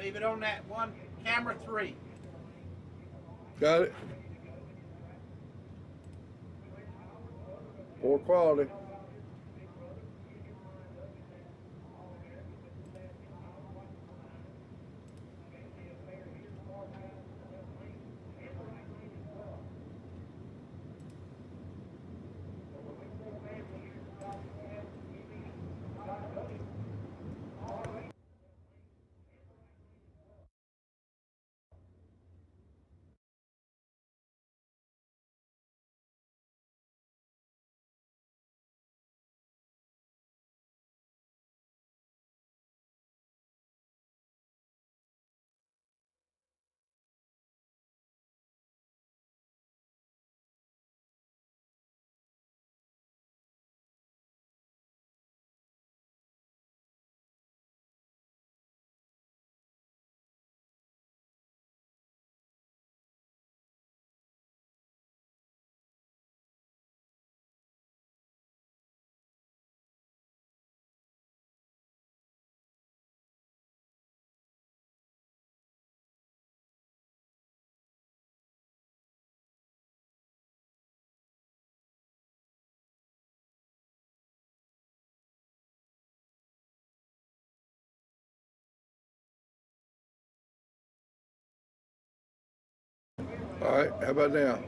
Leave it on that one, camera 3. Got it. Poor quality. All right, how about now?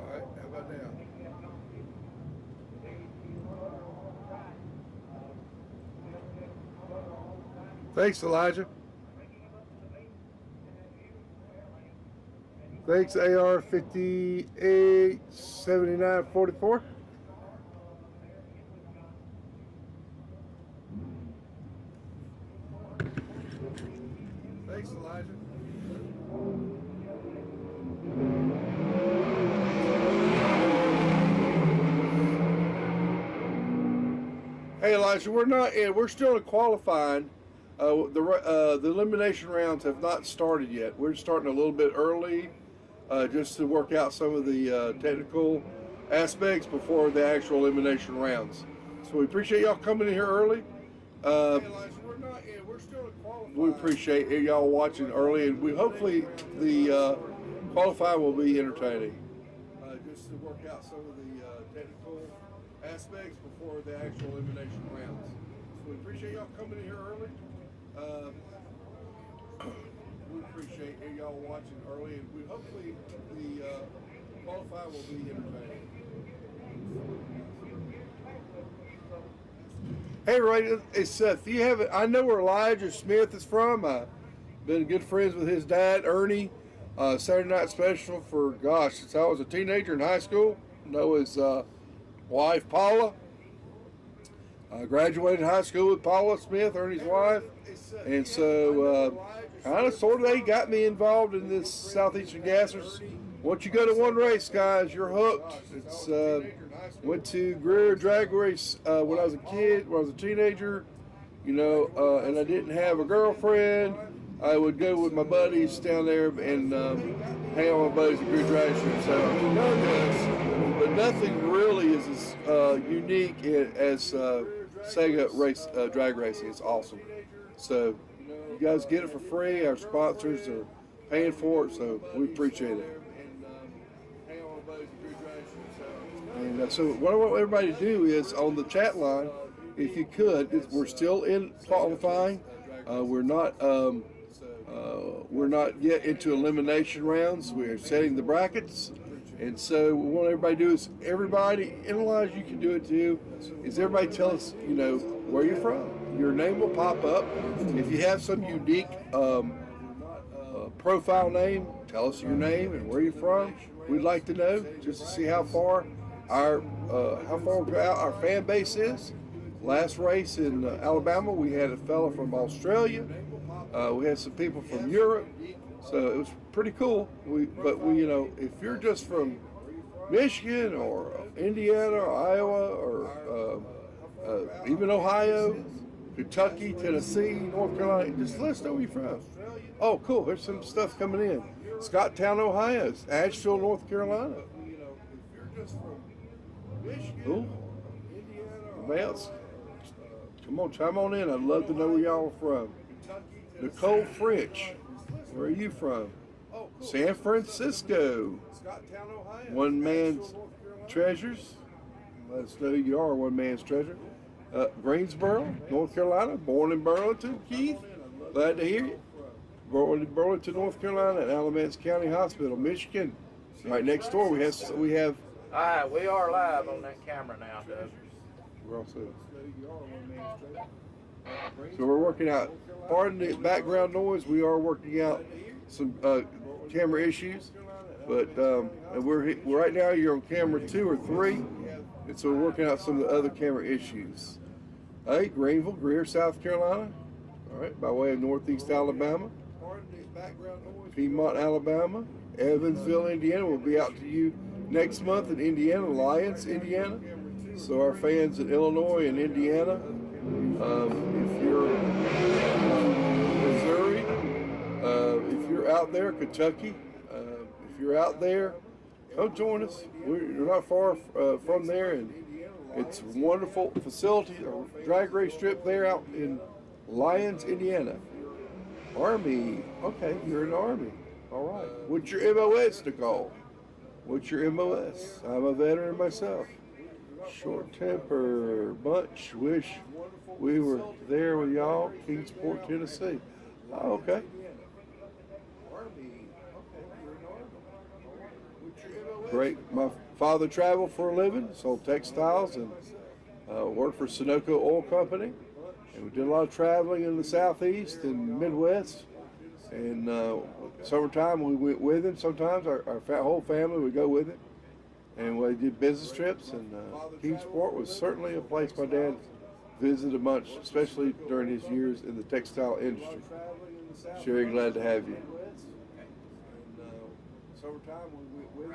All right, how about now? Thanks, Elijah. Thanks, AR 587944. Thanks, Elijah. Hey, Elijah, we're still in qualifying. The elimination rounds have not started yet. We're starting a little bit early, just to work out some of the technical aspects before the actual elimination rounds. So we appreciate y'all coming in here early. Hey, Elijah, we're still in qualifying. We appreciate y'all watching early, and we hopefully the qualifying will be entertaining. Just to work out some of the technical aspects before the actual elimination rounds. So we appreciate y'all coming in here early. We appreciate y'all watching early, and we hopefully the qualifying will be entertaining. Hey, everybody, it's Seth. You have I know where Elijah Smith is from. I've been good friends with his dad, Ernie. Saturday Night Special for, gosh, since I was a teenager in high school. Know his wife, Paula. Graduated high school with Paula Smith, Ernie's wife. And so, kind of, sort of, they got me involved in this Southeastern Gassers. Once you go to one race, guys, you're hooked. It's went to Kilkare Dragway when I was a kid, when I was a teenager, you know, and I didn't have a girlfriend. I would go with my buddies down there and hang out with my buddies at Kilkare Dragway. So I've done this, but nothing really is as unique as SEGA race drag racing. It's awesome. So you guys get it for free. Our sponsors are paying for it, so we appreciate it. And so what I want everybody to do is on the chat line, if you could, we're still in qualifying. We're not yet into elimination rounds. We're setting the brackets. And so what everybody do is everybody, analyze, you can do it too, is everybody tell us, you know, where you're from. Your name will pop up. If you have some unique profile name, tell us your name and where you're from. We'd like to know, just to see how far our fan base is. Last race in Alabama, we had a fella from Australia. We had some people from Europe, so it was pretty cool. But you know, if you're just from Michigan or Indiana or Iowa or even Ohio, Kentucky, Tennessee, North Carolina. Just let us know where you're from. Oh, cool. There's some stuff coming in. Scotttown, Ohio. Asheville, North Carolina. Cool. Anybody else? Come on, chime on in. I'd love to know where y'all are from. Nicole French. Where are you from? San Francisco. One man's treasures. Let us know who you are, one man's treasure. Greensboro, North Carolina. Born in Burlington, Keith. Glad to hear you. Born in Burlington, North Carolina, at Alamance County Hospital, Michigan. Right next door, we have. All right, we are live on that camera now, Doug. We're also. So we're working out. Pardon the background noise. We are working out some camera issues, but and we're right now. You're on camera 2 or 3, and so we're working out some of the other camera issues. Hey, Greenville, Greer, South Carolina. All right, by way of Northeast Alabama. Piedmont, Alabama. Evansville, Indiana. We'll be out to you next month in Indiana, Lyons, Indiana. So our fans in Illinois and Indiana, if you're Missouri, if you're out there, Kentucky, if you're out there, come join us. We're not far from there, and it's a wonderful facility, a drag race strip there out in Lyons, Indiana. Army. Okay, you're in the Army. All right. What's your MOS, Nicole? What's your MOS? I'm a veteran myself. Short temper bunch. Wish we were there with y'all. Kingsport, Tennessee. Oh, okay. Great. My father traveled for a living, sold textiles, and worked for Sunoco Oil Company. And we did a lot of traveling in the Southeast and Midwest. And summertime we went with him. Sometimes our whole family would go with him. And we did business trips. And Kingsport was certainly a place my dad visited a bunch, especially during his years in the textile industry. Sherry, glad to have you.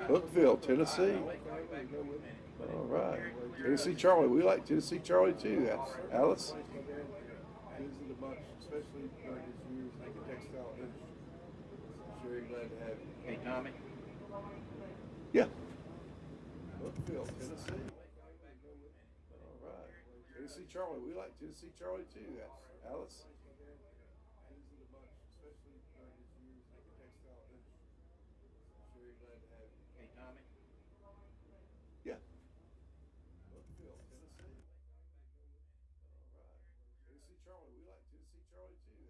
Hookville, Tennessee. All right. Tennessee Charlie. We like Tennessee Charlie too. Alice. Visited a bunch, especially during his years in the textile industry. Sherry, glad to have you. Hey, Tommy. Yeah. Hookville, Tennessee. All right. Tennessee Charlie. We like Tennessee Charlie too. Alice. Visited a bunch, especially during his years in the textile industry. Sherry, glad to have you. Hey, Tommy. Yeah. Hookville, Tennessee. All right. Tennessee Charlie. We like Tennessee Charlie too.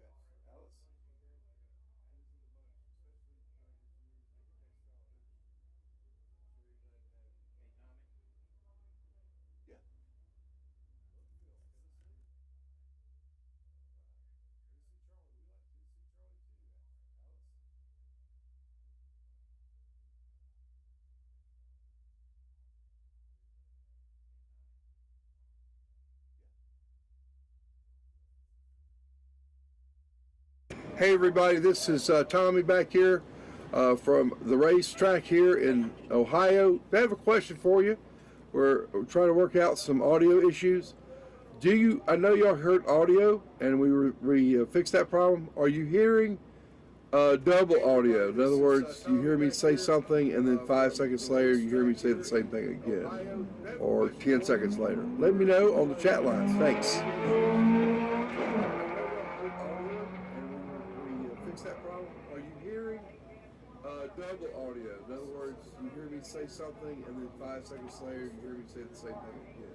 Alice. Yeah. Hey everybody, this is Tommy back here from the racetrack here in Ohio. I have a question for you. We're trying to work out some audio issues. I know y'all heard audio and we fixed that problem. Are you hearing double audio? In other words, you hear me say something and then 5 seconds later you hear me say the same thing again, or 10 seconds later. Let me know on the chat lines. Thanks. That problem? Are you hearing double audio? In other words, you hear me say something and then 5 seconds later you hear me say the same thing again,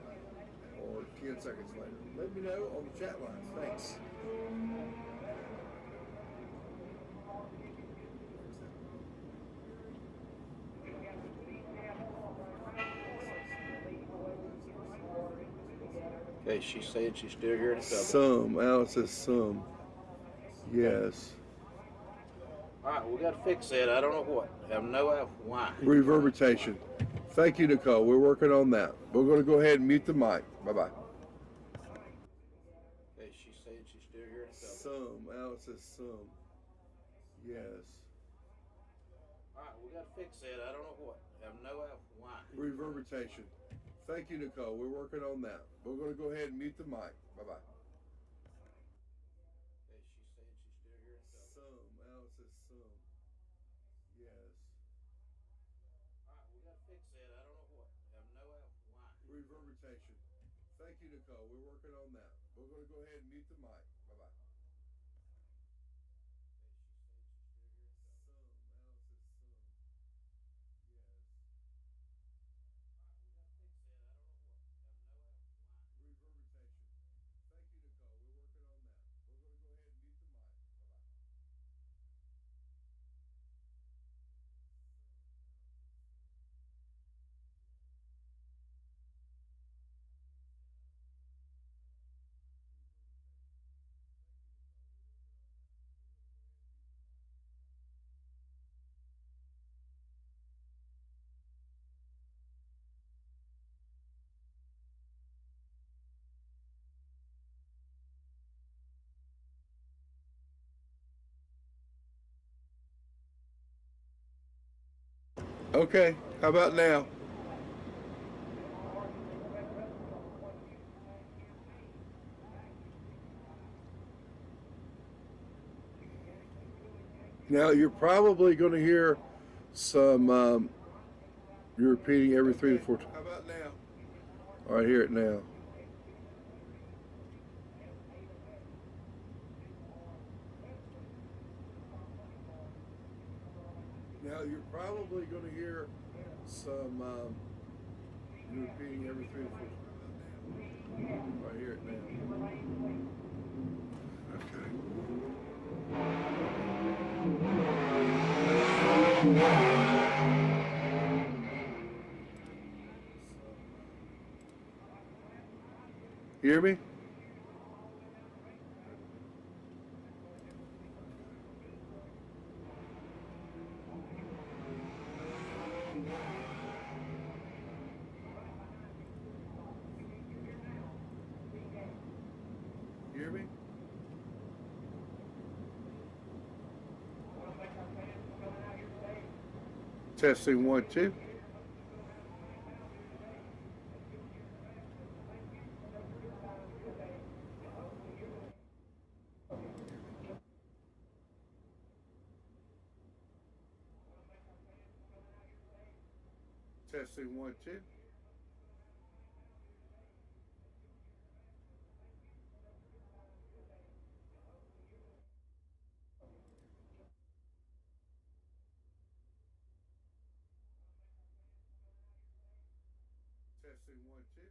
or 10 seconds later. Let me know on the chat lines. Thanks. Okay, she said she's still here to double. Some. Alice says some. Yes. All right, we got to fix that. I don't know what. I have no idea why. Reverberation. Thank you, Nicole. We're working on that. We're going to go ahead and mute the mic. Bye-bye. Okay, she said she's still here to double. Some. Alice says some. Yes. All right, we got to fix that. I don't know what. I have no idea why. Reverberation. Thank you, Nicole. We're working on that. We're going to go ahead and mute the mic. Bye-bye. some. Yes. All right, we got to fix that. I don't know what. I have no idea why. Reverberation. Thank you, Nicole. We're working on that. We're going to go ahead and mute the mic. Bye-bye. Okay, she said she's still here. Some. Alice says some. Yes. All right, we got to fix that. I don't know what. I have no idea why. Reverberation. Thank you, Nicole. We're working on that. We're going to go ahead and mute the mic. Bye-bye. Okay, how about now? Now you're probably going to hear some, you're repeating every 3 to 4 times. How about now? All right, hear it now. Now you're probably going to hear some, you're repeating every 3 to 4 times. All right, hear it now. Okay. You hear me? You hear me? Testing 1, 2. Testing 1, 2. Testing 1, 2.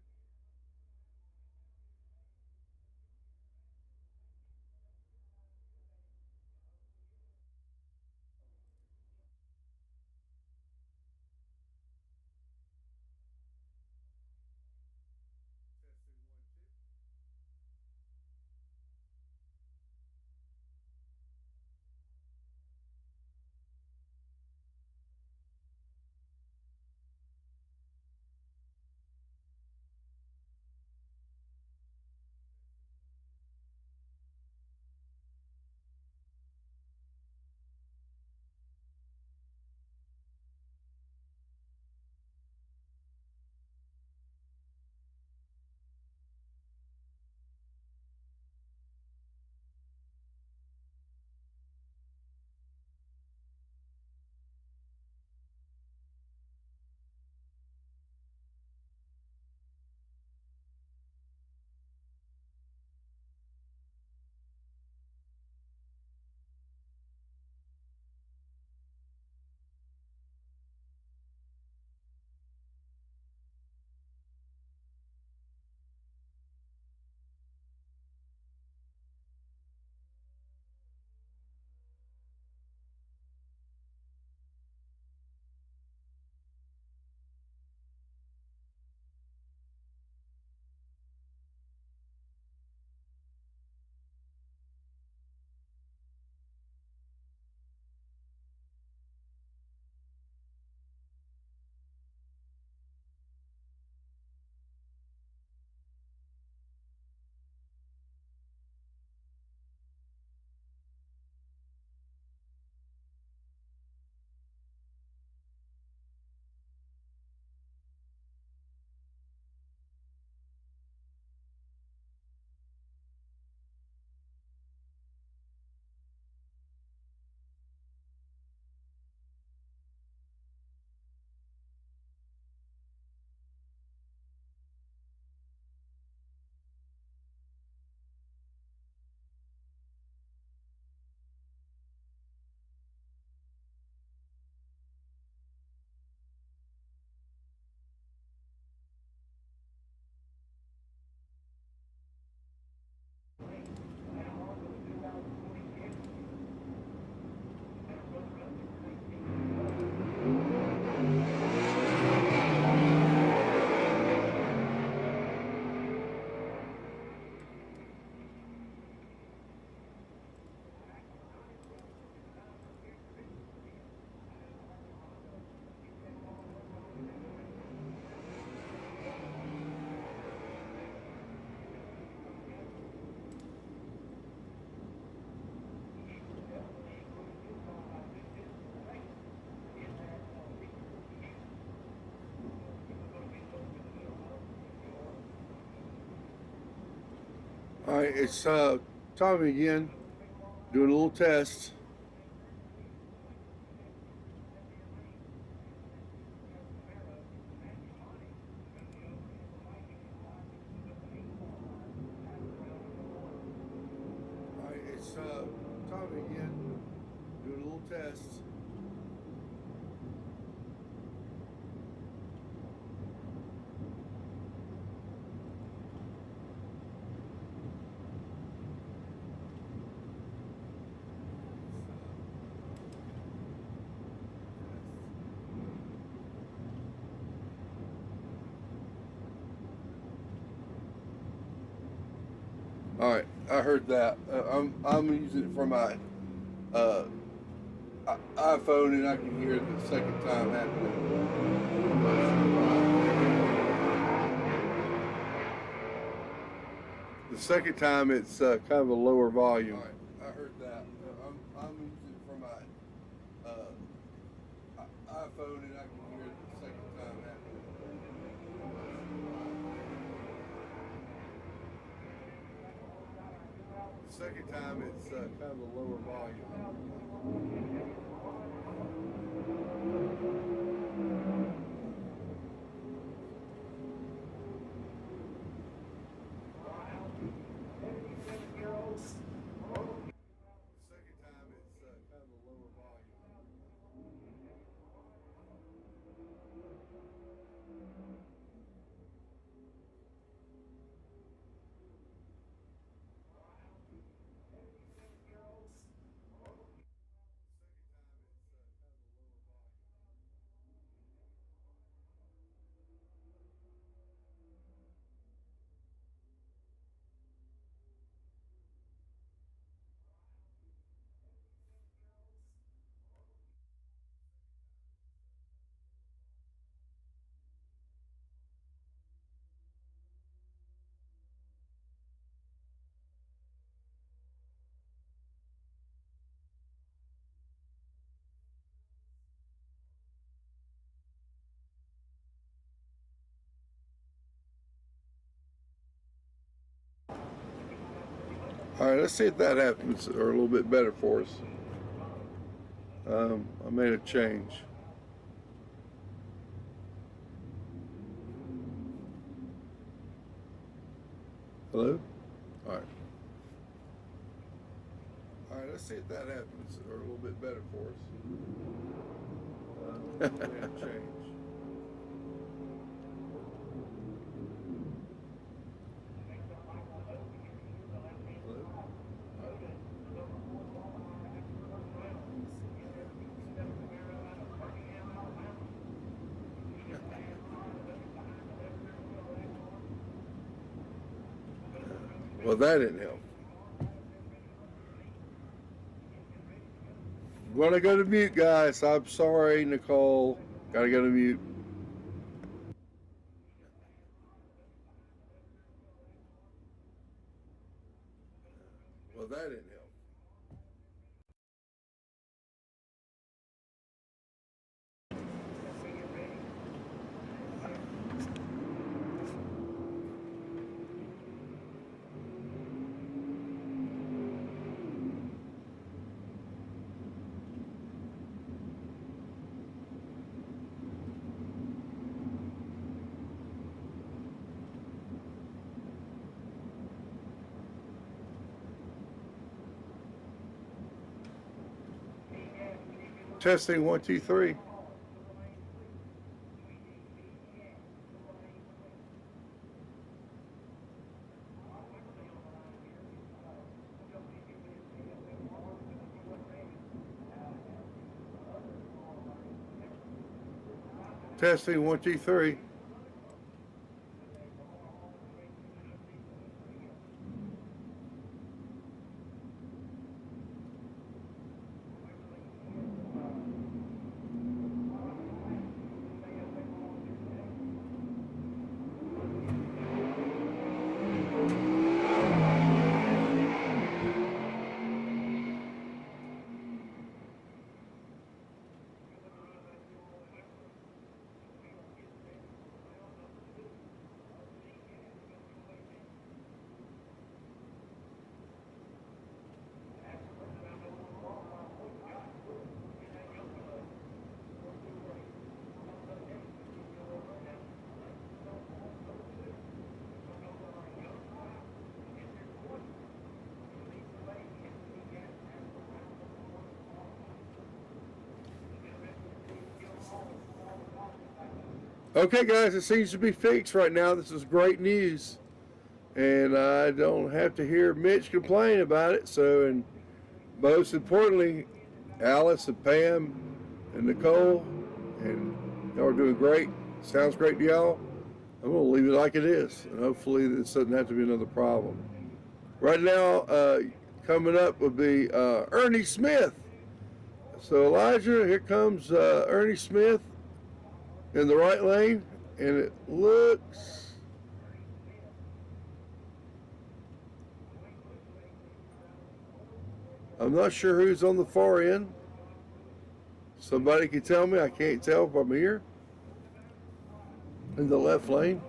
Alright, it's Tommy again, doing a little test. Alright, it's Tommy again, doing a little test. All right, I heard that. I'm using it for my iPhone, and I can hear it the second time happening. The second time, it's kind of a lower volume. All right, I heard that. I'm using it for my iPhone, and I can hear it the second time happening. The second time, it's kind of a lower volume. All right, let's see if that happens or a little bit better for us. I made a change. Hello? All right. All right, let's see if that happens or a little bit better for us. I made a change. Well, that didn't help. I'm gonna go to mute, guys. I'm sorry, Nicole. Gotta go to mute. Well, that didn't help. Testing 1, 2, 3. Testing 1, 2, 3. Okay, guys, it seems to be fixed right now. This is great news. And I don't have to hear Mitch complain about it. So, and most importantly, Alice and Pam and Nicole, and y'all are doing great. Sounds great to y'all. I'm going to leave it like it is. And hopefully this doesn't have to be another problem. Right now, coming up would be Ernie Smith. So, Elijah, here comes Ernie Smith in the right lane. And it looks... I'm not sure who's on the far end. Somebody can tell me. I can't tell if I'm here. In the left lane.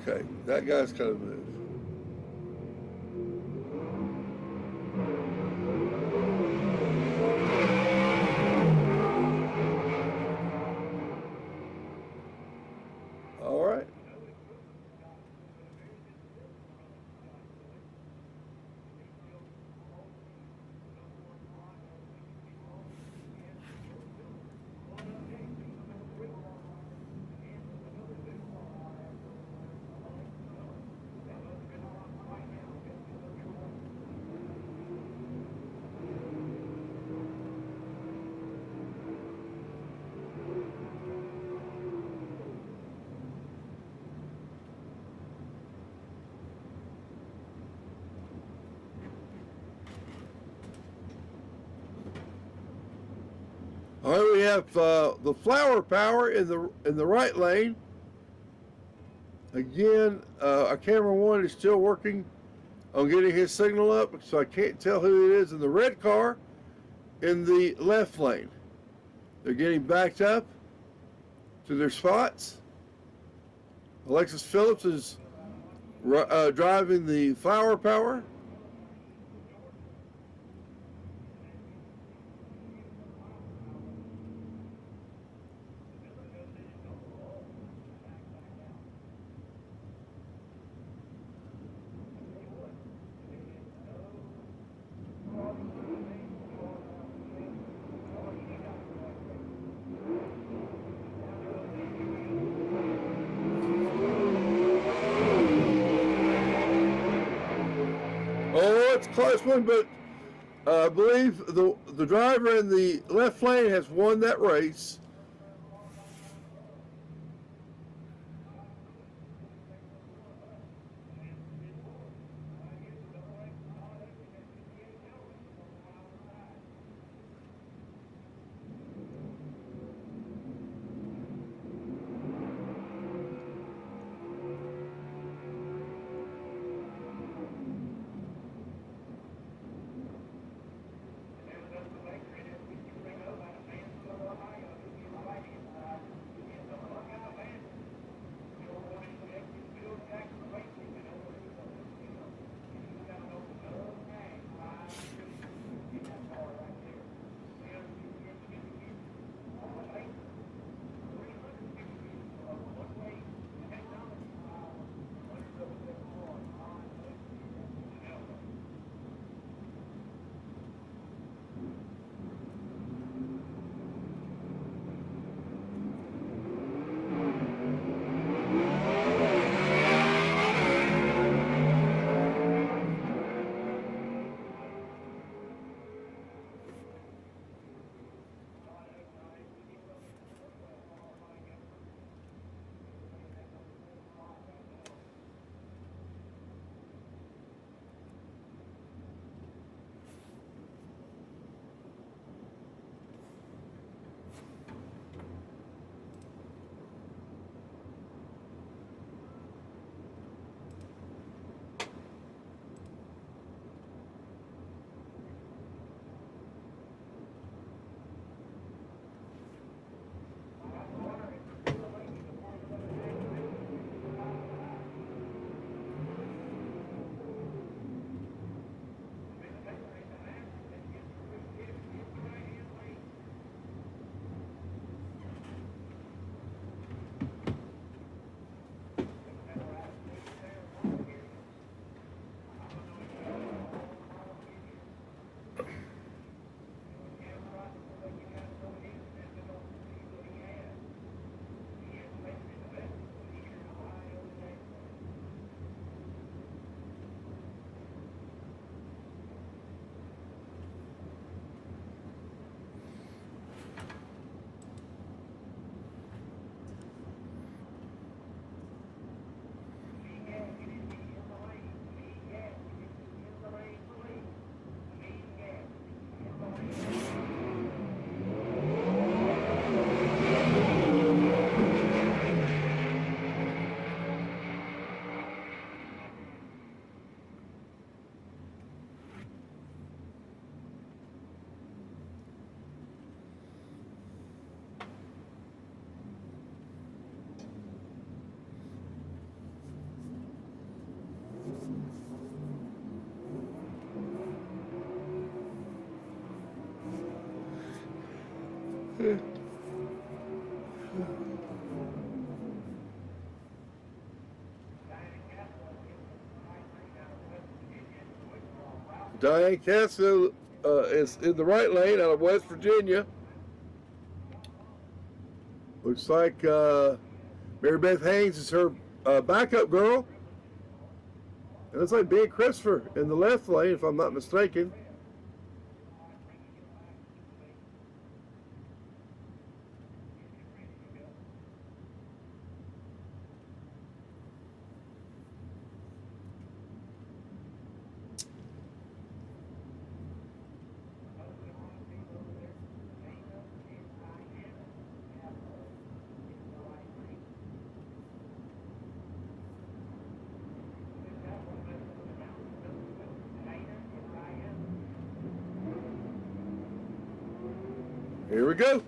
Okay, that guy's kind of moved. All right. All right, we have the flower power in the right lane. Again, our camera one is still working on getting his signal up, so I can't tell who it is in the red car in the left lane. They're getting backed up to their spots. Alexis Phillips is driving the flower power. Oh, it's a close one, but I believe the driver in the left lane has won that race. Diane Castle is in the right lane out of West Virginia. Looks like Mary Beth Haynes is her backup girl. And looks like Ben Christopher in the left lane, if I'm not mistaken. Here we go.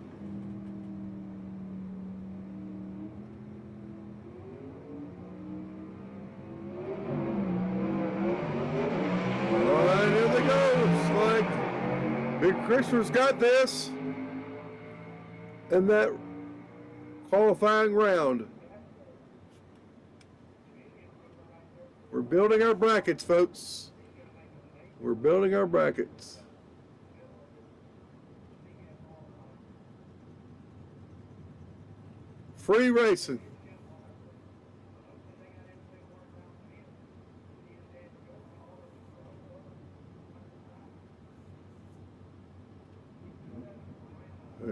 All right, here they go. Looks like Big Christopher's got this in that qualifying round. We're building our brackets, folks. We're building our brackets. Free racing.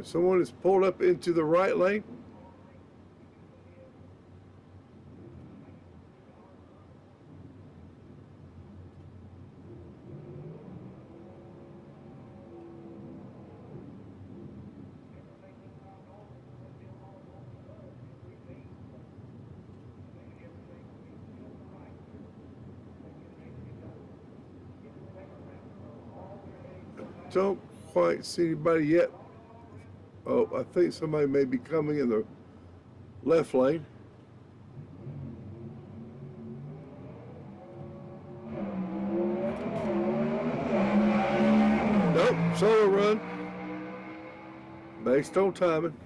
Someone is pulled up into the right lane. Don't quite see anybody yet. Oh, I think somebody may be coming in the left lane. Nope, solo run. Based on timing.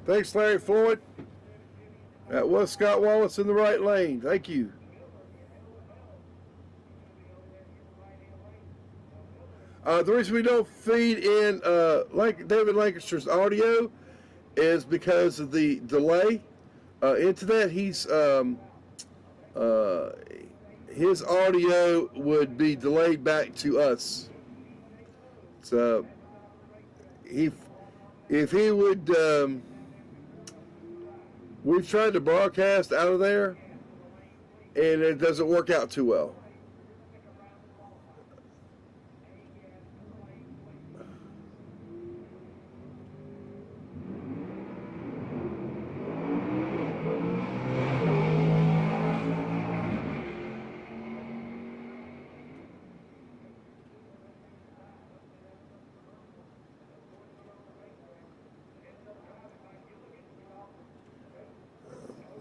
Thanks, Larry Floyd. That was Scott Wallace in the right lane. Thank you. The reason we don't feed in like David Lancaster's audio is because of the delay into that. His audio would be delayed back to us. So if he would. We've tried to broadcast out of there, and it doesn't work out too well.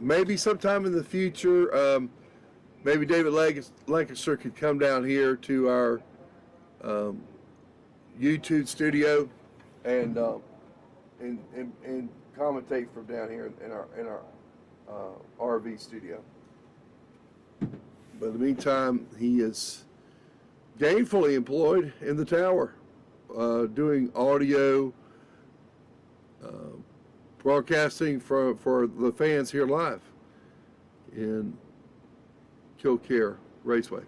Maybe sometime in the future, maybe David Lancaster could come down here to our YouTube studio and commentate from down here in our RV studio. But in the meantime, he is gainfully employed in the tower, doing audio. Broadcasting for the fans here live in Kilkare Raceway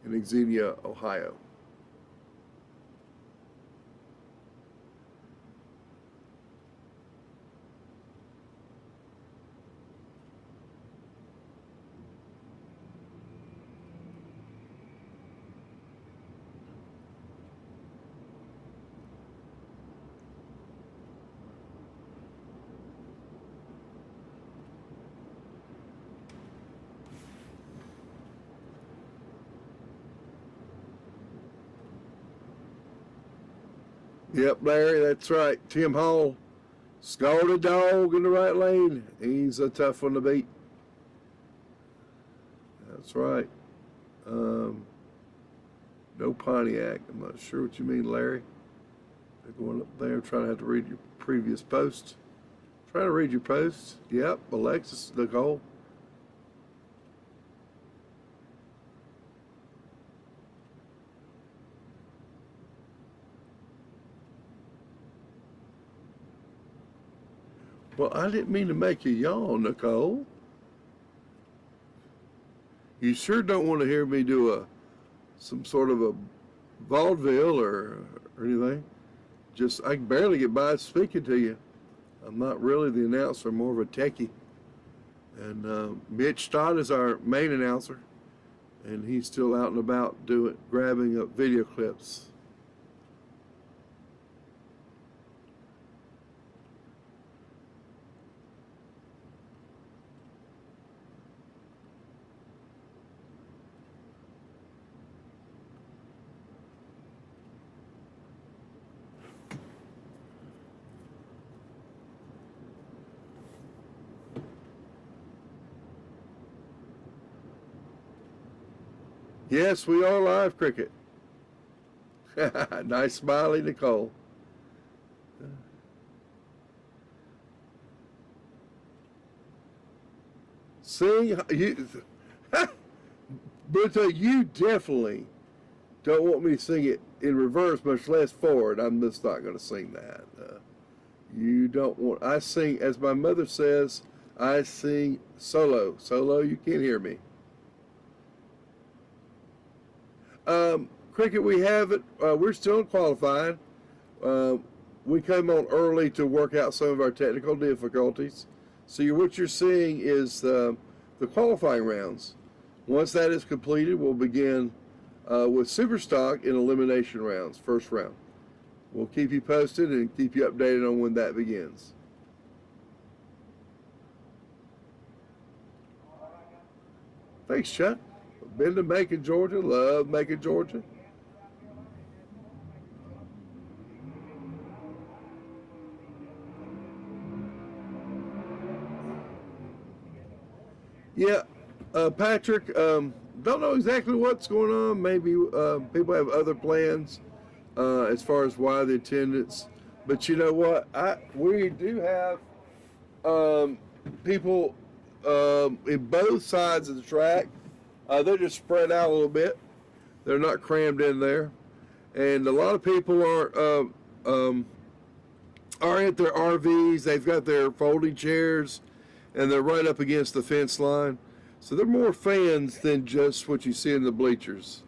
in Xenia, Ohio. Yep, Larry, that's right. Tim Hall, scalded dog in the right lane. He's a tough one to beat. That's right. No Pontiac. I'm not sure what you mean, Larry. They're going up there. I'm trying to have to read your previous post. Trying to read your post. Yep, Alexis, Nicole. Well, I didn't mean to make you yawn, Nicole. You sure don't want to hear me do some sort of a vaudeville or anything. Just, I can barely get by speaking to you. I'm not really the announcer, I'm more of a techie. And Mitch Todd is our main announcer, and he's still out and about grabbing up video clips. Yes, we are live, Cricket. Nice smiley, Nicole. Sing, Bruto, you definitely don't want me to sing it in reverse, much less forward. I'm just not going to sing that. You don't want, I sing, as my mother says, I sing solo. Solo, you can't hear me. Cricket, we have it. We're still in qualifying. We came on early to work out some of our technical difficulties. So what you're seeing is the qualifying rounds. Once that is completed, we'll begin with Super Stock in elimination rounds, first round. We'll keep you posted and keep you updated on when that begins. Thanks, Chuck. Been to Macon, Georgia. Love Macon, Georgia. Yeah, Patrick, don't know exactly what's going on. Maybe people have other plans as far as why the attendance. But you know what? We do have people in both sides of the track. They're just spread out a little bit. They're not crammed in there. And a lot of people are at their RVs. They've got their folding chairs, and they're right up against the fence line. So they're more fans than just what you see in the bleachers.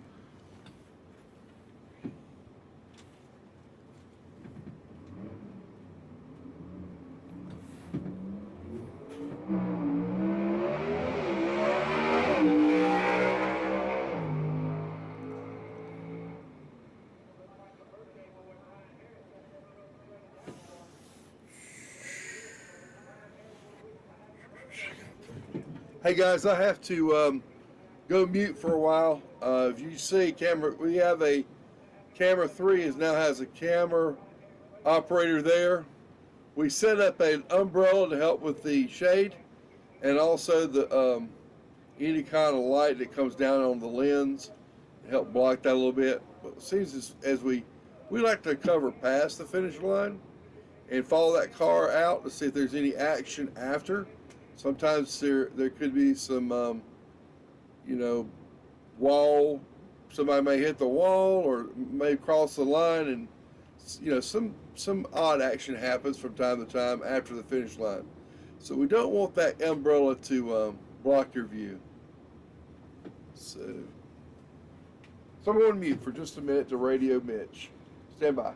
Hey guys, I have to go mute for a while. If you see we have a camera 3 now has a camera operator there. We set up an umbrella to help with the shade, and also the any kind of light that comes down on the lens to help block that a little bit. But it seems as we like to cover past the finish line and follow that car out to see if there's any action after. Sometimes there could be some, wall. Somebody may hit the wall or may cross the line, and some odd action happens from time to time after the finish line. So we don't want that umbrella to block your view. So I'm going to mute for just a minute to radio Mitch. Stand by.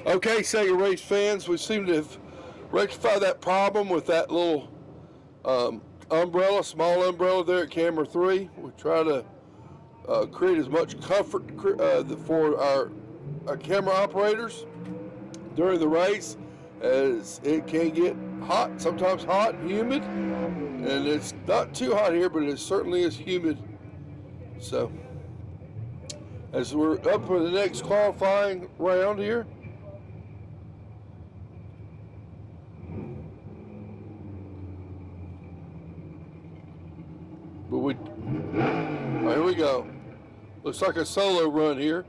Okay, Sega Race fans, we seem to have rectified that problem with that little umbrella, small umbrella there at camera 3. We try to create as much comfort for our camera operators during the race, as it can get hot, sometimes hot and humid, and it's not too hot here, but it certainly is humid. So as we're up for the next qualifying round here, here we go. Looks like a solo run here.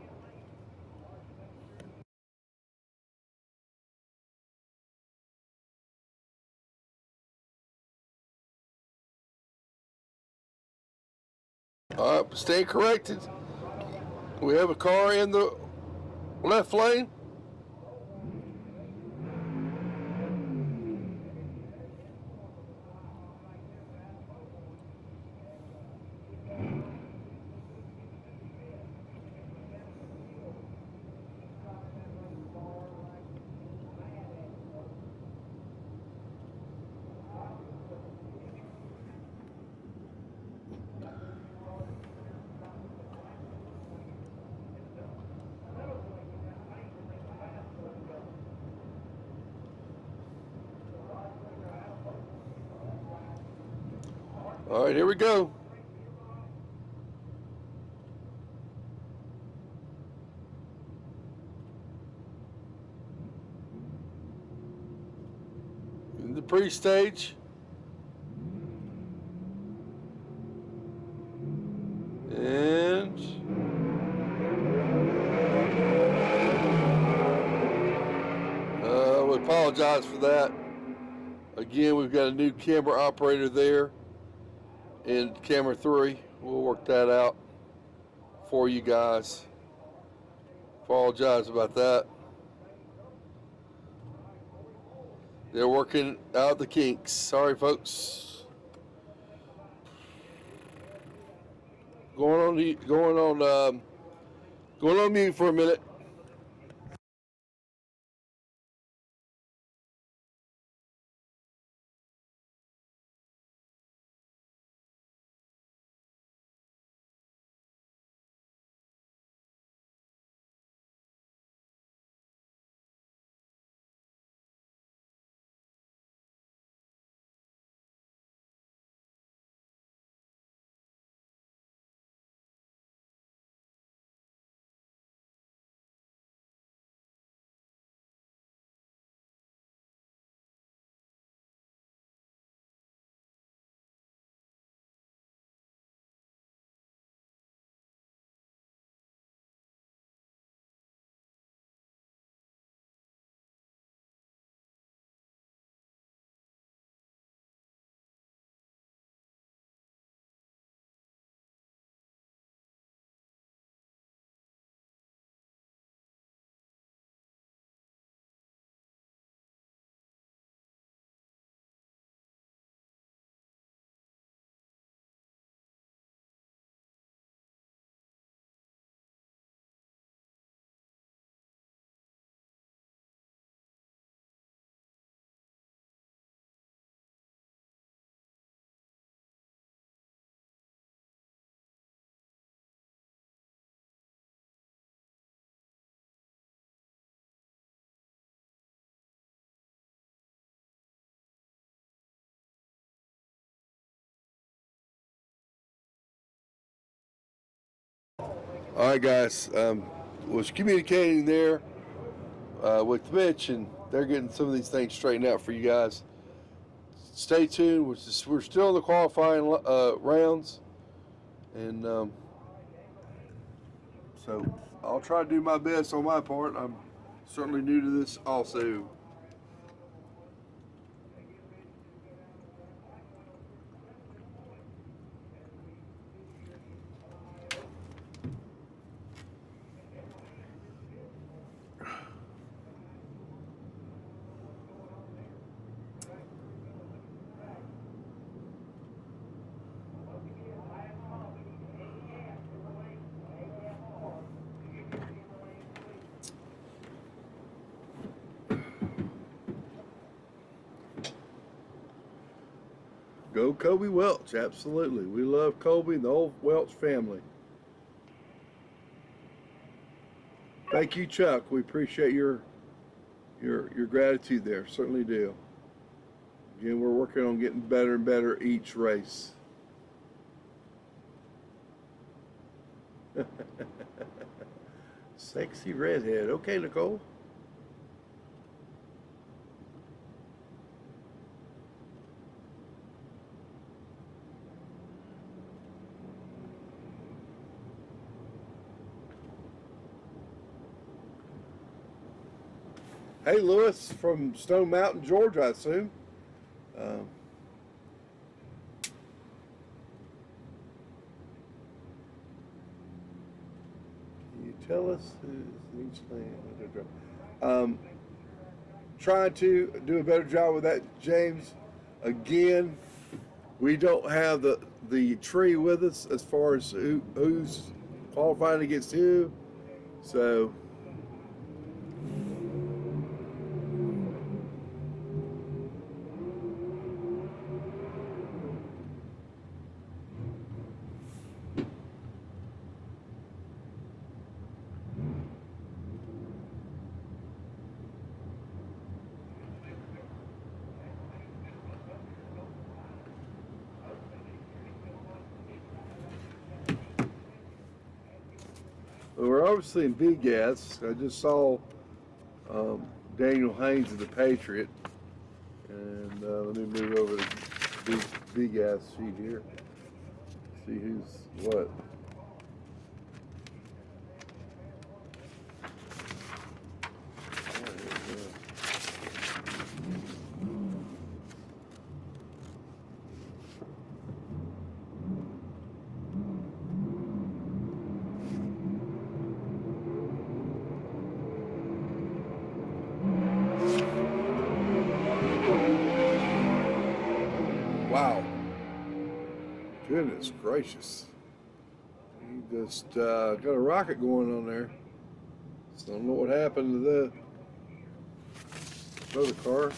All right, stay corrected. We have a car in the left lane. All right, here we go. In the pre-stage. And we apologize for that. Again, we've got a new camera operator there in camera 3. We'll work that out for you guys. Apologize about that. They're working out the kinks. Sorry, folks. Going on mute for a minute. All right, guys. Was communicating there with Mitch, and they're getting some of these things straightened out for you guys. Stay tuned. We're still in the qualifying rounds, and so I'll try to do my best on my part. I'm certainly new to this also. Go Kobe Welch, absolutely. We love Kobe and the whole Welch family. Thank you, Chuck. We appreciate your gratitude there. Certainly do. Again, we're working on getting better and better each race. Sexy redhead. Okay, Nicole. Hey, Lewis from Stone Mountain, Georgia, I assume. Can you tell us who's each land? Trying to do a better job with that, James. Again, we don't have the tree with us as far as who's qualifying against who. So we're obviously in B gas. I just saw Daniel Haynes of the Patriot, and let me move over to B gas sheet here. See who's what. Wow. Goodness gracious. He just got a rocket going on there. Just don't know what happened to the other car.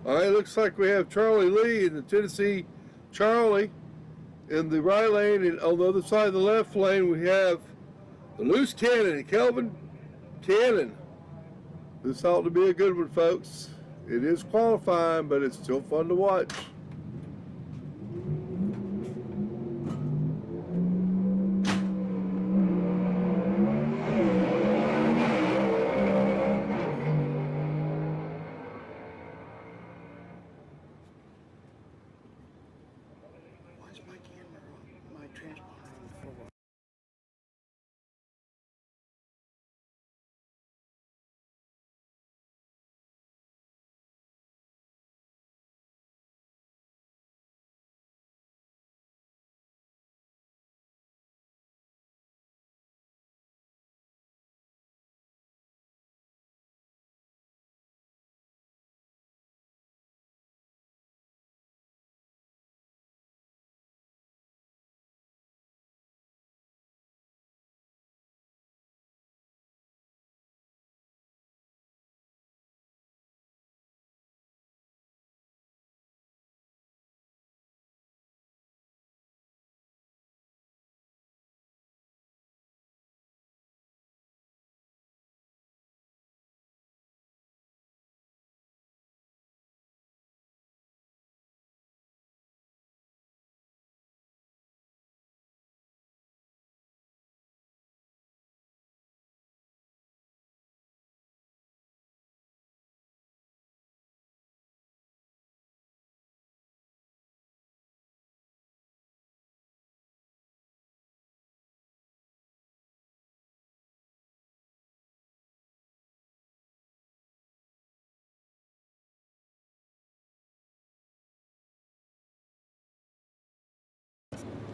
All right, looks like we have Charlie Lee in the Tennessee Charlie in the right lane, and on the other side of the left lane we have the loose cannon, Kelvin Cannon. This ought to be a good one, folks. It is qualifying, but it's still fun to watch.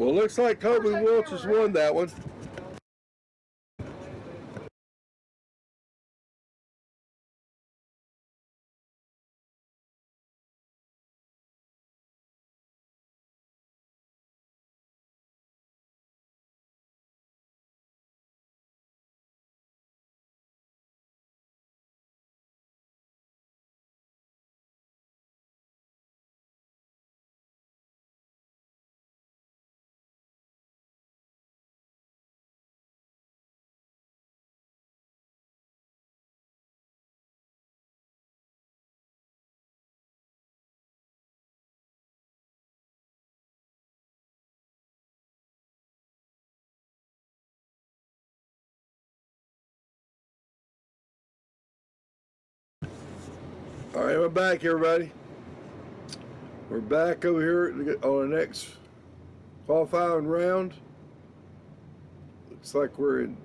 Well, looks like Copeland Wilcher's won that one. All right, we're back, everybody. We're back over here on the next qualifying round. Looks like we're in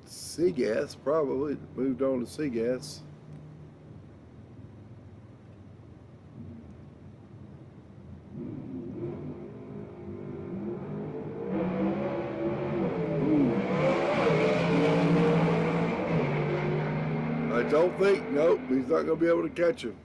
SEGA, probably moved on to SEGA. I don't think, nope, he's not going to be able to catch him.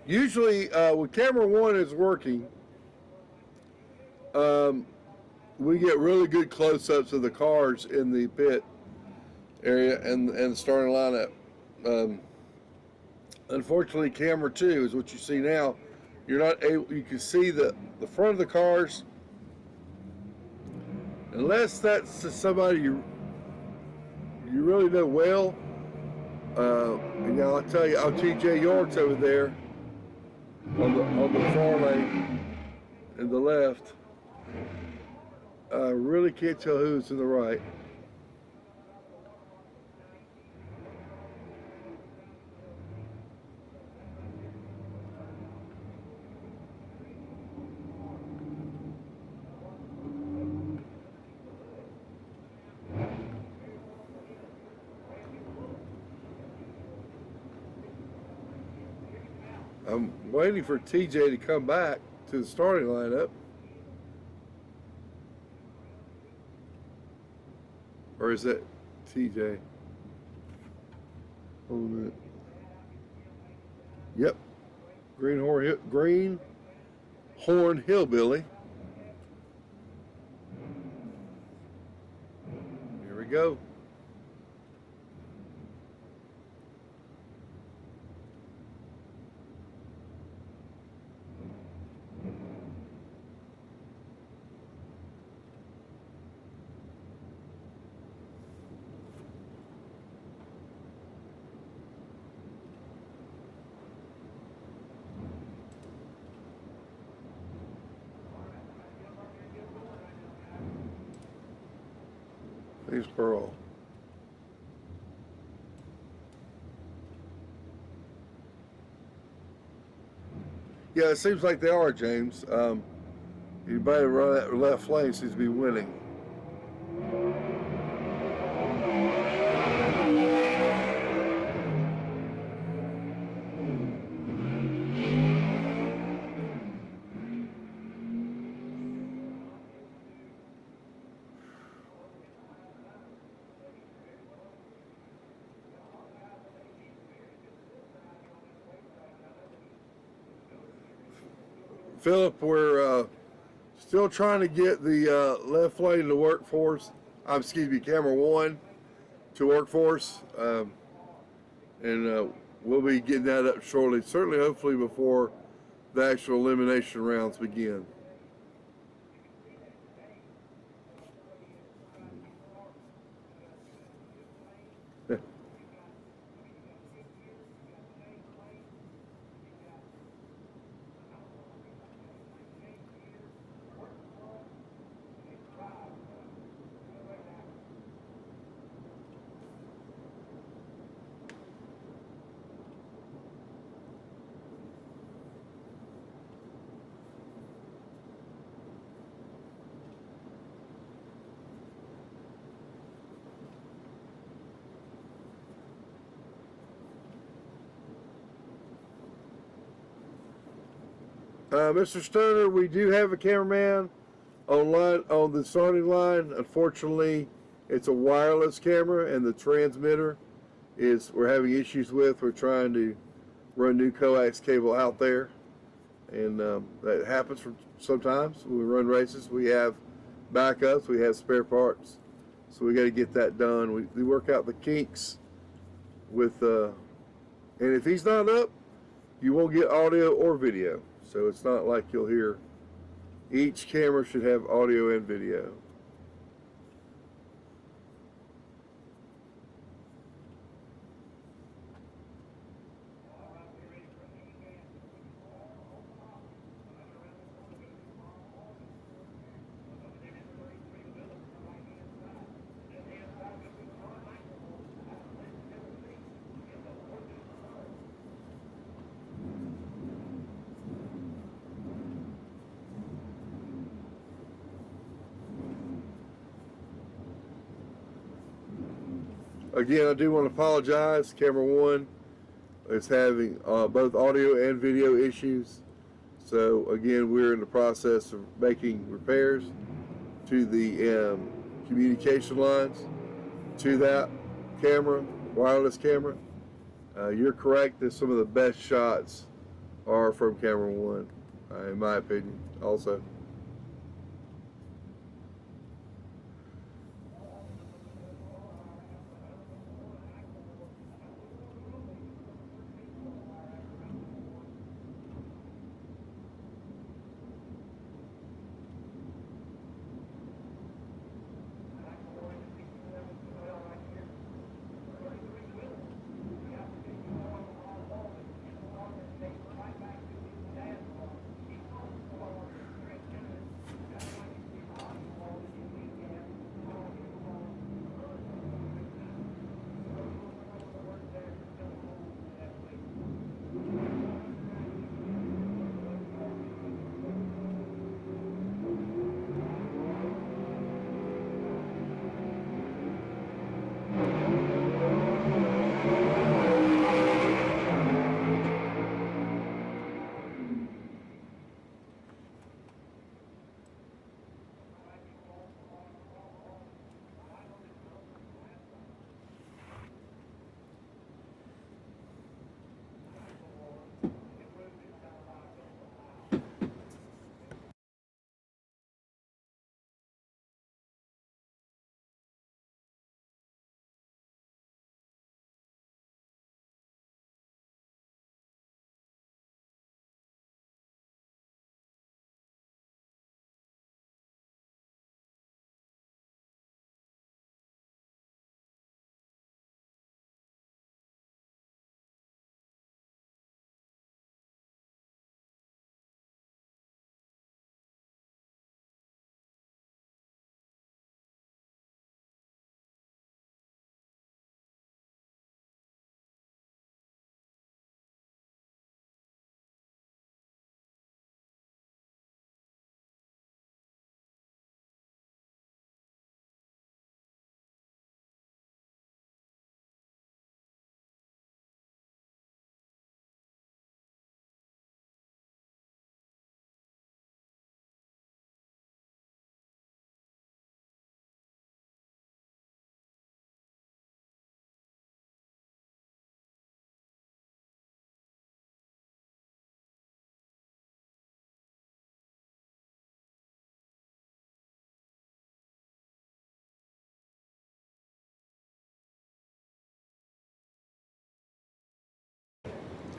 Usually, when camera one is working, we get really good close-ups of the cars in the pit area and the starting lineup. Unfortunately, camera two is what you see now. You're not able. You can see the front of the cars, unless that's somebody you really know well. And now I'll tell you, TJ York's over there on the far lane in the left. I really can't tell who's in the right. I'm waiting for TJ to come back to the starting lineup. Or is that TJ? Hold a minute. Yep. Greenhorn Hillbilly. Here we go. Here's Pearl. Yeah, it seems like they are, James. Anybody run that left lane seems to be winning. Philip, we're still trying to get the left lane to work for us. Excuse me, camera one to work for us. And we'll be getting that up shortly, certainly hopefully before the actual elimination rounds begin. Mr. Stoner, we do have a cameraman on the starting line. Unfortunately, it's a wireless camera, and the transmitter we're having issues with. We're trying to run new coax cable out there, and that happens sometimes when we run races. We have backups, we have spare parts, so we got to get that done. We work out the kinks with, and if he's not up, you won't get audio or video. So it's not like you'll hear. Each camera should have audio and video. Again, I do want to apologize. Camera 1 is having both audio and video issues. So again, we're in the process of making repairs to the communication lines to that camera, wireless camera. You're correct that some of the best shots are from camera 1, in my opinion, also.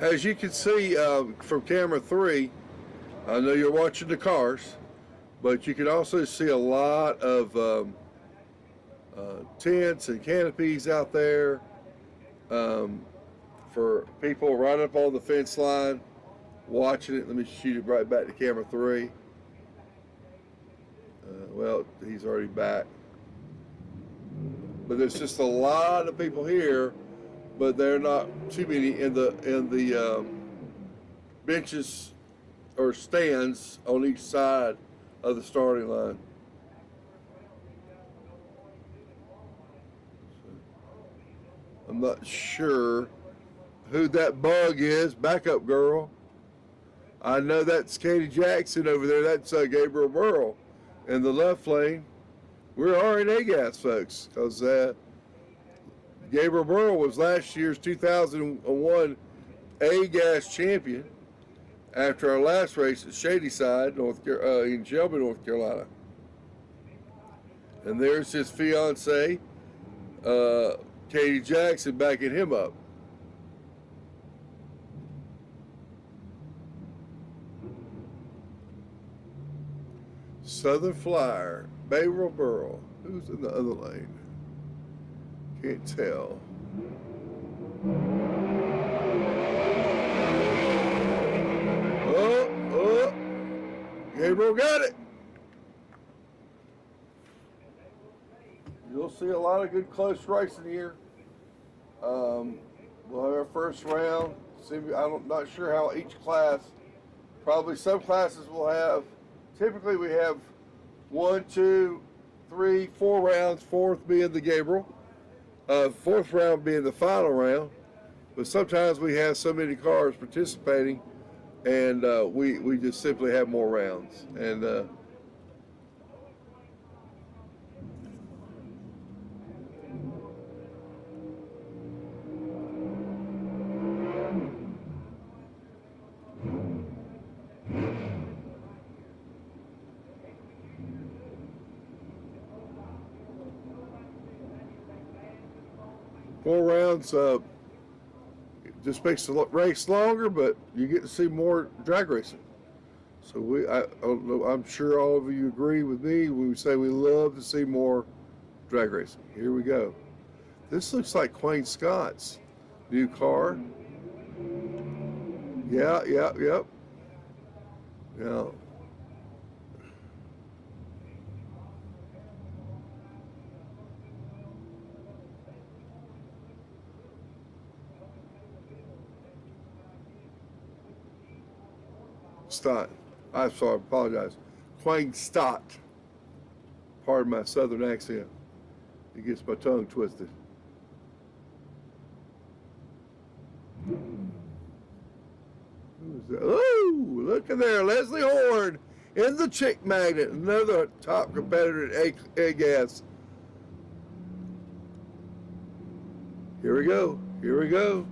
As you can see from camera 3, I know you're watching the cars, but you can also see a lot of tents and canopies out there for people right up on the fence line watching it. Let me shoot it right back to camera 3. Well, he's already back. But there's just a lot of people here, but there are not too many in the benches or stands on each side of the starting line. I'm not sure who that bug is. Back up, girl. I know that's Katie Jackson over there. That's Gabriel Burrow in the left lane. We're RNA gas, folks, because Gabriel Burrow was last year's 2001 A-Gas champion after our last race at Shadyside, in Shelby, North Carolina. And there's his fiancee, Katie Jackson, backing him up. Southern Flyer, Gabriel Burrow. Who's in the other lane? Can't tell. Oh, Gabriel got it. You'll see a lot of good close racing here. We'll have our first round. I'm not sure how each class, probably some classes will have, typically we have 1, 2, 3, 4 rounds, fourth being the Gabriel. Fourth round being the final round. But sometimes we have so many cars participating and we just simply have more rounds. And 4 rounds just makes the race longer, but you get to see more drag racing. So I'm sure all of you agree with me when we say we love to see more drag racing. Here we go. This looks like Quayne Scott's new car. Yep. Yeah. Stott. I'm sorry, I apologize. Quayne Stott. Pardon my southern accent. It gets my tongue twisted. Who's that? Oh, look at there. Leslie Horn in the Chick Magnet. Another top competitor at A-Gas. Here we go. Here we go.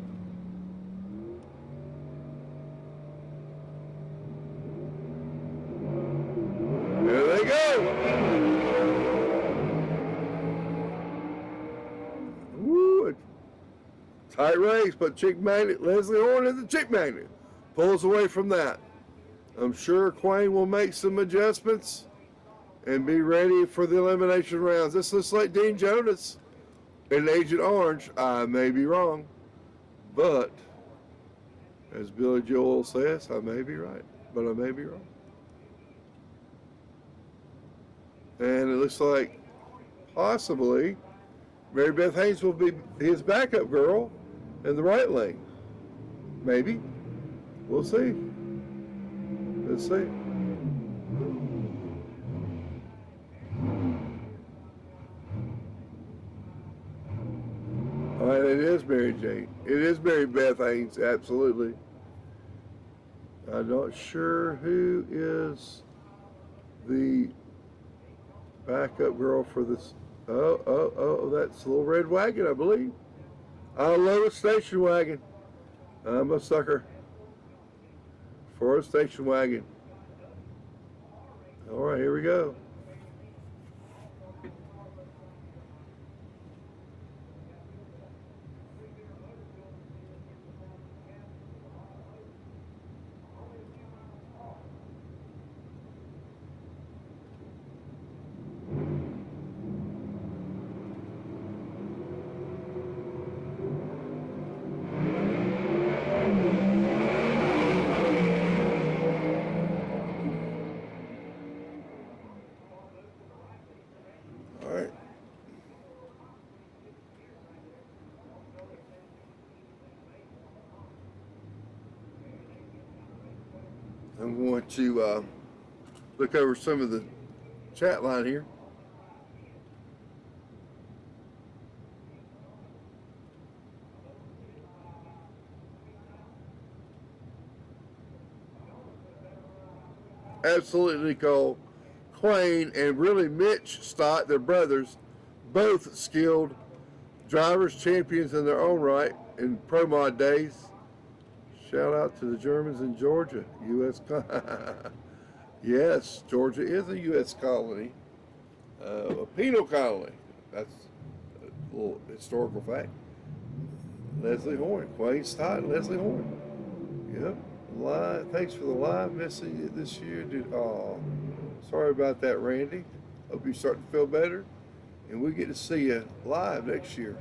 There they go. Woo, tight race, but Chick Magnet, Leslie Horn in the Chick Magnet. Pulls away from that. I'm sure Quayne will make some adjustments and be ready for the elimination rounds. This looks like Dean Jonas in Agent Orange. I may be wrong, but as Billy Joel says, I may be right, but I may be wrong. And it looks like possibly Mary Beth Haynes will be his backup girl in the right lane. Maybe. We'll see. Let's see. All right, it is Mary Jane. It is Mary Beth Haynes, absolutely. I'm not sure who is the backup girl for this. Oh, that's a little red wagon, I believe. I love a station wagon. I'm a sucker for a station wagon. All right, here we go. I'm going to look over some of the chat line here. Absolutely, Nicole. Quayne and really Mitch Stott, their brothers, both skilled drivers, champions in their own right in Pro Mod days. Shout out to the Germans in Georgia, U.S. Yes, Georgia is a U.S. colony, a penal colony. That's a little historical fact. Leslie Horn, Quayne Stott, and Leslie Horn. Yep. Live. Thanks for the live. Missing you this year, dude. Oh, sorry about that, Randy. Hope you're starting to feel better, and we get to see you live next year.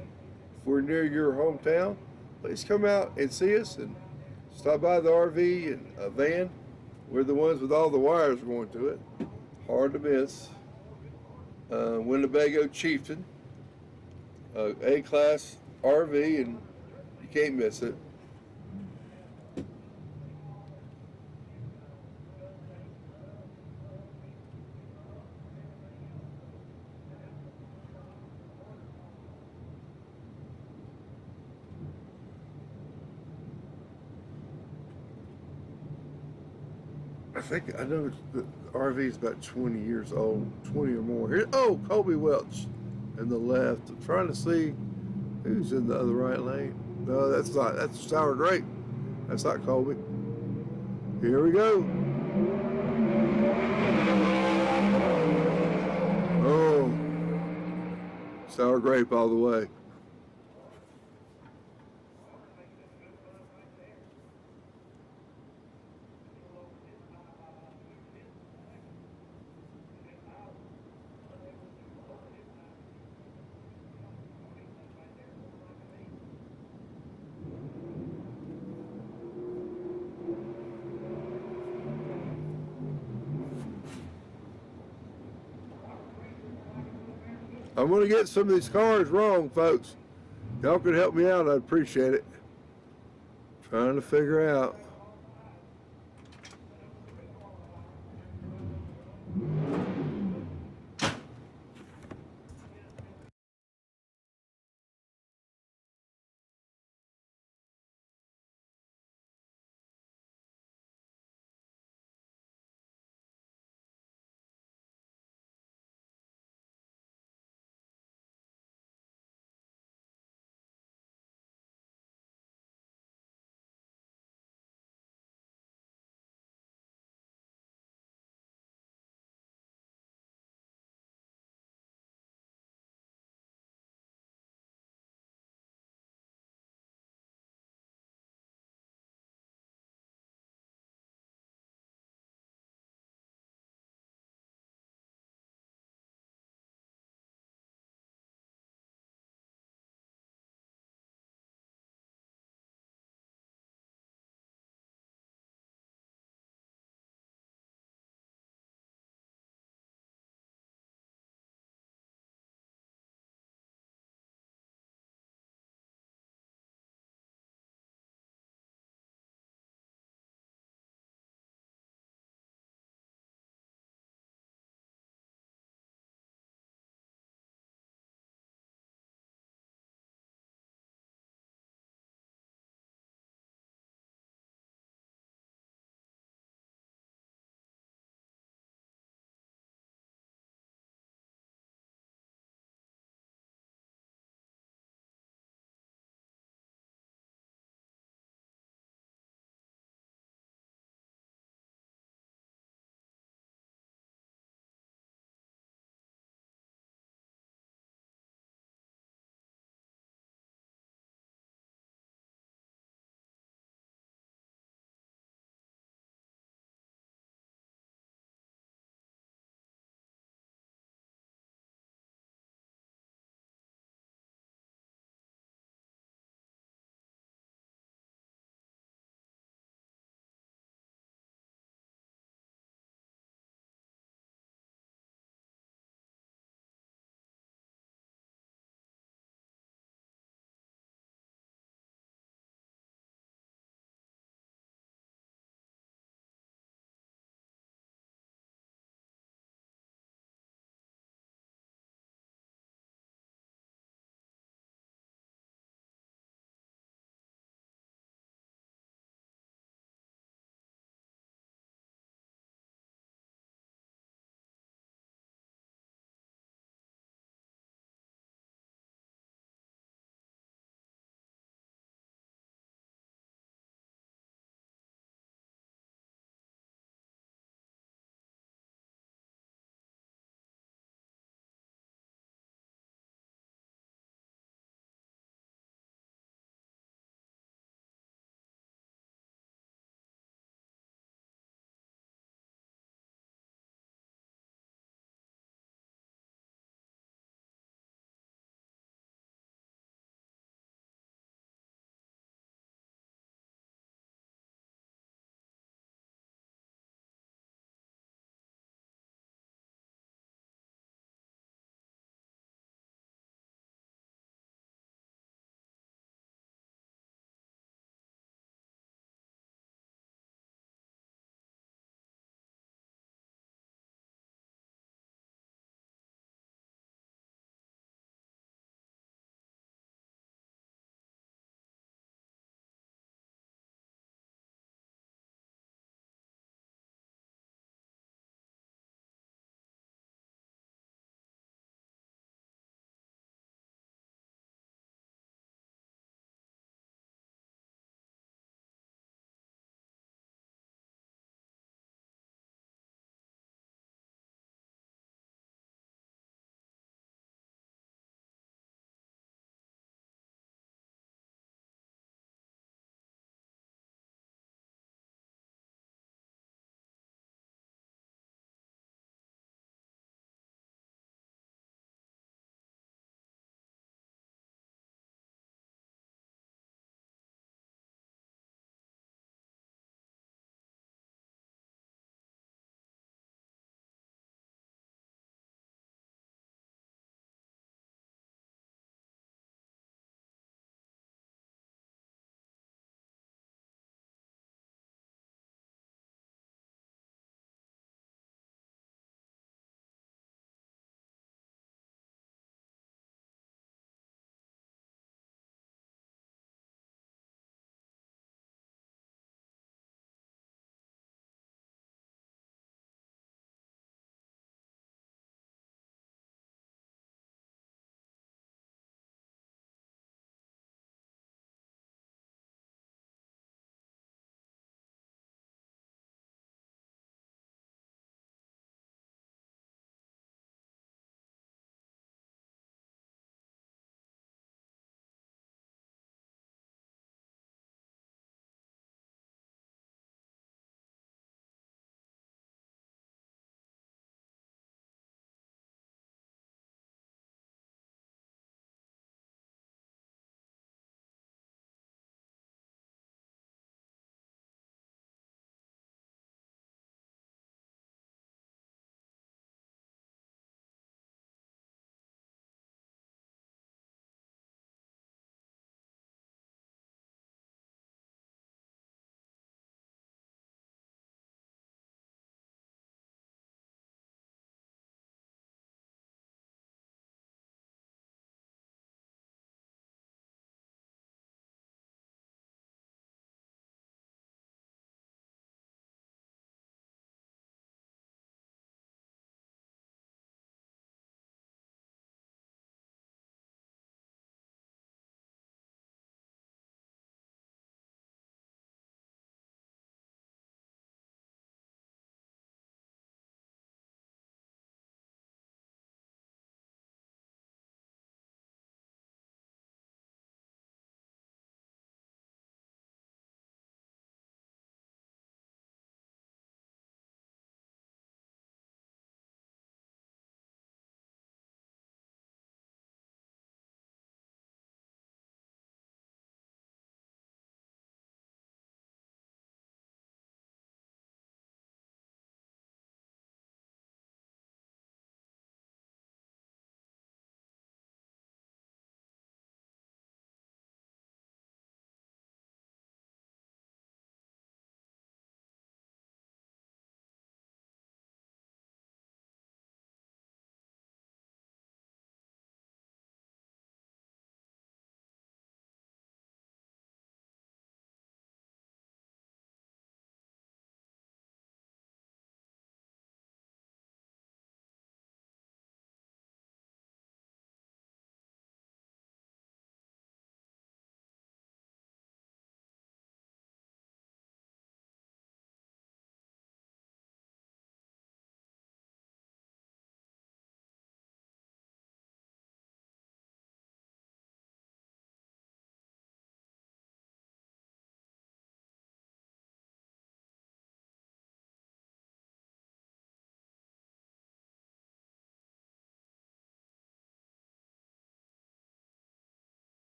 If we're near your hometown, please come out and see us and stop by the RV and a van. We're the ones with all the wires going to it. Hard to miss. Winnebago Chieftain, A-class RV, and you can't miss it. I know the RV is about 20 years old, 20 or more. Here, oh, Colby Welch in the left. I'm trying to see who's in the other right lane. No, that's not. That's Sour Grape. That's not Colby. Here we go. Oh, Sour Grape all the way. I'm going to get some of these cars wrong, folks. Y'all could help me out, I'd appreciate it. Trying to figure out.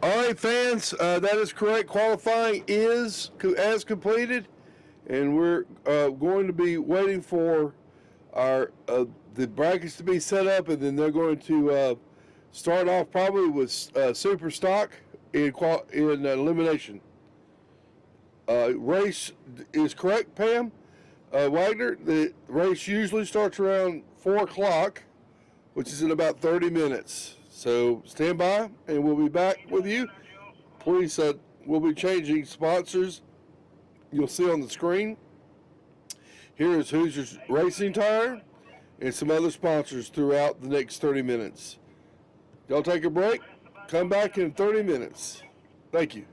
All right, fans, that is correct. Qualifying is as completed, and we're going to be waiting for our the brackets to be set up, and then they're going to start off probably with super stock in elimination. Race is correct, Pam Wagner. The race usually starts around 4 o'clock, which is in about 30 minutes. So stand by, and we'll be back with you. Please, we'll be changing sponsors. You'll see on the screen. Here is Hoosiers Racing Tire and some other sponsors throughout the next 30 minutes. Y'all take a break. Come back in 30 minutes. Thank you.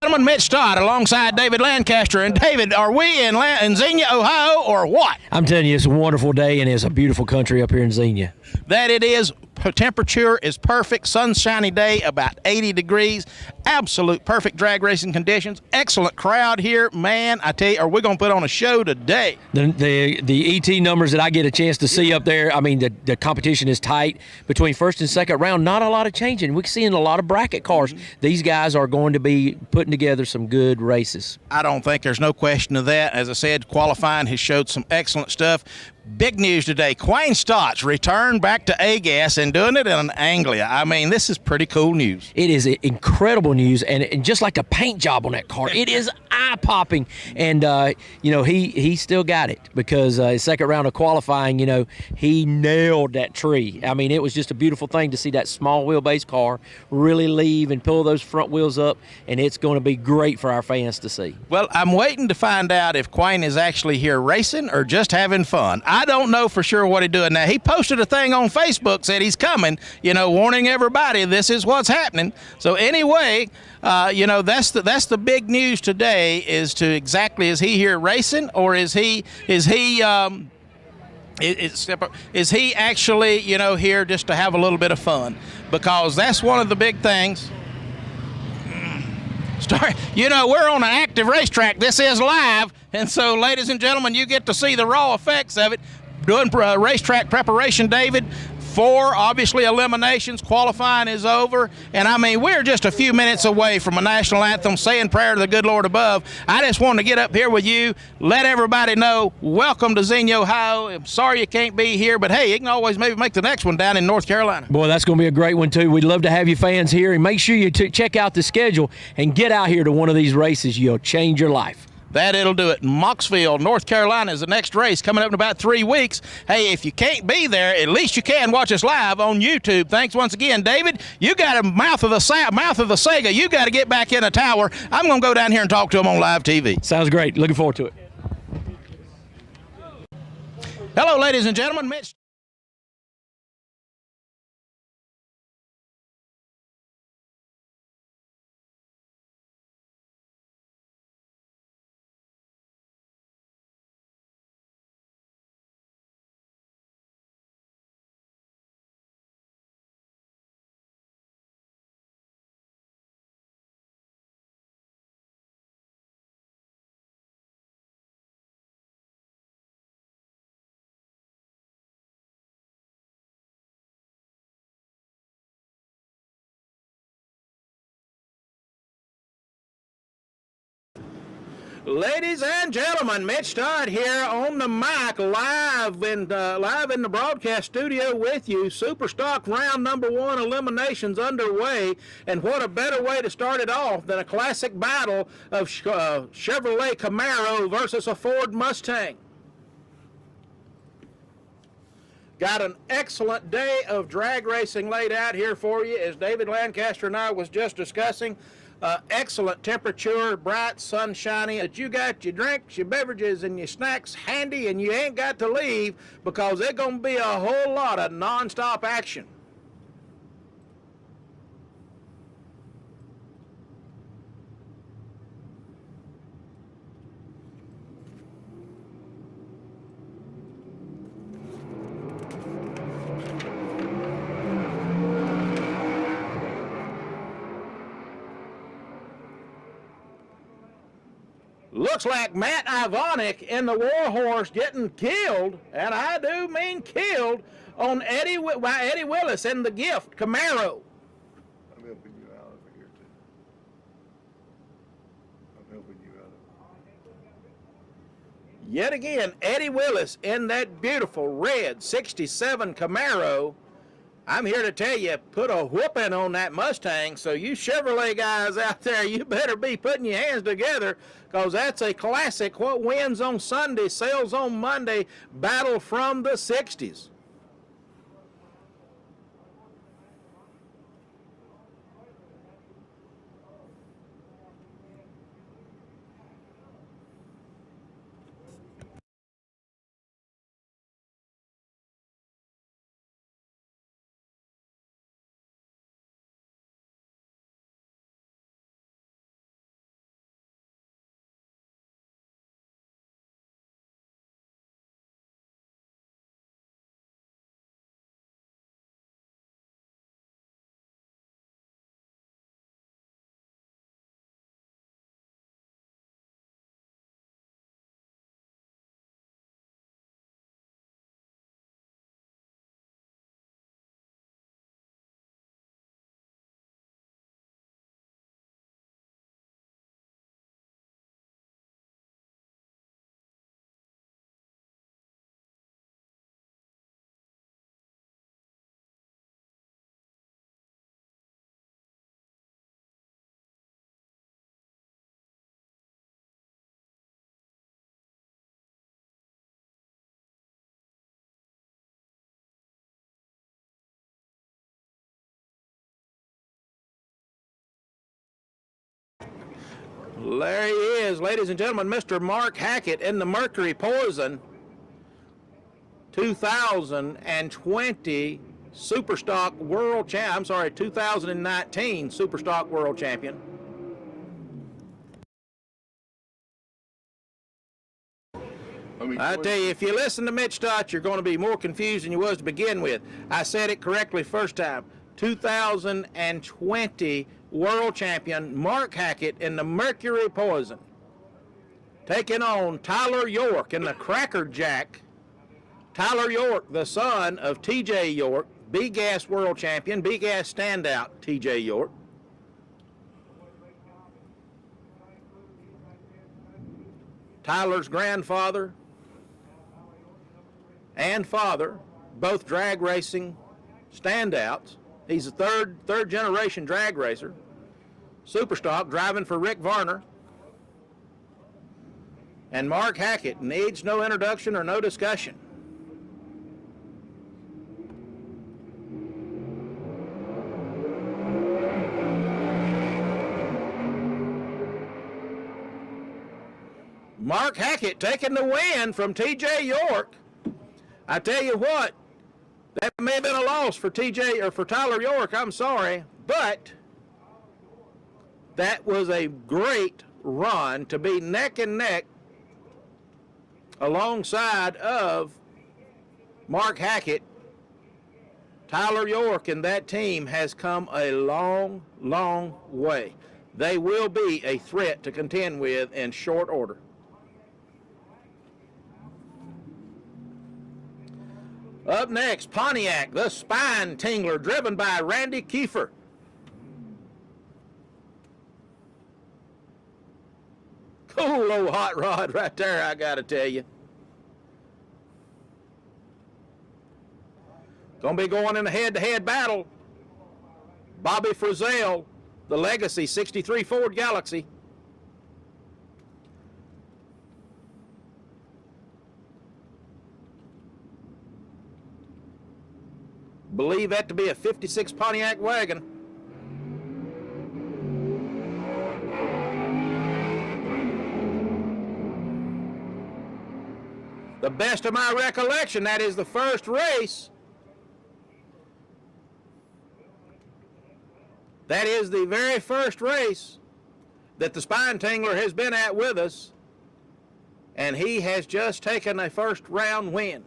Gentlemen, Mitch Todd alongside David Lancaster. And David, are we in Xenia, Ohio, or what? I'm telling you, it's a wonderful day, and it's a beautiful country up here in Xenia. That it is. Temperature is perfect. Sunshiny day, about 80 degrees. Absolute perfect drag racing conditions. Excellent crowd here. Man, I tell you, are we going to put on a show today? The ET numbers that I get a chance to see up there, I mean, the competition is tight between first and second round. Not a lot of changing. We're seeing a lot of bracket cars. These guys are going to be putting together some good races. I don't think there's no question of that. As I said, qualifying has showed some excellent stuff. Big news today. Quayne Stott's returned back to A-Gas and doing it in an Anglia. I mean, this is pretty cool news. It is incredible news, and just like a paint job on that car, it is eye-popping. And, you know, he still got it because his second round of qualifying, you know, he nailed that tree. I mean, it was just a beautiful thing to see that small wheelbase car really leave and pull those front wheels up, and it's going to be great for our fans to see. Well, I'm waiting to find out if Quayne is actually here racing or just having fun. I don't know for sure what he's doing. Now, he posted a thing on Facebook, said he's coming, you know, warning everybody this is what's happening. So anyway, you know, that's the big news today is to exactly, is he here racing or is he actually, you know, here just to have a little bit of fun? Because that's one of the big things. You know, we're on an active racetrack. This is live, and so, ladies and gentlemen, you get to see the raw effects of it. Doing racetrack preparation, David. 4, obviously, eliminations. Qualifying is over. And, I mean, we're just a few minutes away from a national anthem, saying prayer to the good Lord above. I just wanted to get up here with you, let everybody know, welcome to Xenia, Ohio. I'm sorry you can't be here, but, hey, you can always maybe make the next one down in North Carolina. Boy, that's going to be a great one, too. We'd love to have you fans here, and make sure you check out the schedule and get out here to one of these races. You'll change your life. It'll do it. Moxville, North Carolina is the next race coming up in about 3 weeks. Hey, if you can't be there, at least you can watch us live on YouTube. Thanks once again, David. You got a mouth of the SEGA. You got to get back in a tower. I'm going to go down here and talk to him on live TV. Sounds great. Looking forward to it. Hello, ladies and gentlemen. Mitch. Ladies and gentlemen, Mitch Todd here on the mic, live in the broadcast studio with you. Super Stock round number 1 eliminations underway, and what a better way to start it off than a classic battle of Chevrolet Camaro versus a Ford Mustang. Got an excellent day of drag racing laid out here for you, as David Lancaster and I was just discussing. Excellent temperature, bright, sunshiny. That you got your drinks, your beverages, and your snacks handy, and you ain't got to leave because there's going to be a whole lot of non-stop action. Looks like Matt Ivonic in the Warhorse getting killed, and I do mean killed, on by Eddie Willis in the Gift Camaro. I'm helping you out over here, too. I'm helping you out. Yet again, Eddie Willis in that beautiful red 67 Camaro. I'm here to tell you, put a whooping on that Mustang, so you Chevrolet guys out there, you better be putting your hands together, because that's a classic, what wins on Sunday, sells on Monday, battle from the 60s. There he is, ladies and gentlemen, Mr. Mark Hackett in the Mercury Poison 2020 Superstock World Champ. I'm sorry, 2019 Superstock World Champion. I tell you, if you listen to Mitch Stott, you're going to be more confused than you was to begin with. I said it correctly first time. 2020 World Champion Mark Hackett in the Mercury Poison, taking on Tyler York in the Cracker Jack. Tyler York, the son of TJ York, B-Gas World Champion, B-Gas standout TJ York. Tyler's grandfather and father, both drag racing standouts. He's a third generation drag racer. Superstock, driving for Rick Varner. And Mark Hackett needs no introduction or no discussion. Mark Hackett taking the win from TJ York. I tell you what, that may have been a loss for TJ or for Tyler York, I'm sorry, but that was a great run to be neck and neck alongside of Mark Hackett. Tyler York and that team has come a long, long way. They will be a threat to contend with in short order. Up next, Pontiac, the Spine Tingler, driven by Randy Kiefer. Cool old hot rod right there, I gotta tell you. Gonna be going in a head-to-head battle. Bobby Frizzell, the Legacy 63 Ford Galaxy. Believe that to be a 56 Pontiac wagon. The best of my recollection, that is the first race. That is the very first race that the Spine Tingler has been at with us, and he has just taken a first round win.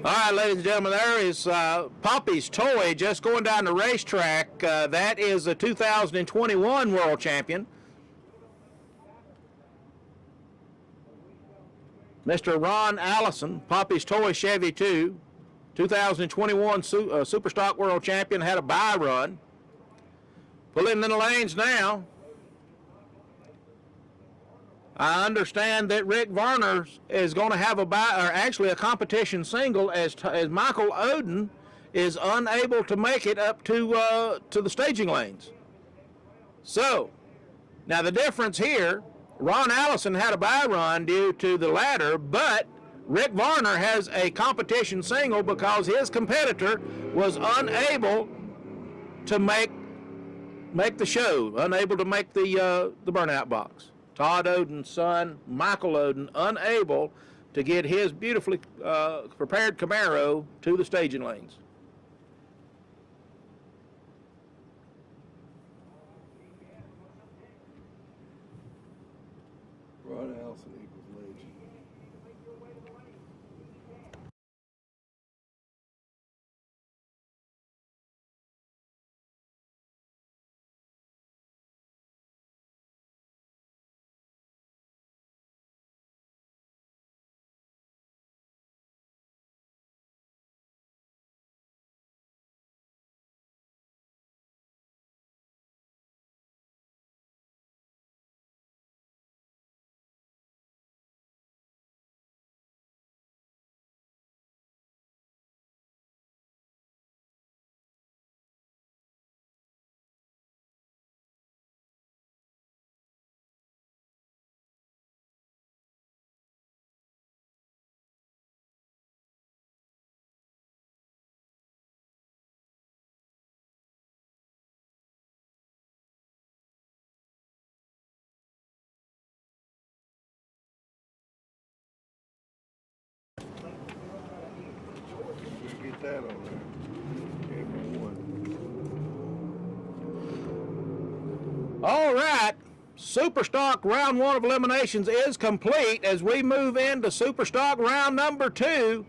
All right, ladies and gentlemen, there is Poppy's Toy just going down the racetrack. That is a 2021 world champion. Mr. Ron Allison, Poppy's Toy Chevy 2, 2021 Superstock world champion, had a bye run. Pulling in the lanes now. I understand that Rick Varner is going to have a competition single as Michael Odin is unable to make it up to the staging lanes. So, now the difference here, Ron Allison had a bye run due to the ladder, but Rick Varner has a competition single because his competitor was unable to make the show, unable to make the burnout box. Todd Odin's son, Michael Odin, unable to get his beautifully prepared Camaro to the staging lanes. Ron Allison equals legend. that on there. Camera one. All right. Superstock round 1 of eliminations is complete as we move into Superstock round number 2.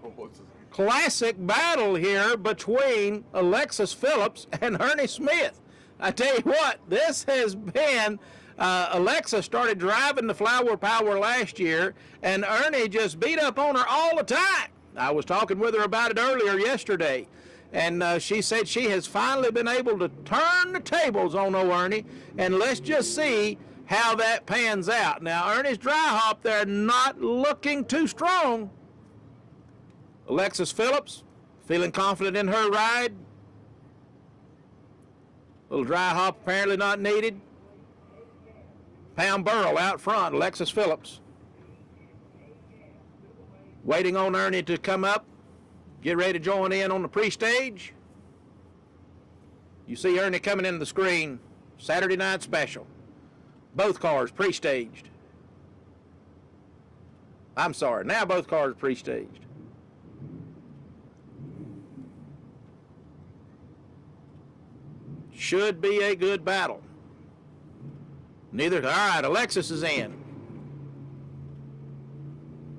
Classic battle here between Alexis Phillips and Ernie Smith. I tell you what, this has been, Alexis started driving the Flower Power last year, and Ernie just beat up on her all the time. I was talking with her about it earlier yesterday, and she said she has finally been able to turn the tables on old Ernie, and let's just see how that pans out. Now, Ernie's dry hop there not looking too strong. Alexis Phillips feeling confident in her ride. Little dry hop apparently not needed. Pam Burrell out front, Alexis Phillips. Waiting on Ernie to come up, get ready to join in on the pre-stage. You see Ernie coming into the screen, Saturday night special. Both cars pre-staged. I'm sorry, now both cars pre-staged. Should be a good battle. All right, Alexis is in.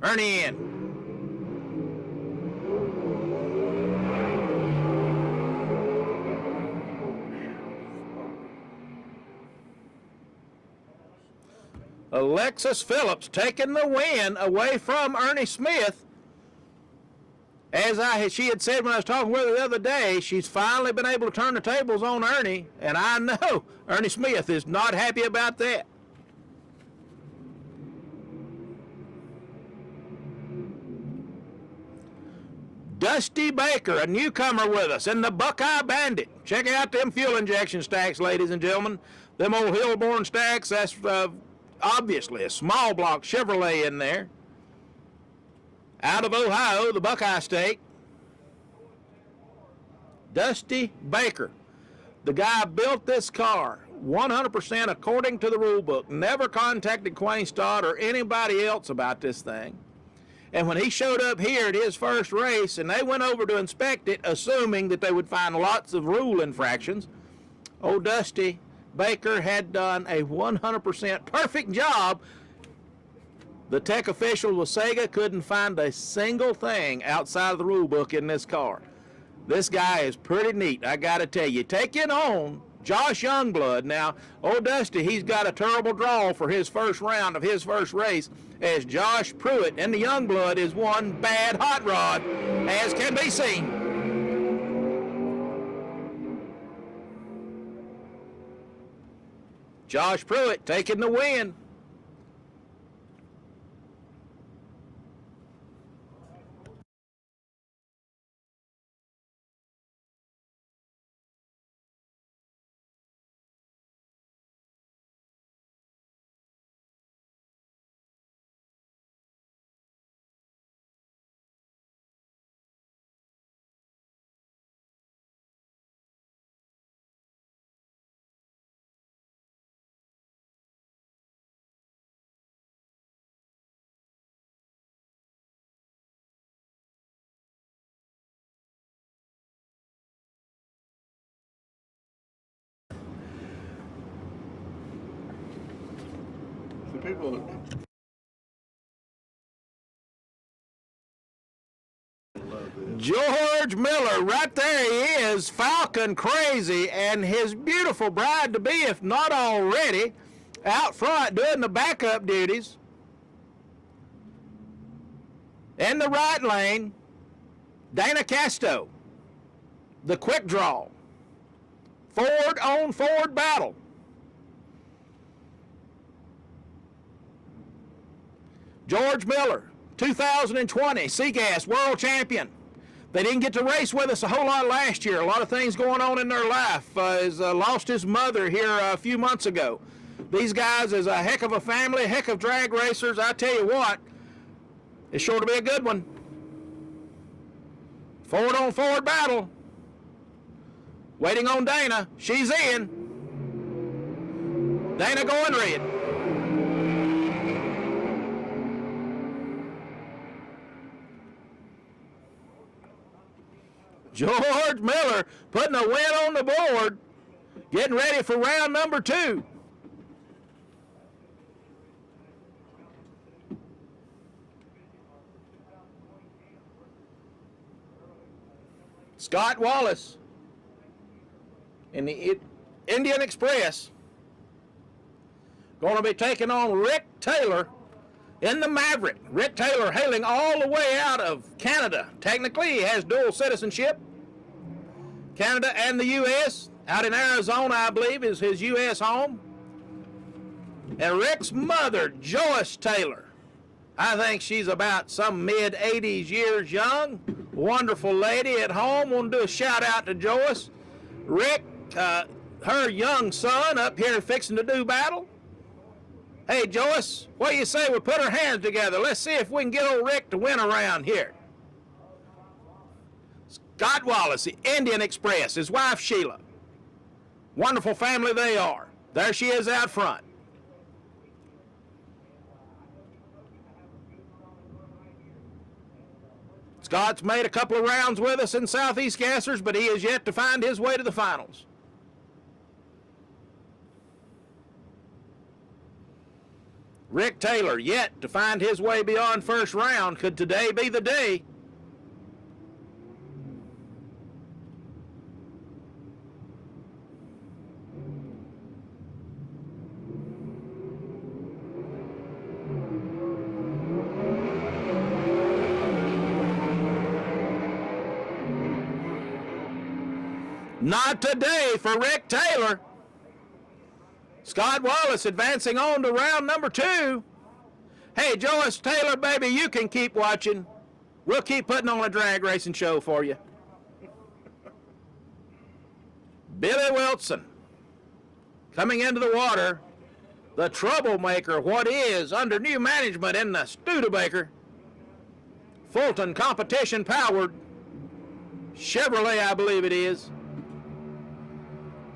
Ernie in. Alexis Phillips taking the win away from Ernie Smith. As she had said when I was talking with her the other day, she's finally been able to turn the tables on Ernie, and I know Ernie Smith is not happy about that. Dusty Baker, a newcomer with us, and the Buckeye Bandit. Check out them fuel injection stacks, ladies and gentlemen. Them old Hillborn stacks, that's obviously a small block Chevrolet in there. Out of Ohio, the Buckeye State. Dusty Baker. The guy built this car 100% according to the rule book. Never contacted Quayne Stott or anybody else about this thing. And when he showed up here at his first race and they went over to inspect it, assuming that they would find lots of rule infractions, old Dusty Baker had done a 100% perfect job. The tech officials with SEGA couldn't find a single thing outside of the rule book in this car. This guy is pretty neat, I gotta tell you. Taking on Josh Youngblood. Now, old Dusty, he's got a terrible draw for his first round of his first race, as Josh Pruitt and the Youngblood is one bad hot rod, as can be seen. Josh Pruitt taking the win. People George Miller, right there he is, Falcon Crazy, and his beautiful bride-to-be, if not already, out front doing the backup duties. In the right lane, Dana Casto, the quick draw. Ford on Ford battle. George Miller, 2020 SEGA World Champion. They didn't get to race with us a whole lot last year. A lot of things going on in their life. He's lost his mother here a few months ago. These guys is a heck of a family, heck of drag racers. I tell you what, it's sure to be a good one. Ford on Ford battle. Waiting on Dana. She's in. Dana going red. George Miller putting a win on the board, getting ready for round number 2. Scott Wallace in the Indian Express going to be taking on Rick Taylor in the Maverick. Rick Taylor hailing all the way out of Canada. Technically, he has dual citizenship. Canada and the U.S. Out in Arizona, I believe, is his U.S. home. And Rick's mother, Joyce Taylor, I think she's about some mid-80s years young. Wonderful lady at home. Want to do a shout out to Joyce. Rick, her young son up here fixing to do battle. Hey, Joyce, what do you say we put our hands together? Let's see if we can get old Rick to win around here. Scott Wallace, the Indian Express, his wife Sheila. Wonderful family they are. There she is out front. Scott's made a couple of rounds with us in Southeast Gassers, but he has yet to find his way to the finals. Rick Taylor yet to find his way beyond first round. Could today be the day? Not today for Rick Taylor. Scott Wallace advancing on to round number 2. Hey, Joyce Taylor, baby, you can keep watching. We'll keep putting on a drag racing show for you. Billy Wilson coming into the water. The troublemaker, what is, under new management in the Studebaker. Fulton competition powered. Chevrolet, I believe it is.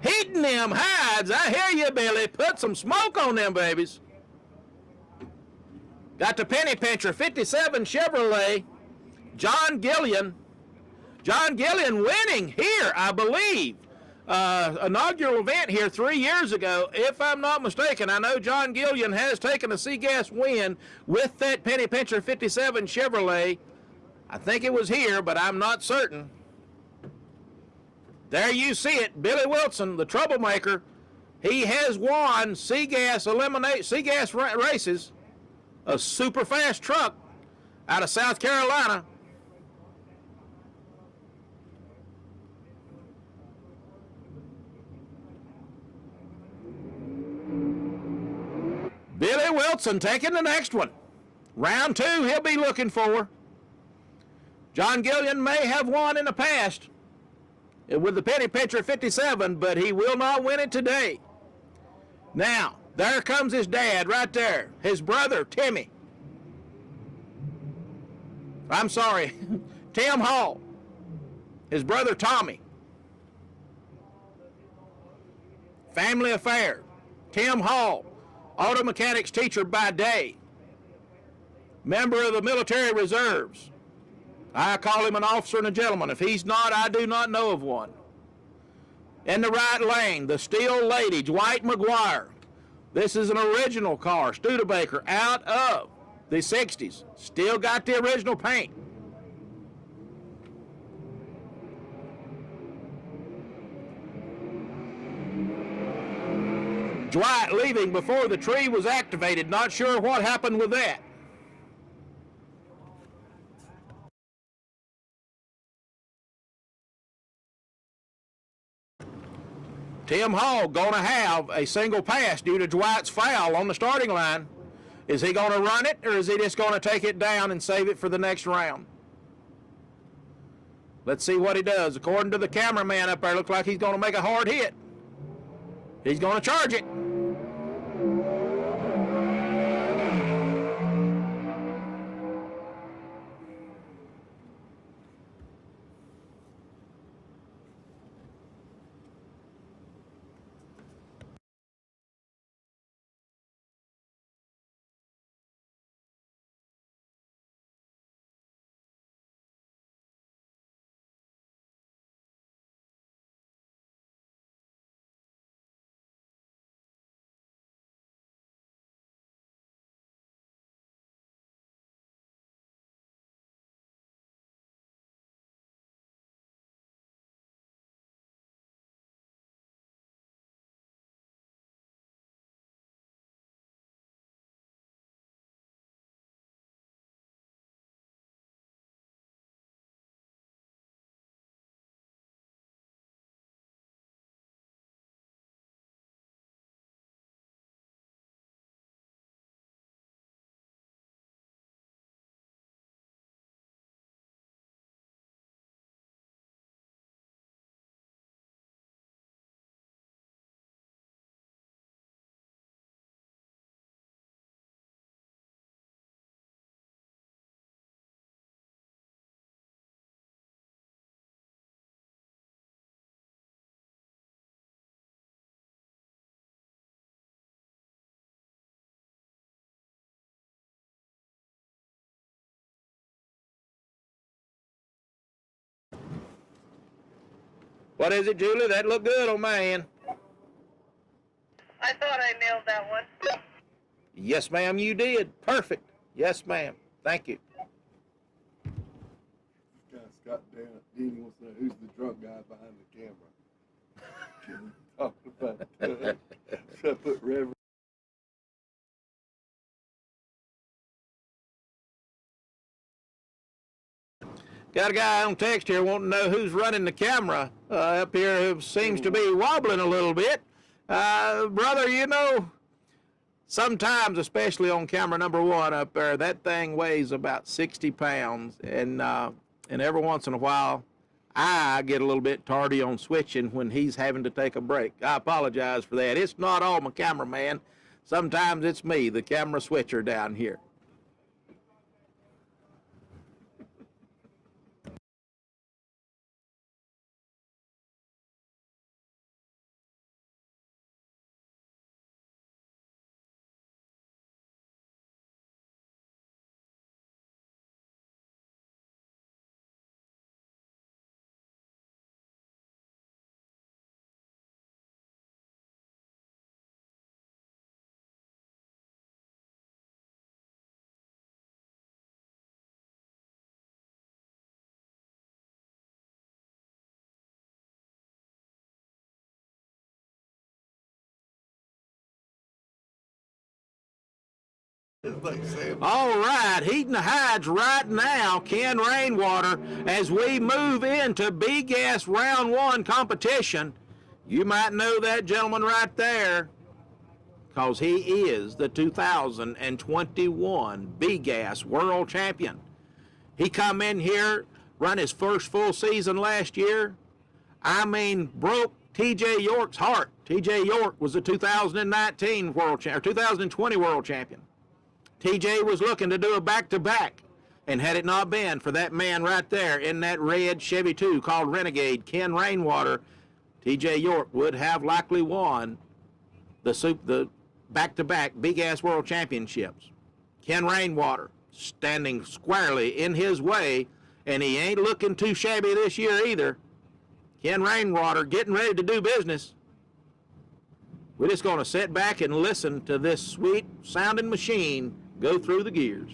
Heating them hides. I hear you, Billy. Put some smoke on them babies. Got the penny pincher, 57 Chevrolet. John Gillian. John Gillian winning here, I believe. Inaugural event here 3 years ago. If I'm not mistaken, I know John Gillian has taken a SEGA win with that penny pincher 57 Chevrolet. I think it was here, but I'm not certain. There you see it, Billy Wilson, the troublemaker. He has won SEGA races, a super fast truck out of South Carolina. Billy Wilson taking the next one. Round 2 he'll be looking for. John Gillian may have won in the past with the penny pincher 57, but he will not win it today. Now, there comes his dad right there, his brother, Timmy. I'm sorry, Tim Hall, his brother, Tommy. Family affair. Tim Hall, auto mechanics teacher by day, member of the military reserves. I call him an officer and a gentleman. If he's not, I do not know of one. In the right lane, the Steel Lady, Dwight McGuire. This is an original car, Studebaker, out of the 60s. Still got the original paint. Dwight leaving before the tree was activated. Not sure what happened with that. Tim Hall going to have a single pass due to Dwight's foul on the starting line. Is he going to run it, or is he just going to take it down and save it for the next round? Let's see what he does. According to the cameraman up there, looks like he's going to make a hard hit. He's going to charge it. What is it, Julie? That looked good on my end. I thought I nailed that one. Yes, ma'am, you did. Perfect. Yes, ma'am. Thank you. This guy Scott Deany wants to know who's the drunk guy behind the camera. Talking about should I put Reverend? Got a guy on text here wanting to know who's running the camera up here who seems to be wobbling a little bit. Brother, you know, sometimes, especially on camera number 1 up there, that thing weighs about 60 pounds. And every once in a while, I get a little bit tardy on switching when he's having to take a break. I apologize for that. It's not all my cameraman. Sometimes it's me, the camera switcher down here. All right, heating the hides right now, Ken Rainwater, as we move into B-Gas Round 1 competition. You might know that gentleman right there, because he is the 2021 B-Gas World Champion. He come in here, run his first full season last year. I mean, broke T.J. York's heart. T.J. York was the 2019 World Champion, or 2020 World Champion. TJ was looking to do a back-to-back, and had it not been for that man right there in that red Chevy 2 called Renegade, Ken Rainwater, TJ York would have likely won the back-to-back B-Gas World Championships. Ken Rainwater standing squarely in his way, and he ain't looking too shabby this year either. Ken Rainwater getting ready to do business. We're just going to sit back and listen to this sweet-sounding machine go through the gears.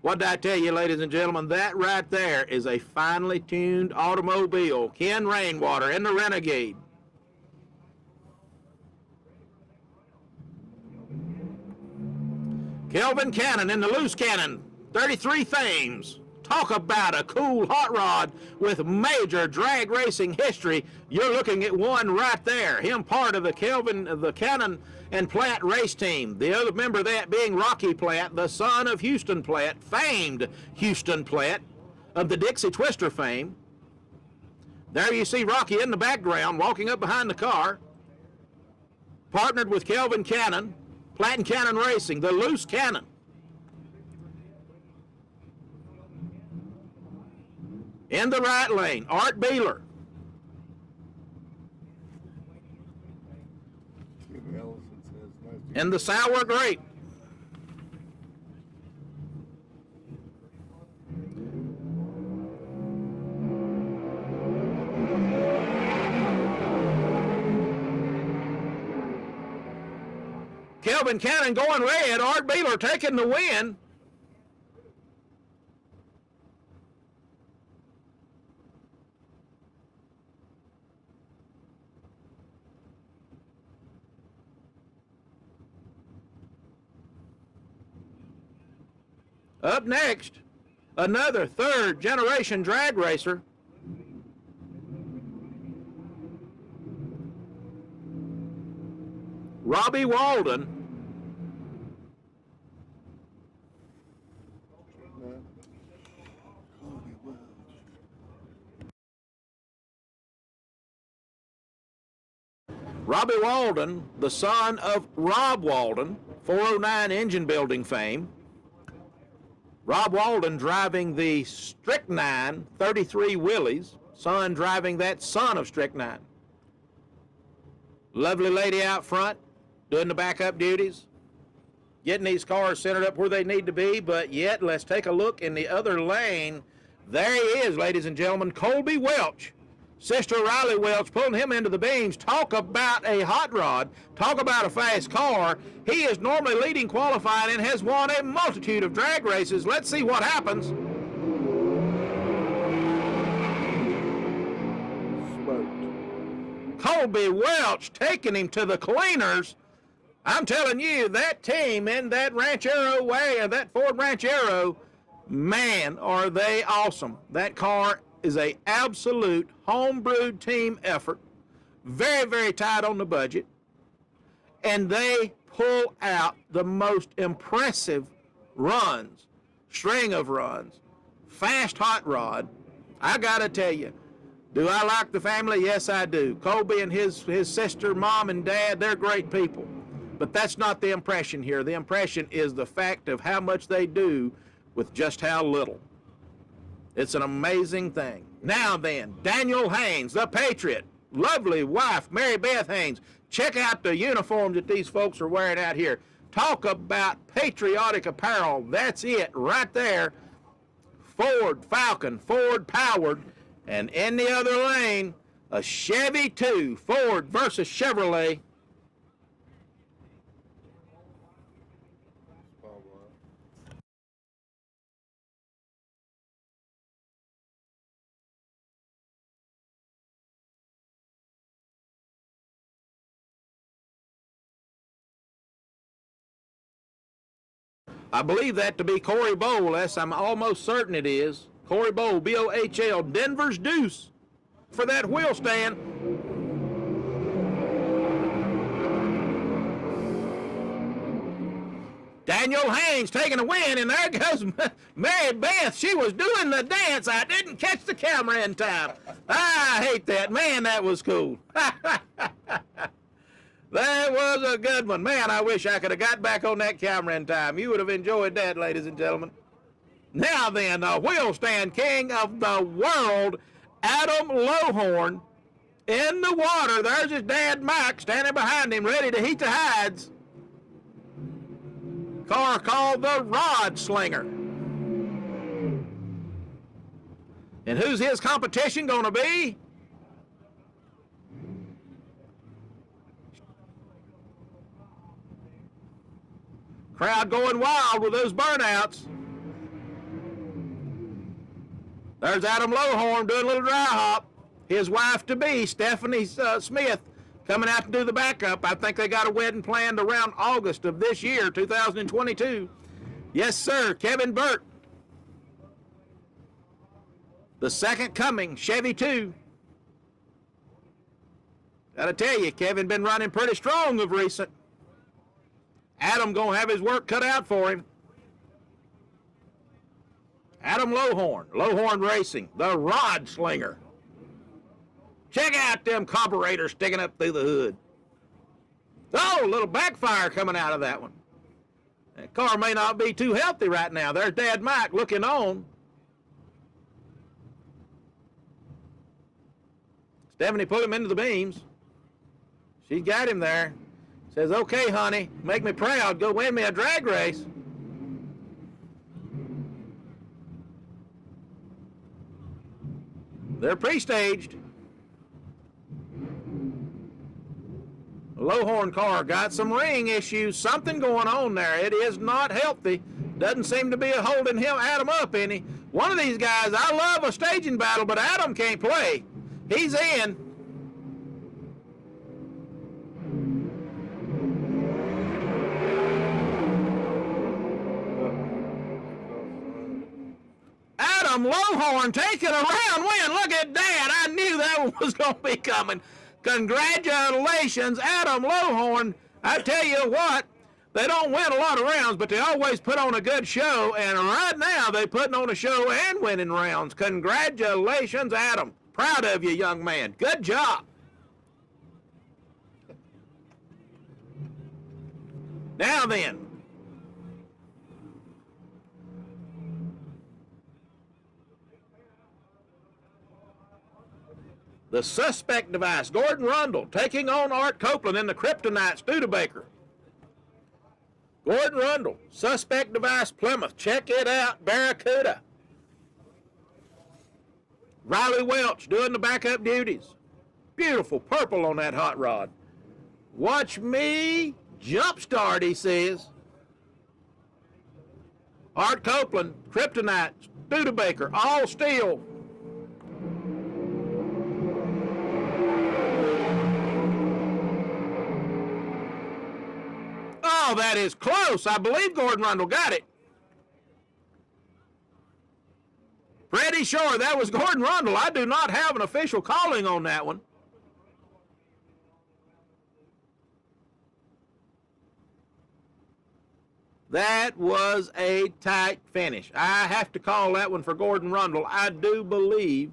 What did I tell you, ladies and gentlemen? That right there is a finely tuned automobile. Ken Rainwater in the Renegade. Kelvin Cannon in the Loose Cannon, 33 Thames. Talk about a cool hot rod with major drag racing history. You're looking at one right there. Him part of the Cannon and Platt race team. The other member of that being Rocky Platt, the son of Houston Platt, famed Houston Platt of the Dixie Twister fame. There you see Rocky in the background walking up behind the car. Partnered with Kelvin Cannon, Platt and Cannon Racing, the Loose Cannon. In the right lane, Art Beeler. In the Sour Grape. Kelvin Cannon going red, Art Beeler taking the win. Up next, another third-generation drag racer. Robbie Walden. Robbie Walden, the son of Rob Walden, 409 engine building fame. Rob Walden driving the Strychnine 33 Willys, son driving that son of Strychnine. Lovely lady out front, doing the backup duties, getting these cars centered up where they need to be. But yet, let's take a look in the other lane. There he is, ladies and gentlemen, Colby Welch. Sister Riley Welch pulling him into the beams. Talk about a hot rod. Talk about a fast car. He is normally leading qualifying and has won a multitude of drag races. Let's see what happens. Smoked. Colby Welch taking him to the cleaners. I'm telling you, that team in that Ranchero way, or that Ford Ranchero, man, are they awesome. That car is a absolute homebrewed team effort. Very, very tight on the budget. And they pull out the most impressive runs, string of runs, fast hot rod. I gotta tell you, do I like the family? Yes, I do. Colby and his sister, mom and dad, they're great people. But that's not the impression here. The impression is the fact of how much they do with just how little. It's an amazing thing. Now then, Daniel Haynes, the Patriot, lovely wife, Mary Beth Haynes. Check out the uniforms that these folks are wearing out here. Talk about patriotic apparel. That's it right there. Ford Falcon, Ford powered. And in the other lane, a Chevy 2, Ford versus Chevrolet. I believe that to be Corey Bowl. Yes, I'm almost certain it is. Corey Bowl, B-O-H-L, Denver's Deuce for that wheel stand. Daniel Haynes taking a win, and there goes Mary Beth. She was doing the dance. I didn't catch the camera in time. I hate that. Man, that was cool. That was a good one. Man, I wish I could have got back on that camera in time. You would have enjoyed that, ladies and gentlemen. Now then, the wheel stand king of the world, Adam Lowhorn, in the water. There's his dad, Mike, standing behind him, ready to heat the hides. Car called the Rod Slinger. And who's his competition going to be? Crowd going wild with those burnouts. There's Adam Lowhorn doing a little dry hop. His wife-to-be, Stephanie Smith, coming out to do the backup. I think they got a wedding planned around August of this year, 2022. Yes, sir, Kevin Burt. The second coming, Chevy 2. Gotta tell you, Kevin been running pretty strong of recent. Adam gonna have his work cut out for him. Adam Lowhorn, Lowhorn Racing, the Rod Slinger. Check out them carburetors sticking up through the hood. Oh, a little backfire coming out of that one. That car may not be too healthy right now. There's Dad Mike looking on. Stephanie put him into the beams. She's got him there. Says, okay, honey, make me proud. Go win me a drag race. They're pre-staged. The Lowhorn car got some ring issues, something going on there. It is not healthy. Doesn't seem to be holding Adam up any. One of these guys, I love a staging battle, but Adam can't play. He's in. Adam Lowhorn taking a round win. Look at that. I knew that one was going to be coming. Congratulations, Adam Lowhorn. I tell you what, they don't win a lot of rounds, but they always put on a good show, and right now they're putting on a show and winning rounds. Congratulations, Adam. Proud of you, young man. Good job. Now then, the suspect device, Gordon Rundle, taking on Art Copeland in the Kryptonite Studebaker. Gordon Rundle, suspect device Plymouth. Check it out, Barracuda. Riley Welch doing the backup duties. Beautiful purple on that hot rod. Watch me jumpstart, he says. Art Copeland, Kryptonite, Studebaker, all steel. Oh, that is close. I believe Gordon Rundle got it. Pretty sure that was Gordon Rundle. I do not have an official calling on that one. That was a tight finish. I have to call that one for Gordon Rundle. I do believe.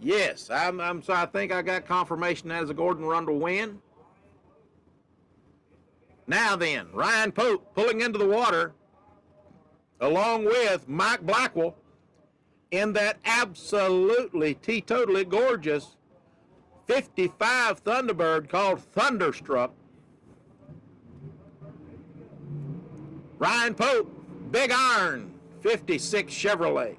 Yes, so I think I got confirmation that is a Gordon Rundle win. Now then, Ryan Pope pulling into the water along with Mike Blackwell in that absolutely teetotally gorgeous 55 Thunderbird called Thunderstruck. Ryan Pope, Big Iron, 56 Chevrolet.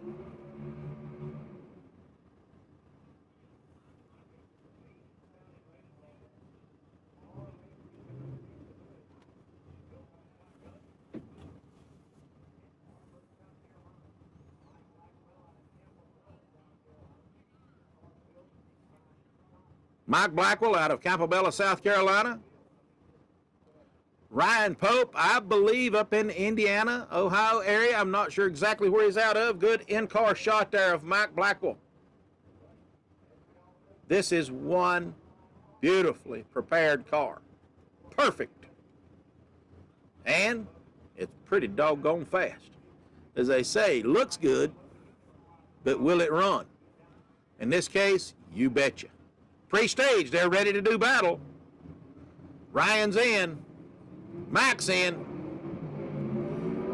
Mike Blackwell out of Campobello, South Carolina. Ryan Pope, I believe, up in Indiana, Ohio area. I'm not sure exactly where he's out of. Good in-car shot there of Mike Blackwell. This is one beautifully prepared car. Perfect. And it's pretty doggone fast. As they say, looks good, but will it run? In this case, you betcha. Pre-stage, they're ready to do battle. Ryan's in. Mike's in.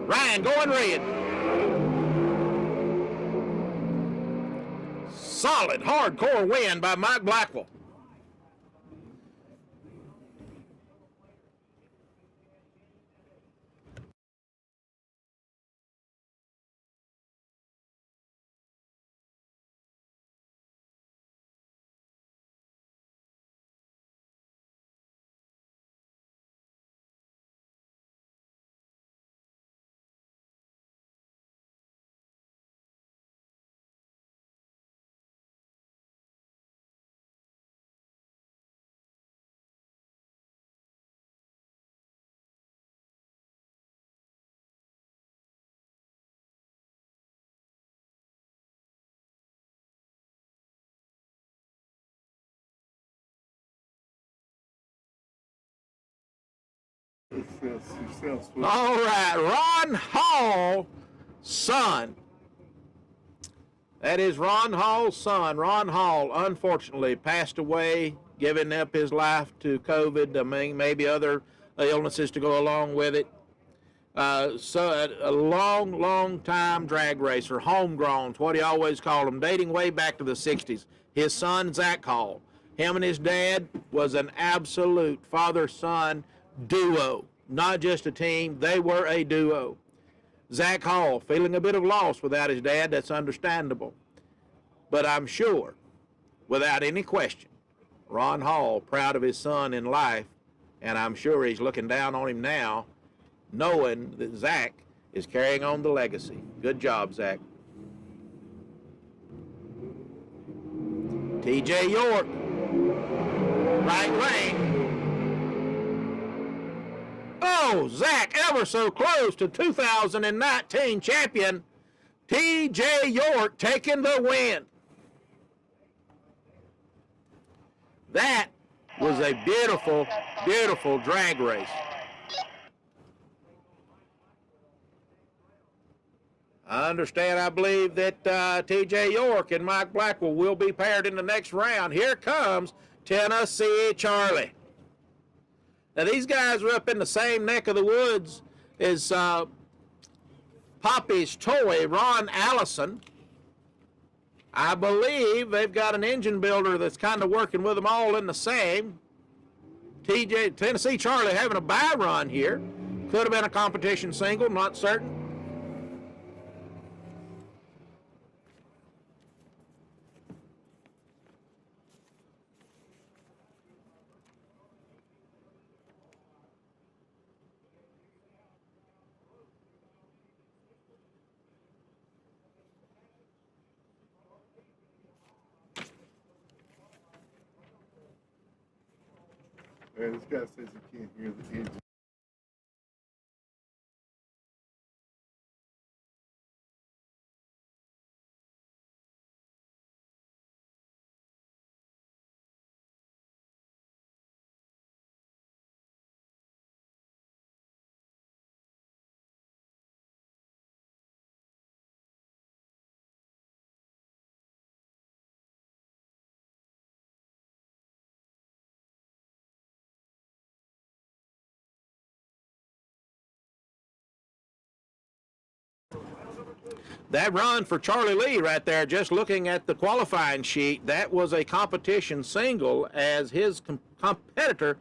Ryan going red. Solid, hardcore win by Mike Blackwell. All right, Ron Hall, son. That is Ron Hall's son. Ron Hall, unfortunately, passed away, giving up his life to COVID. I mean, maybe other illnesses to go along with it. So a long time drag racer, homegrown, what he always called him, dating way back to the 60s. His son, Zach Hall. Him and his dad was an absolute father-son duo. Not just a team, they were a duo. Zach Hall feeling a bit of loss without his dad, that's understandable. But I'm sure, without any question, Ron Hall proud of his son in life, and I'm sure he's looking down on him now, knowing that Zach is carrying on the legacy. Good job, Zach. TJ York, right lane. Oh, Zach ever so close to 2019 champion T.J. York taking the win. That was a beautiful, beautiful drag race. I understand, I believe that T.J. York and Mike Blackwell will be paired in the next round. Here comes Tennessee Charlie. Now, these guys were up in the same neck of the woods as Poppy's toy, Ron Allison. I believe they've got an engine builder that's kind of working with them all in the same. Tennessee Charlie having a bye run here. Could have been a competition single, not certain. Man, this guy says he can't hear the engine. That run for Charlie Lee right there, just looking at the qualifying sheet, that was a competition single as his competitor,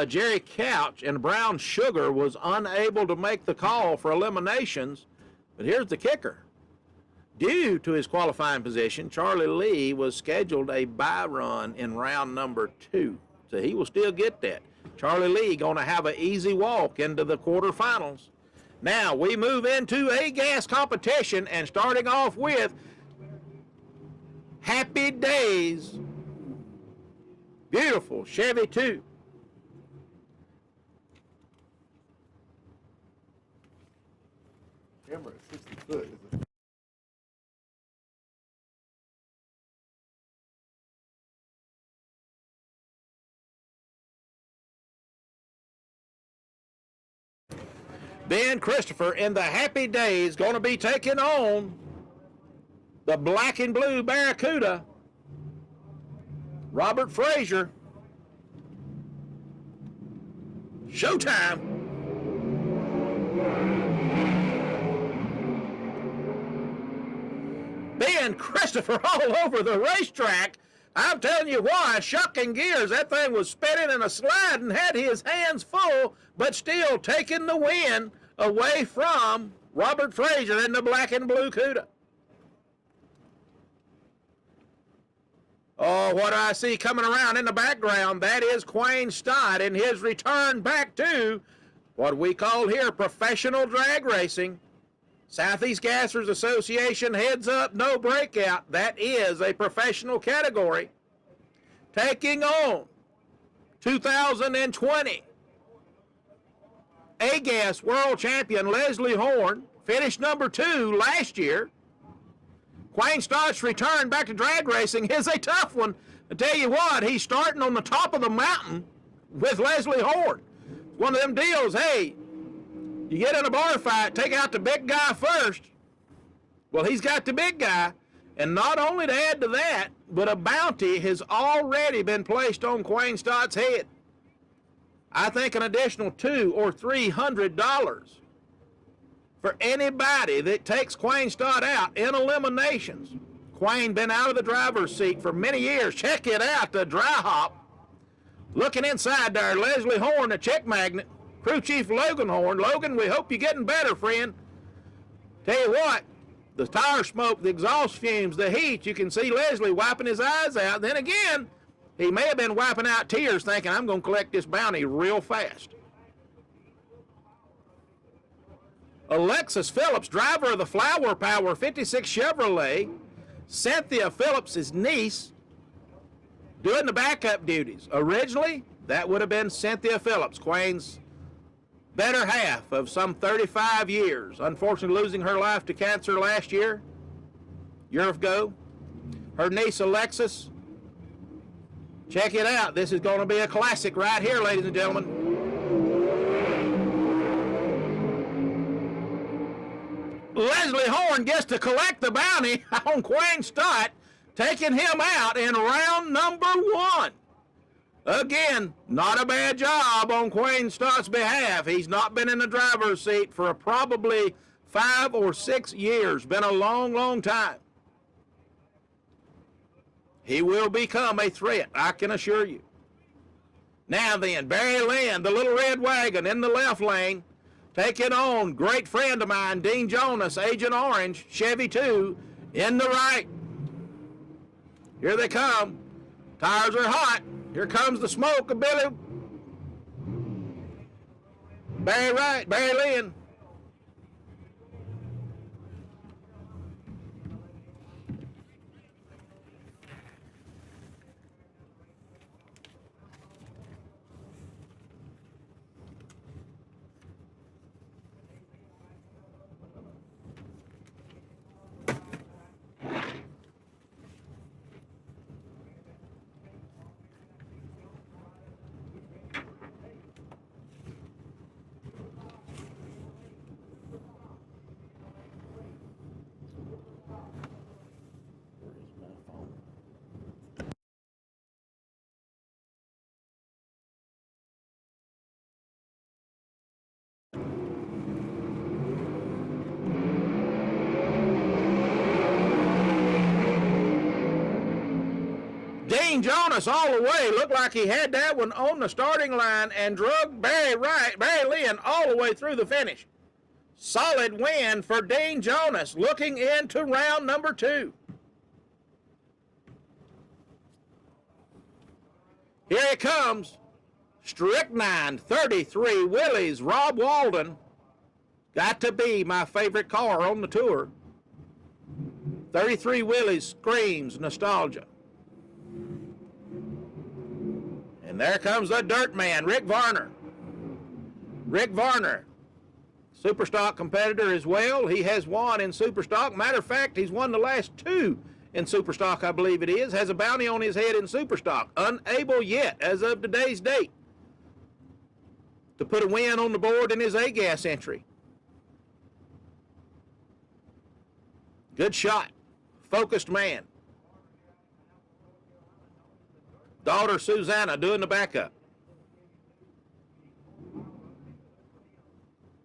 Jerry Couch and Brown Sugar, was unable to make the call for eliminations. But here's the kicker. Due to his qualifying position, Charlie Lee was scheduled a bye run in round number 2. So he will still get that. Charlie Lee going to have an easy walk into the quarterfinals. Now we move into a gas competition, and starting off with Happy Days, beautiful Chevy 2. Camera at 60 foot, is it? Ben Christopher in the Happy Days going to be taking on the black and blue Barracuda, Robert Frazier. Showtime. Ben Christopher all over the racetrack. I'm telling you what, shucking gears. That thing was spinning and a slide and had his hands full, but still taking the win away from Robert Frazier in the black and blue Cuda. Oh, what do I see coming around in the background? That is Quayne Stott in his return back to what we call here professional drag racing. Southeast Gassers Association heads up, no breakout. That is a professional category. Taking on 2020 A-Gas World Champion Leslie Horn, finished number 2 last year. Quayne Stott's return back to drag racing is a tough one. I tell you what, he's starting on the top of the mountain with Leslie Horn. One of them deals, hey, you get in a bar fight, take out the big guy first. Well, he's got the big guy, and not only to add to that, but a bounty has already been placed on Quayne Stott's head. I think an additional $200 or $300 for anybody that takes Quayne Stott out in eliminations. Quayne been out of the driver's seat for many years. Check it out, the dry hop. Looking inside there, Leslie Horn, the check magnet. Crew Chief Logan Horn. Logan, we hope you're getting better, friend. Tell you what, the tire smoke, the exhaust fumes, the heat, you can see Leslie wiping his eyes out. Then again, he may have been wiping out tears thinking, I'm going to collect this bounty real fast. Alexis Phillips, driver of the Flower Power 56 Chevrolet, Cynthia Phillips' niece, doing the backup duties. Originally, that would have been Cynthia Phillips, Quayne's better half of some 35 years. Unfortunately, losing her life to cancer last year ago. Her niece, Alexis. Check it out. This is going to be a classic right here, ladies and gentlemen. Leslie Horn gets to collect the bounty on Quayne Stott, taking him out in round number 1. Again, not a bad job on Quayne Stott's behalf. He's not been in the driver's seat for probably 5 or 6 years. Been a long, long time. He will become a threat, I can assure you. Now then, Barry Lynn, the little red wagon in the left lane, taking on great friend of mine, Dean Jonas, Agent Orange, Chevy 2, in the right. Here they come. Tires are hot. Here comes the smoke of Billy. Barry Wright, Barry Lynn. Dean Jonas all the way. Looked like he had that one on the starting line and drug Barry Lynn all the way through the finish. Solid win for Dean Jonas, looking into round number 2. Here it comes. Strychnine 33 Willys, Rob Walden. Got to be my favorite car on the tour. 33 Willys screams nostalgia. And there comes the dirt man, Rick Varner. Rick Varner, Superstock competitor as well. He has won in Superstock. Matter of fact, he's won the last 2 in Superstock, I believe it is. Has a bounty on his head in Superstock. Unable yet, as of today's date, to put a win on the board in his A-gas entry. Good shot. Focused man. Daughter Susanna doing the backup.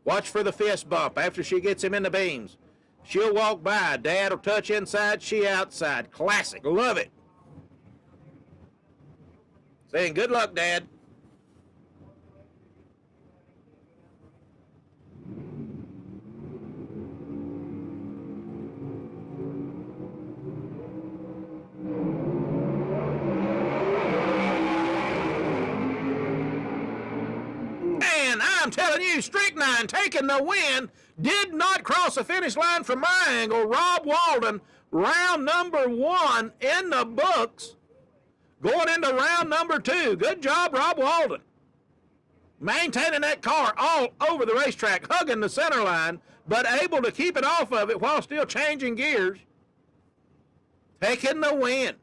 Watch for the fist bump after she gets him in the beams. She'll walk by. Dad will touch inside, she outside. Classic. Love it. Saying good luck, Dad. I'm telling you, Strychnine taking the win, did not cross the finish line from my angle. Rob Walden, round number 1 in the books, going into round number 2. Good job, Rob Walden. Maintaining that car all over the racetrack, hugging the center line, but able to keep it off of it while still changing gears. Taking the win.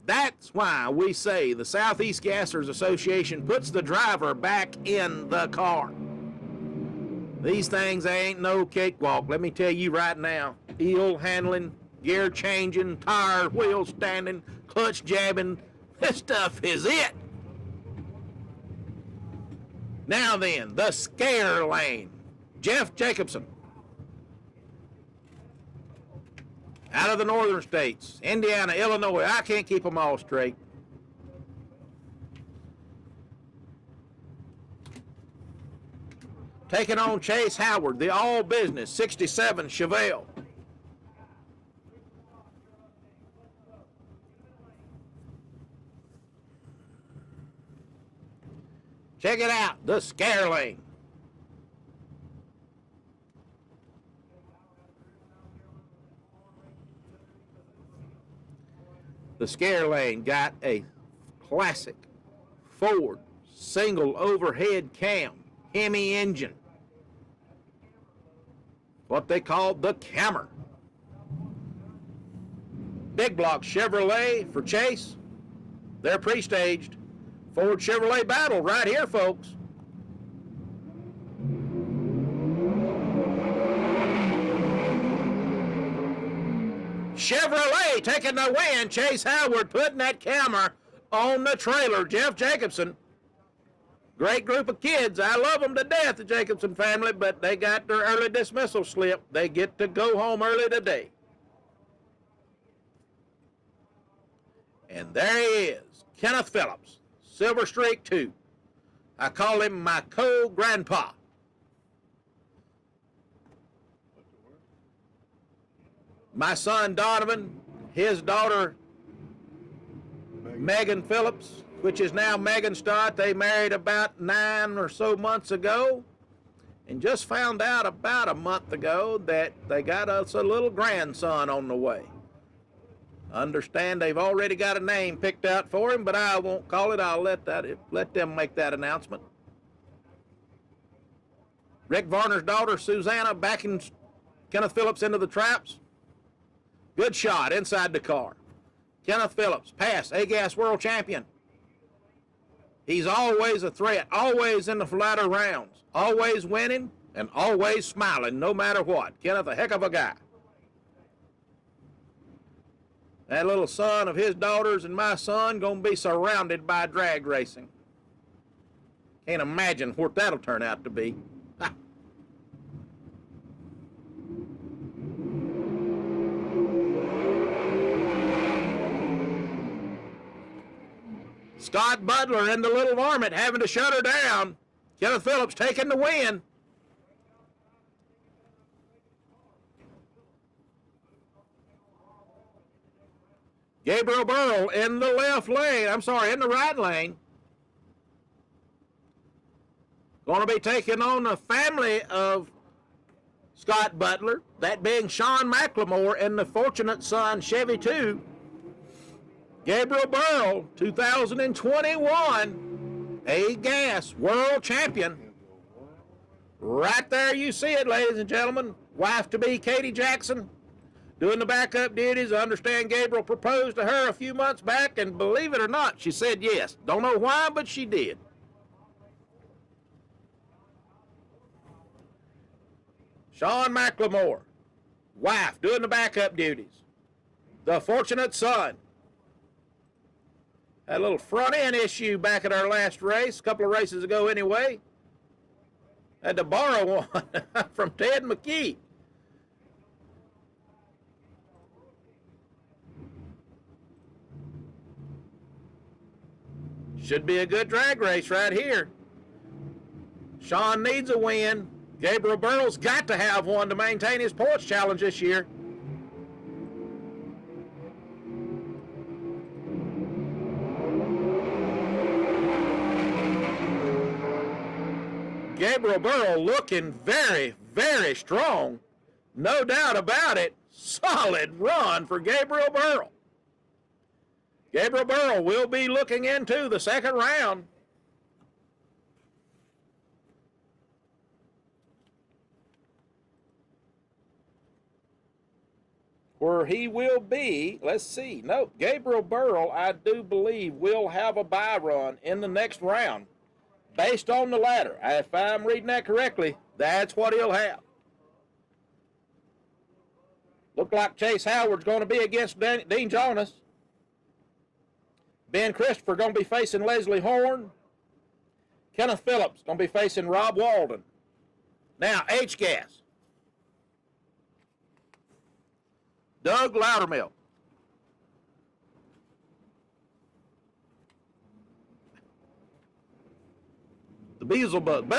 That's why we say the Southeast Gassers Association puts the driver back in the car. These things ain't no cakewalk, let me tell you right now. Eel handling, gear changing, tire, wheel standing, clutch jabbing, this stuff is it. Now then, the scare lane. Jeff Jacobson. Out of the northern states, Indiana, Illinois. I can't keep them all straight. Taking on Chase Howard, the all business 67 Chevelle. Check it out, the scare lane. The scare lane got a classic Ford single overhead cam Hemi engine. What they called the Cammer. Big block Chevrolet for Chase. They're pre-staged. Ford Chevrolet battle right here, folks. Chevrolet taking the win. Chase Howard putting that camera on the trailer. Jeff Jacobson. Great group of kids. I love them to death, the Jacobson family, but they got their early dismissal slip. They get to go home early today. And there he is, Kenneth Phillips, Silver Streak 2. I call him my co-grandpa. My son Donovan, his daughter Megan Phillips, which is now Megan Stott. They married about 9 or so months ago, and just found out about a month ago that they got us a little grandson on the way. Understand they've already got a name picked out for him, but I won't call it. I'll let them make that announcement. Rick Varner's daughter Susanna backing Kenneth Phillips into the traps. Good shot inside the car. Kenneth Phillips, past A-Gas World Champion. He's always a threat, always in the latter rounds, always winning, and always smiling no matter what. Kenneth, a heck of a guy. That little son of his daughters and my son going to be surrounded by drag racing. Can't imagine what that'll turn out to be. Scott Butler and the little varmint having to shut her down. Kenneth Phillips taking the win. Gabriel Burrow in the left lane. I'm sorry, in the right lane. Going to be taking on the family of Scott Butler, that being Sean McLemore and the Fortunate Son Chevy 2. Gabriel Burrow, 2021 A-Gas World Champion. Right there you see it, ladies and gentlemen. Wife-to-be Katie Jackson doing the backup duties. I understand Gabriel proposed to her a few months back, and believe it or not, she said yes. Don't know why, but she did. Sean McLemore, wife, doing the backup duties. The Fortunate Son. Had a little front end issue back at our last race, a couple of races ago anyway. Had to borrow one from Ted McKee. Should be a good drag race right here. Sean needs a win. Gabriel Burrow's got to have one to maintain his points challenge this year. Gabriel Burrow looking very, very strong. No doubt about it. Solid run for Gabriel Burrow. Gabriel Burrow will be looking into the second round. Where he will be, let's see. No, Gabriel Burrow, I do believe, will have a bye run in the next round. Based on the ladder. If I'm reading that correctly, that's what he'll have. Look like Chase Howard's going to be against Dean Jonas. Ben Christopher going to be facing Leslie Horn. Kenneth Phillips going to be facing Rob Walden. Now, H-Gas. Doug Loudermilk. The Beelzebub.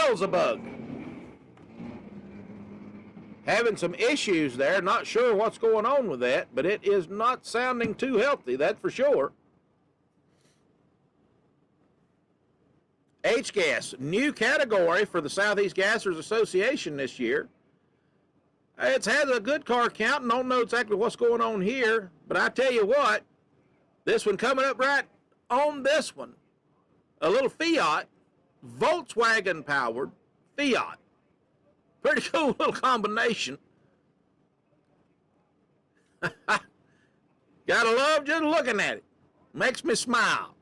Having some issues there. Not sure what's going on with that, but it is not sounding too healthy, that's for sure. H-Gas, new category for the Southeast Gassers Association this year. It's had a good car count and don't know exactly what's going on here, but I tell you what, this one coming up right on this one, a little Fiat, Volkswagen powered Fiat. Pretty cool little combination. Gotta love just looking at it. Makes me smile.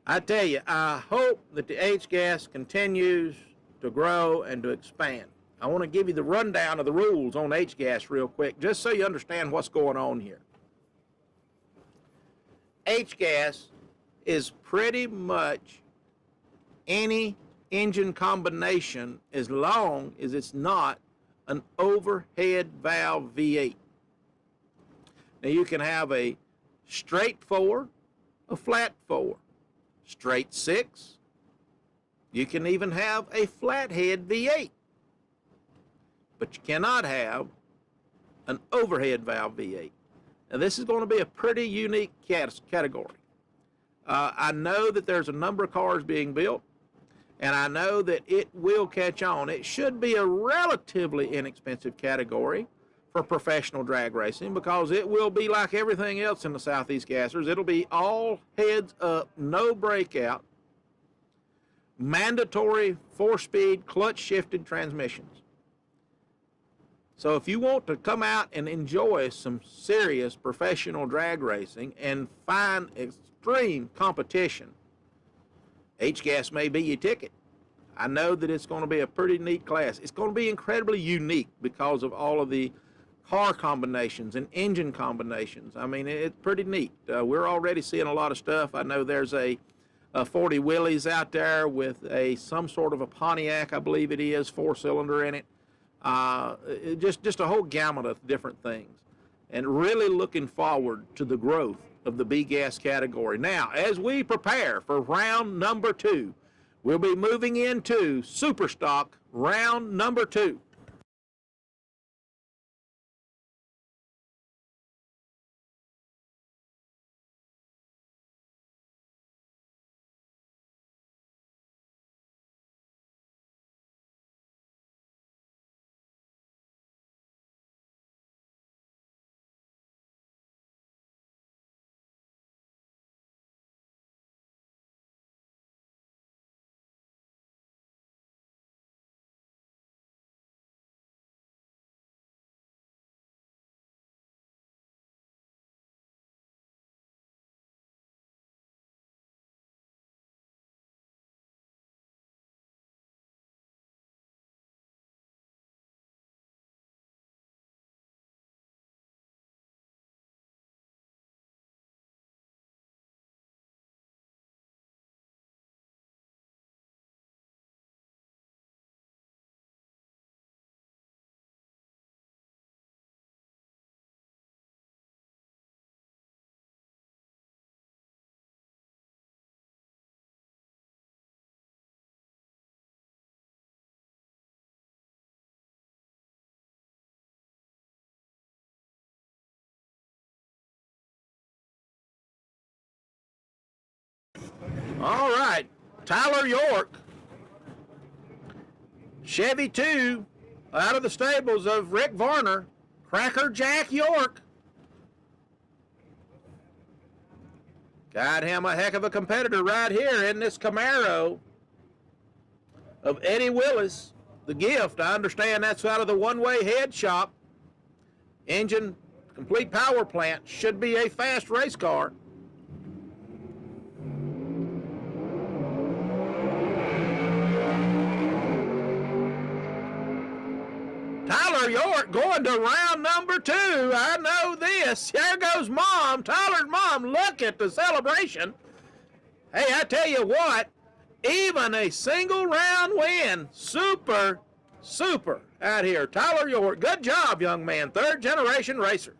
I tell you, I hope that the H-Gas continues to grow and to expand. I want to give you the rundown of the rules on H-Gas real quick, just so you understand what's going on here. H-Gas is pretty much any engine combination as long as it's not an overhead valve V8. Now you can have a straight 4, a flat 4, straight 6. You can even have a flathead V8. But you cannot have an overhead valve V8. Now this is going to be a pretty unique category. I know that there's a number of cars being built, and I know that it will catch on. It should be a relatively inexpensive category for professional drag racing because it will be like everything else in the Southeast Gassers. It'll be all heads up, no breakout, mandatory 4-speed clutch shifted transmissions. So if you want to come out and enjoy some serious professional drag racing and find extreme competition, H-Gas may be your ticket. I know that it's going to be a pretty neat class. It's going to be incredibly unique because of all of the car combinations and engine combinations. I mean, it's pretty neat. We're already seeing a lot of stuff. I know there's a 40 Willys out there with some sort of a Pontiac, I believe it is, 4-cylinder in it. Just a whole gamut of different things, and really looking forward to the growth of the B-Gas category. Now, as we prepare for round number 2, we'll be moving into Super Stock round number 2. All right, Tyler York, Chevy 2, out of the stables of Rick Varner, Cracker Jack York. Got him a heck of a competitor right here in this Camaro of Eddie Willis, the gift. I understand that's out of the one-way head shop. Engine, complete power plant, should be a fast race car. Tyler York going to round number 2. I know this. Here goes Mom. Tyler's mom. Look at the celebration. Hey, I tell you what, even a single round win. Super out here. Tyler York, good job, young man. 3rd generation racer.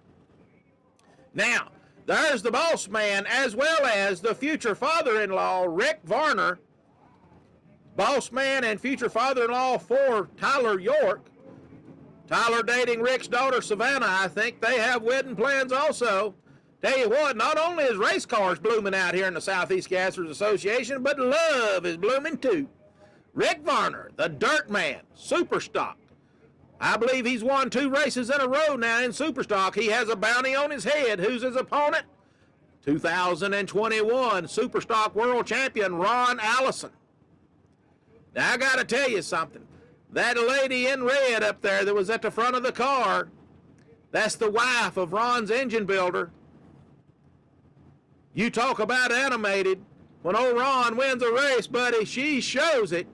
Now, there's the boss man as well as the future father-in-law, Rick Varner. Boss man and future father-in-law for Tyler York. Tyler dating Rick's daughter, Savannah. I think they have wedding plans also. Tell you what, not only is race cars blooming out here in the Southeast Gassers Association, but love is blooming too. Rick Varner, the dirt man, Super Stock. I believe he's won 2 races in a row now in Super Stock. He has a bounty on his head. Who's his opponent? 2021 Super Stock World Champion, Ron Allison. Now, I got to tell you something. That lady in red up there that was at the front of the car, that's the wife of Ron's engine builder. You talk about animated. When old Ron wins a race, buddy, she shows it.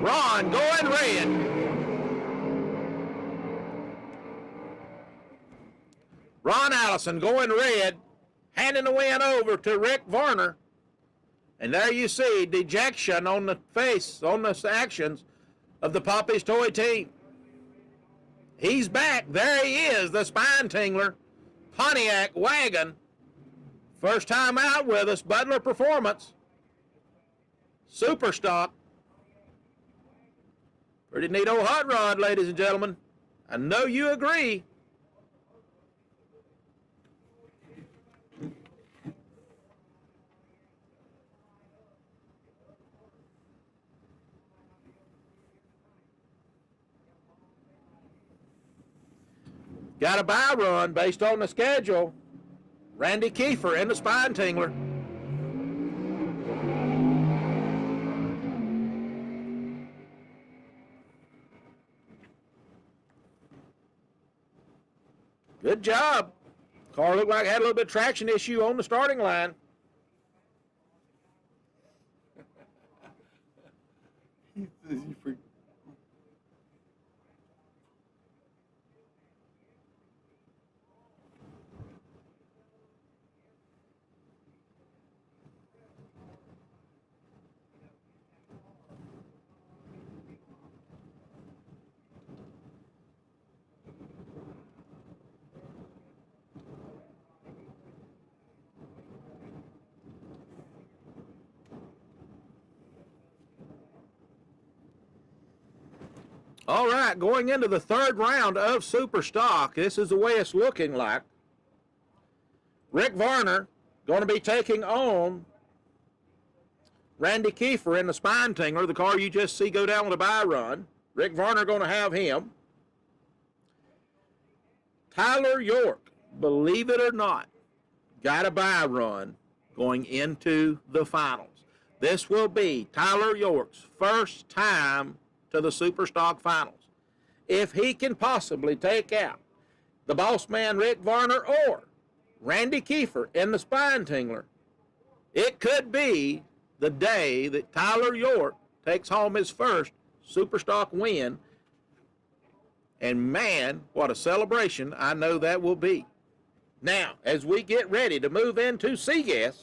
Ron going red. Allison going red, handing the win over to Rick Varner. And there you see dejection on the face, on the actions of the Poppy's Toy team. He's back. There he is, the spine tingler, Pontiac wagon. First time out with us, Butler Performance. Super stock. Pretty neat old hot rod, ladies and gentlemen. I know you agree. Got a buy run based on the schedule. Randy Kiefer in the spine tingler. Good job. Car looked like it had a little bit of traction issue on the starting line. All right, going into the third round of Super Stock, this is the way it's looking like. Rick Varner going to be taking on Randy Kiefer in the spine tingler, the car you just see go down with a buy run. Rick Varner going to have him. Tyler York, believe it or not, got a buy run going into the finals. This will be Tyler York's first time to the Super Stock Finals. If he can possibly take out the boss man Rick Varner or Randy Kiefer in the spine tingler, it could be the day that Tyler York takes home his first Super Stock win. And man, what a celebration I know that will be. Now, as we get ready to move into SEGA,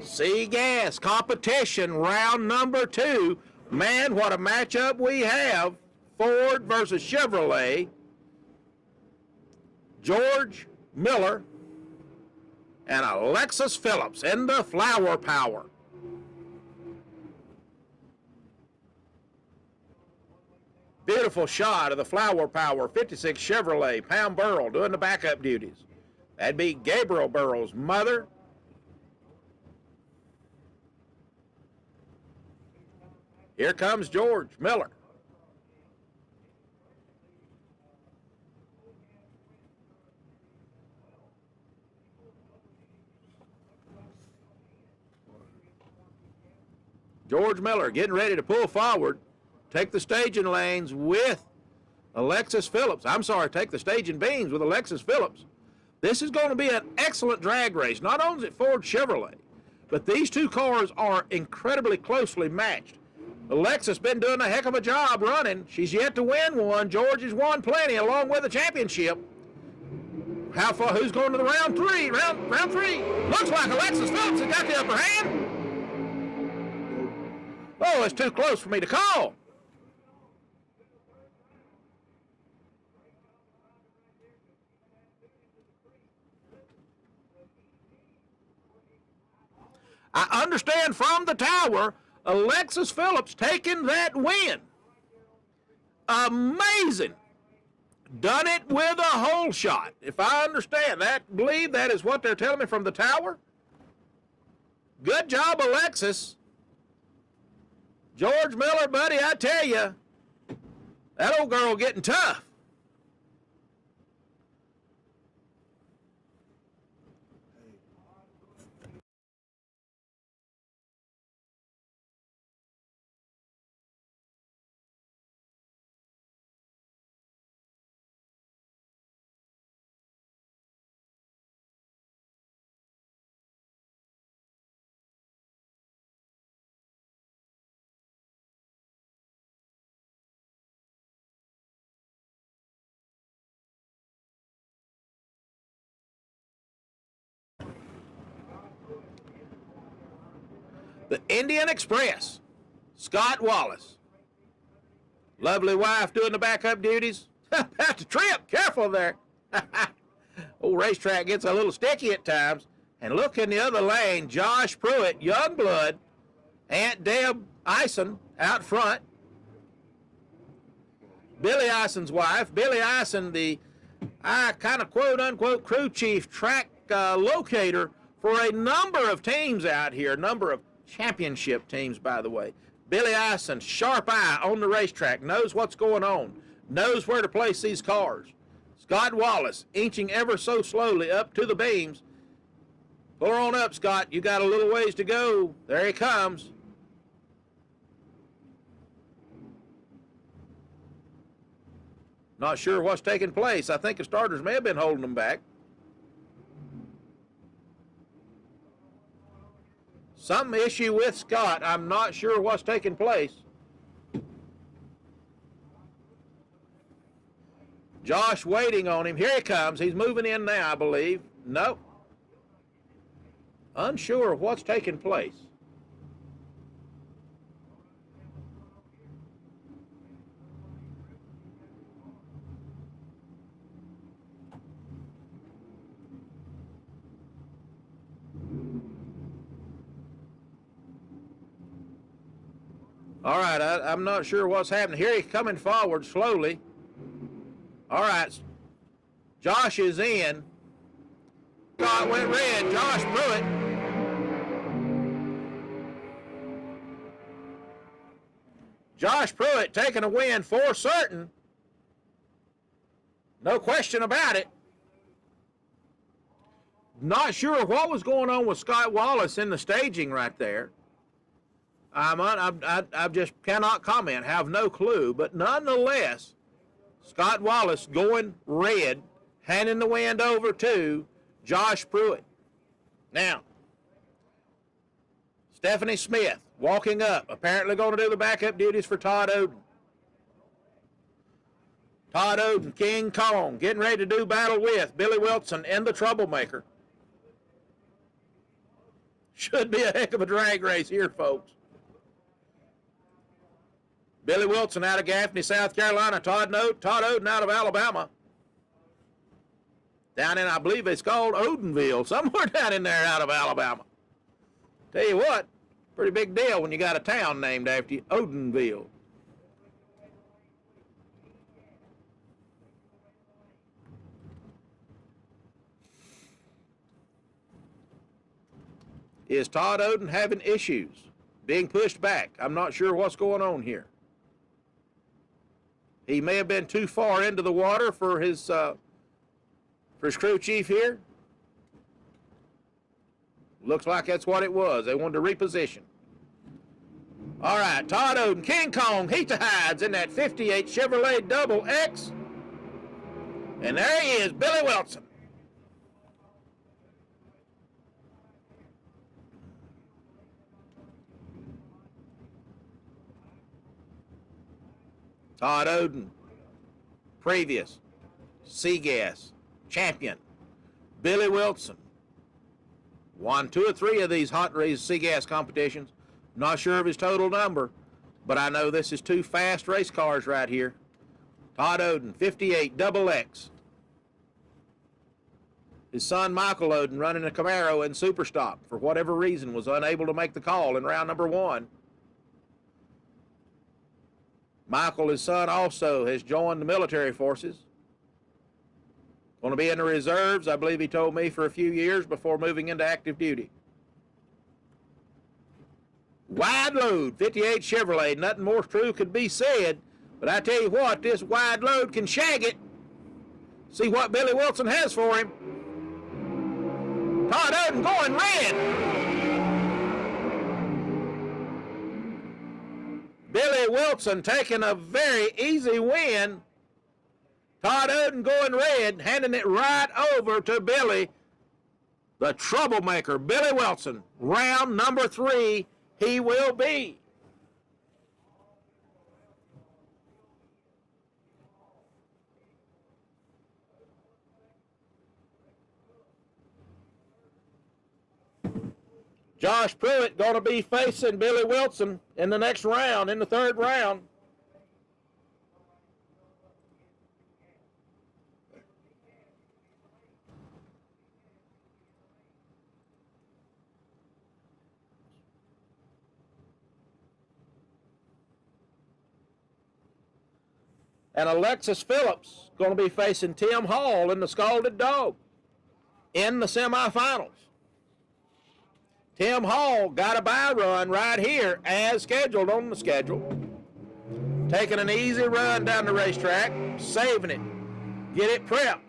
SEGA competition round number 2. Man, what a matchup we have. Ford versus Chevrolet. George Miller and Alexis Phillips in the Flower Power. Beautiful shot of the Flower Power 56 Chevrolet, Pam Burrell doing the backup duties. That'd be Gabriel Burrell's mother. Here comes George Miller. George Miller getting ready to pull forward. take the staging lanes with Alexis Phillips. I'm sorry, take the staging beams with Alexis Phillips. This is going to be an excellent drag race. Not only is it Ford Chevrolet, but these two cars are incredibly closely matched. Alexis been doing a heck of a job running. She's yet to win one. George has won plenty along with the championship. How far? Who's going to the round three? Round three. Looks like Alexis Phillips has got the upper hand. Oh, it's too close for me to call. I understand from the tower, Alexis Phillips taking that win. Amazing. Done it with a hole shot. If I understand that, believe that is what they're telling me from the tower. Good job, Alexis. George Miller, buddy, I tell you, that old girl getting tough. The Indian Express, Scott Wallace. Lovely wife doing the backup duties. About to trip, careful there. Old racetrack gets a little sticky at times. And look in the other lane, Josh Pruitt, young blood, Aunt Deb Eisen out front. Billy Eisen's wife. Billy Eisen, the kind of quote-unquote crew chief, track locator for a number of teams out here, a number of championship teams, by the way. Billy Eisen, sharp eye on the racetrack, knows what's going on, knows where to place these cars. Scott Wallace, inching ever so slowly up to the beams. Pull on up, Scott. You got a little ways to go. There he comes. Not sure what's taking place. I think the starters may have been holding them back. Some issue with Scott. I'm not sure what's taking place. Josh waiting on him. Here he comes. He's moving in now, I believe. Nope. Unsure of what's taking place. All right, I'm not sure what's happening. Here he's coming forward slowly. All right, Josh is in. Scott went red, Josh Pruitt. Josh Pruitt taking a win for certain. No question about it. Not sure what was going on with Scott Wallace in the staging right there. I just cannot comment, have no clue, but nonetheless, Scott Wallace going red, handing the wind over to Josh Pruitt. Now, Stephanie Smith walking up, apparently going to do the backup duties for Todd Odin. Todd Odin, King Kong, getting ready to do battle with Billy Wilson and the Troublemaker. Should be a heck of a drag race here, folks. Billy Wilson out of Gaffney, South Carolina. Todd Odin out of Alabama. Down in, I believe it's called Odinville, somewhere down in there out of Alabama. Tell you what, pretty big deal when you got a town named after you, Odinville. Is Todd Odin having issues? Being pushed back? I'm not sure what's going on here. He may have been too far into the water for his crew chief here. Looks like that's what it was. They wanted to reposition. All right, Todd Odin, King Kong, heat to hides in that 58 Chevrolet Double X. And there he is, Billy Wilson. Todd Odin, previous SEGA champion. Billy Wilson won 2 or 3 of these hot race SEGA competitions. Not sure of his total number, but I know this is 2 fast race cars right here. Todd Odin, 58 Double X. His son Michael Odin, running a Camaro in Superstock, for whatever reason was unable to make the call in round number 1. Michael, his son, also has joined the military forces. Going to be in the reserves, I believe he told me, for a few years before moving into active duty. Wide load, 58 Chevrolet. Nothing more true could be said. But I tell you what, this wide load can shag it. See what Billy Wilson has for him. Todd Odin going red. Billy Wilson taking a very easy win. Todd Odin going red, handing it right over to Billy, the troublemaker, Billy Wilson. Round number 3, he will be. Josh Pruitt going to be facing Billy Wilson in the next round, in the 3rd round. And Alexis Phillips going to be facing Tim Hall in the Scalded Dog in the semifinals. Tim Hall got a bye run right here as scheduled on the schedule. Taking an easy run down the racetrack, saving it, get it prepped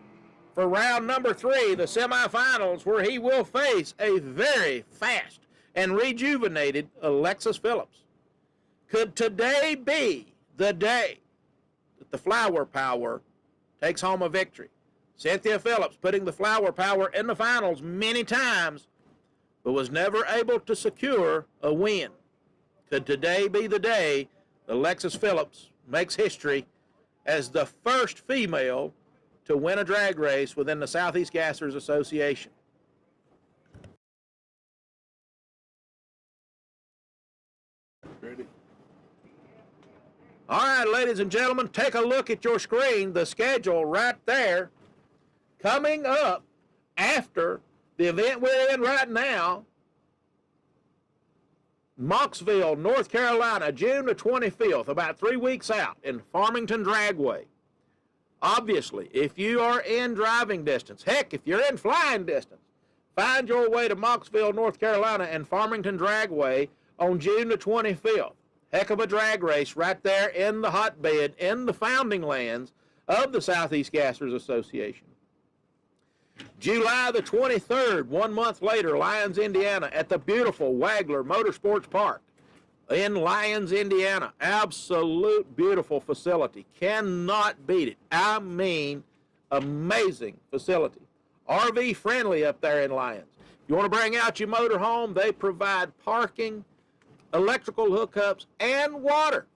for round number 3, the semifinals, where he will face a very fast and rejuvenated Alexis Phillips. Could today be the day that the Flower Power takes home a victory? Cynthia Phillips putting the Flower Power in the finals many times, but was never able to secure a win. Could today be the day Alexis Phillips makes history as the first female to win a drag race within the Southeast Gassers Association? Ready? All right, ladies and gentlemen, take a look at your screen, the schedule right there. Coming up after the event we're in right now, Mocksville, North Carolina, June the 25th, about 3 weeks out, in Farmington Dragway. Obviously, if you are in driving distance, heck, if you're in flying distance, find your way to Mocksville, North Carolina, and Farmington Dragway on June the 25th. Heck of a drag race right there in the hotbed, in the founding lands of the Southeast Gassers Association. July the 23rd, 1 month later, Lyons, Indiana, at the beautiful Wagler Motorsports Park in Lyons, Indiana. Absolute beautiful facility. Cannot beat it. I mean, amazing facility. RV friendly up there in Lyons. If you want to bring out your motor home, they provide parking, electrical hookups, and water.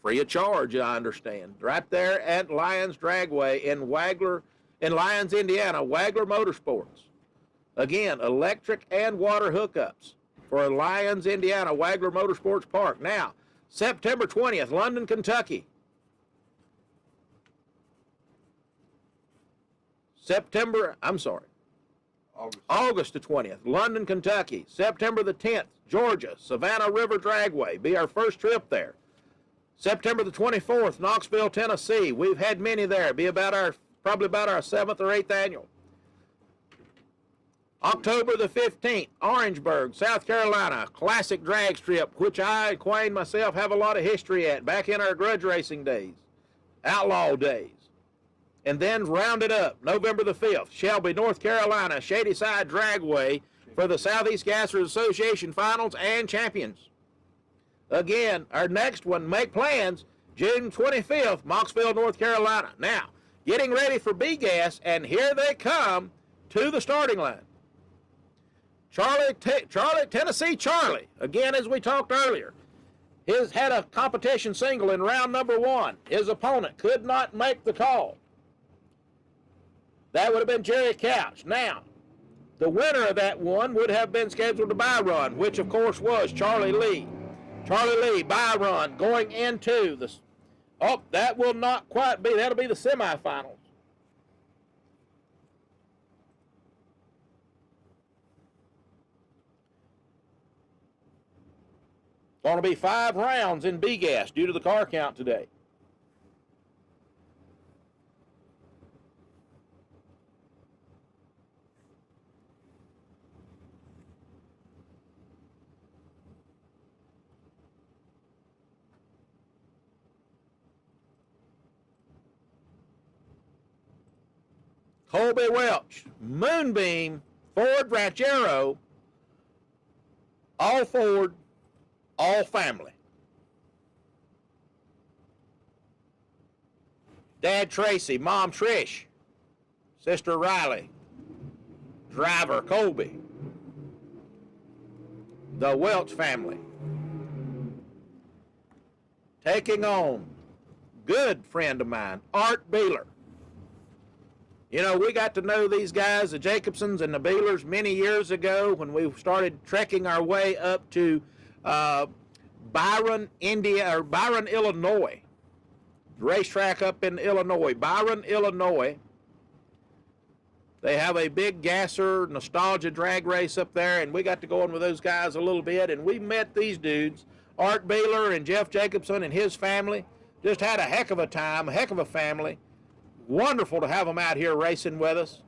Free of charge, I understand. Right there at Lyons Dragway in Lyons, Indiana, Wagler Motorsports. Again, electric and water hookups for Lyons, Indiana, Wagler Motorsports Park. Now, September 20th, London, Kentucky. August the 20th, London, Kentucky. September the 10th, Georgia, Savannah River Dragway. Be our first trip there. September the 24th, Knoxville, Tennessee. We've had many there. Be probably about our 7th or 8th annual. October the 15th, Orangeburg, South Carolina, classic drag strip, which I, Quayne, myself, have a lot of history at back in our grudge racing days, outlaw days. And then round it up, November the 5th, Shelby, North Carolina, Shadyside Dragway for the Southeast Gassers Association Finals and Champions. Again, our next one, make plans, June 25th, Mocksville, North Carolina. Now, getting ready for B-Gas, and here they come to the starting line. Tennessee Charlie, again, as we talked earlier, had a competition single in round number 1. His opponent could not make the call. That would have been Jerry Couch. Now, the winner of that one would have been scheduled to bye run, which of course was Charlie Lee. Charlie Lee, bye run, going into the... Oh, that will not quite be. That'll be the semifinals. Going to be 5 rounds in B-Gas due to the car count today. Colby Welch, Moonbeam, Ford Ranchero, all Ford, all family. Dad Tracy, Mom Trish, Sister Riley, driver Colby, the Welch family. Taking on good friend of mine, Art Beeler. You know, we got to know these guys, the Jacobsons and the Beelers, many years ago when we started trekking our way up to Byron, Illinois. Racetrack up in Illinois, Byron, Illinois. They have a big gasser nostalgia drag race up there, and we got to go in with those guys a little bit, and we met these dudes, Art Beeler and Jeff Jacobson and his family. Just had a heck of a time, a heck of a family. Wonderful to have them out here racing with us.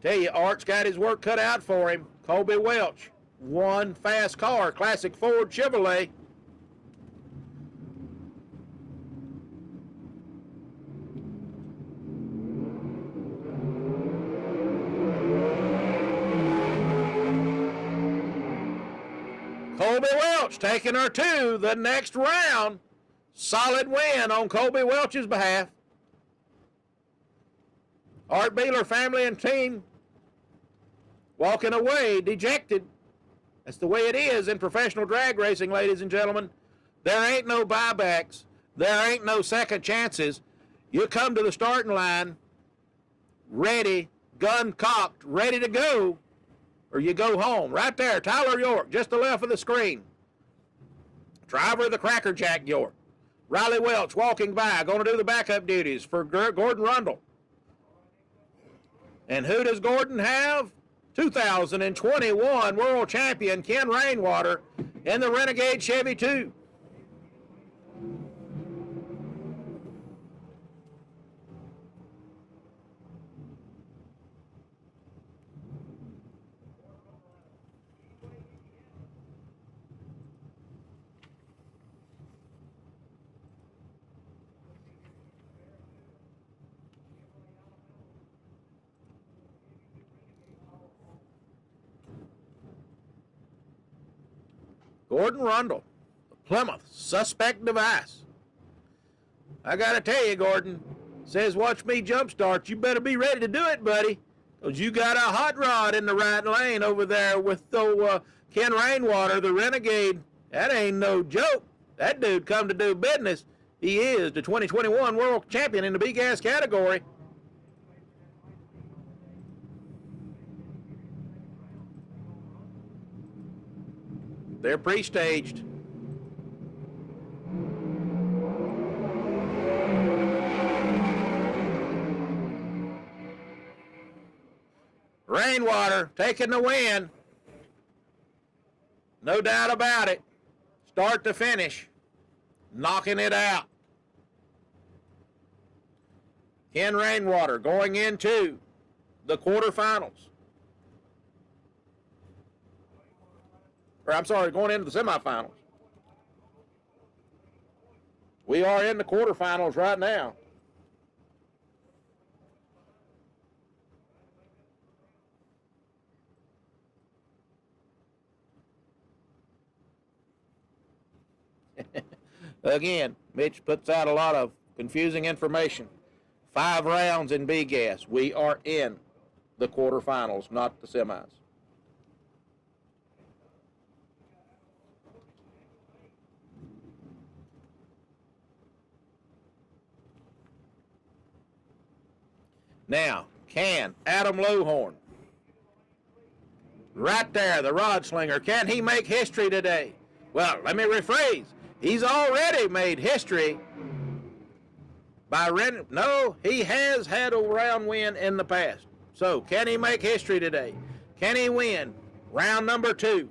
Tell you, Art's got his work cut out for him. Colby Welch, one fast car, classic Ford Chevrolet. Colby Welch taking her to the next round. Solid win on Colby Welch's behalf. Art Beeler family and team walking away dejected. That's the way it is in professional drag racing, ladies and gentlemen. There ain't no buybacks. There ain't no second chances. You come to the starting line ready, gun cocked, ready to go, or you go home. Right there, Tyler York, just to the left of the screen. Driver of the Cracker Jack York. Riley Welch walking by, going to do the backup duties for Gordon Rundle. And who does Gordon have? 2021 world champion Ken Rainwater in the Renegade Chevy 2. Gordon Rundle, the Plymouth suspect device. I got to tell you, Gordon, says watch me jumpstart. You better be ready to do it, buddy, because you got a hot rod in the right lane over there with the Ken Rainwater, the Renegade. That ain't no joke. That dude come to do business. He is the 2021 world champion in the B-Gas category. They're pre-staged. Rainwater taking the win. No doubt about it. Start to finish. Knocking it out. Ken Rainwater going into the quarterfinals. Or I'm sorry, going into the semifinals. We are in the quarterfinals right now. Again, Mitch puts out a lot of confusing information. 5 rounds in B gas. We are in the quarterfinals, not the semis. Now, can Adam Lowhorn, right there, the rod slinger, can he make history today? Well, let me rephrase. He's already made history by no, he has had a round win in the past. So, can he make history today? Can he win round number 2?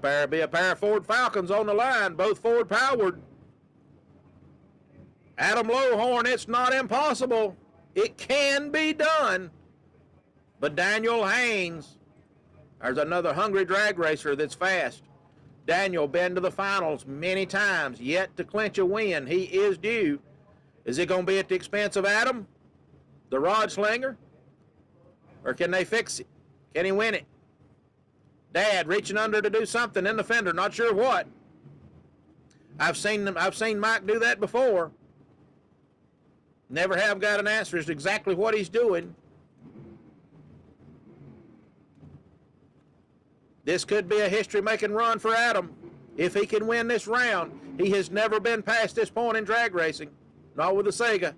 Gonna be a pair of Ford Falcons on the line, both Ford powered. Adam Lowhorn, it's not impossible. It can be done. But Daniel Haynes, there's another hungry drag racer that's fast. Daniel been to the finals many times, yet to clinch a win. He is due. Is it going to be at the expense of Adam, the rod slinger? Or can they fix it? Can he win it? Dad reaching under to do something in the fender, not sure what. I've seen Mike do that before. Never have got an answer as to exactly what he's doing. This could be a history-making run for Adam if he can win this round. He has never been past this point in drag racing, not with the SEGA.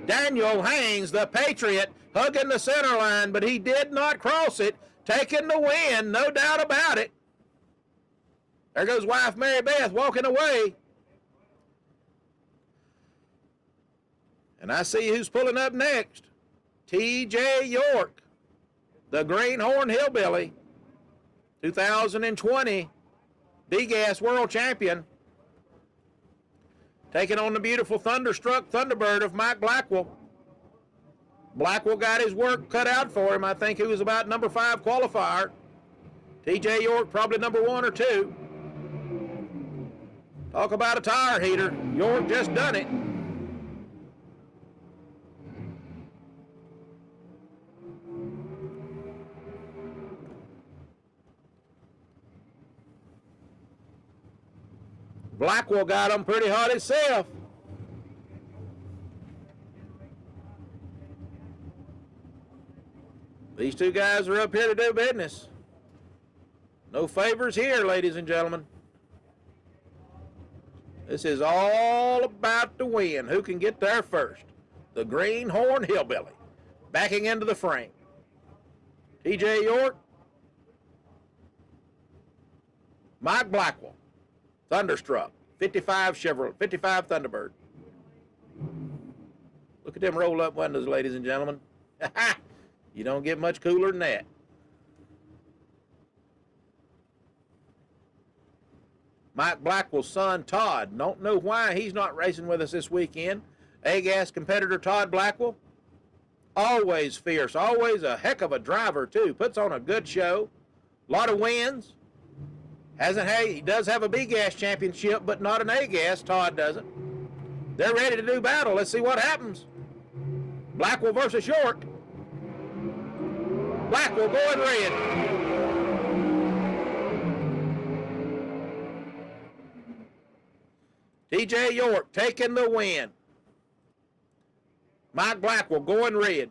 Daniel Haynes, the Patriot, hugging the center line, but he did not cross it, taking the win, no doubt about it. There goes wife Mary Beth walking away. And I see who's pulling up next. T.J. York, the Greenhorn Hillbilly, 2020 B-Gas World Champion, taking on the beautiful Thunderstruck Thunderbird of Mike Blackwell. Blackwell got his work cut out for him. I think he was about number 5 qualifier. T.J. York probably number 1 or 2. Talk about a tire heater. York just done it. Blackwell got him pretty hot himself. These two guys are up here to do business. No favors here, ladies and gentlemen. This is all about the win. Who can get there first? The Greenhorn Hillbilly backing into the frame. T.J. York, Mike Blackwell, Thunderstruck, 55 Chevrolet, 55 Thunderbird. Look at them roll up windows, ladies and gentlemen. You don't get much cooler than that. Mike Blackwell's son, Todd. Don't know why he's not racing with us this weekend. A-Gas competitor Todd Blackwell. Always fierce. Always a heck of a driver, too. Puts on a good show. A lot of wins. He does have a B-Gas championship, but not an A-Gas. Todd doesn't. They're ready to do battle. Let's see what happens. Blackwell versus York. Blackwell going red. T.J. York taking the win. Mike Blackwell going red.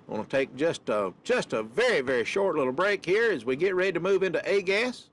I'm going to take just a very, very short little break here as we get ready to move into A-gas.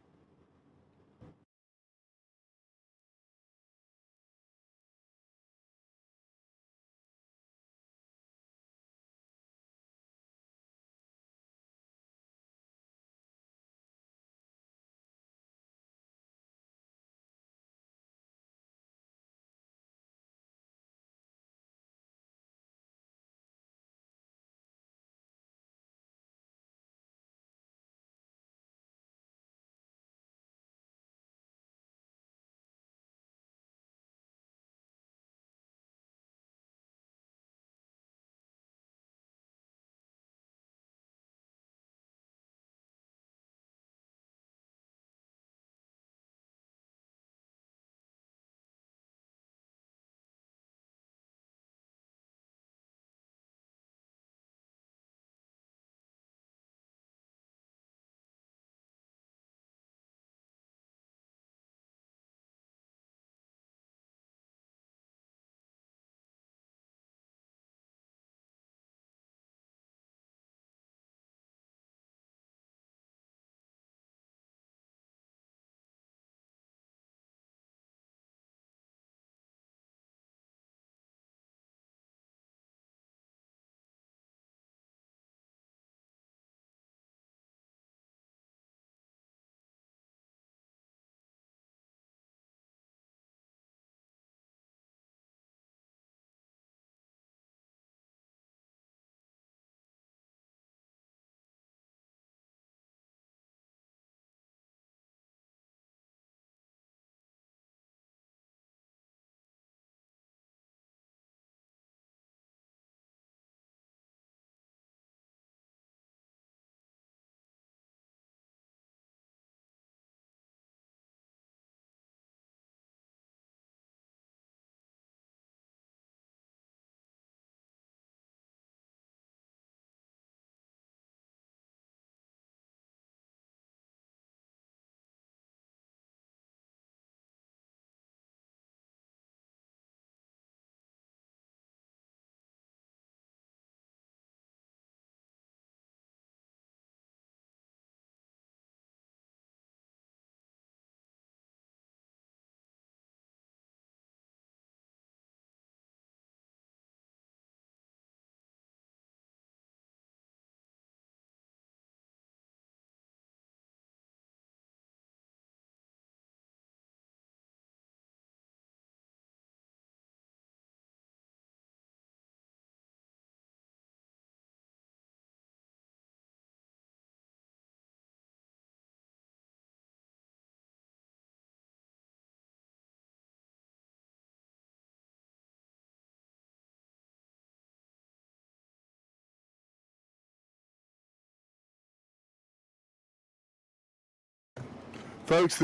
Folks,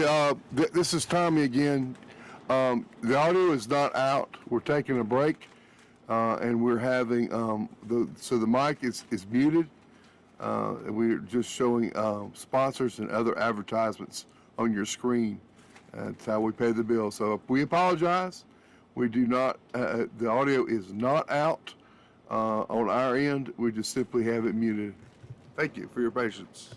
this is Tommy again. The audio is not out. We're taking a break, and we're having the mic is muted. And we're just showing sponsors and other advertisements on your screen. That's how we pay the bill. So we apologize. We do not. The audio is not out on our end. We just simply have it muted. Thank you for your patience.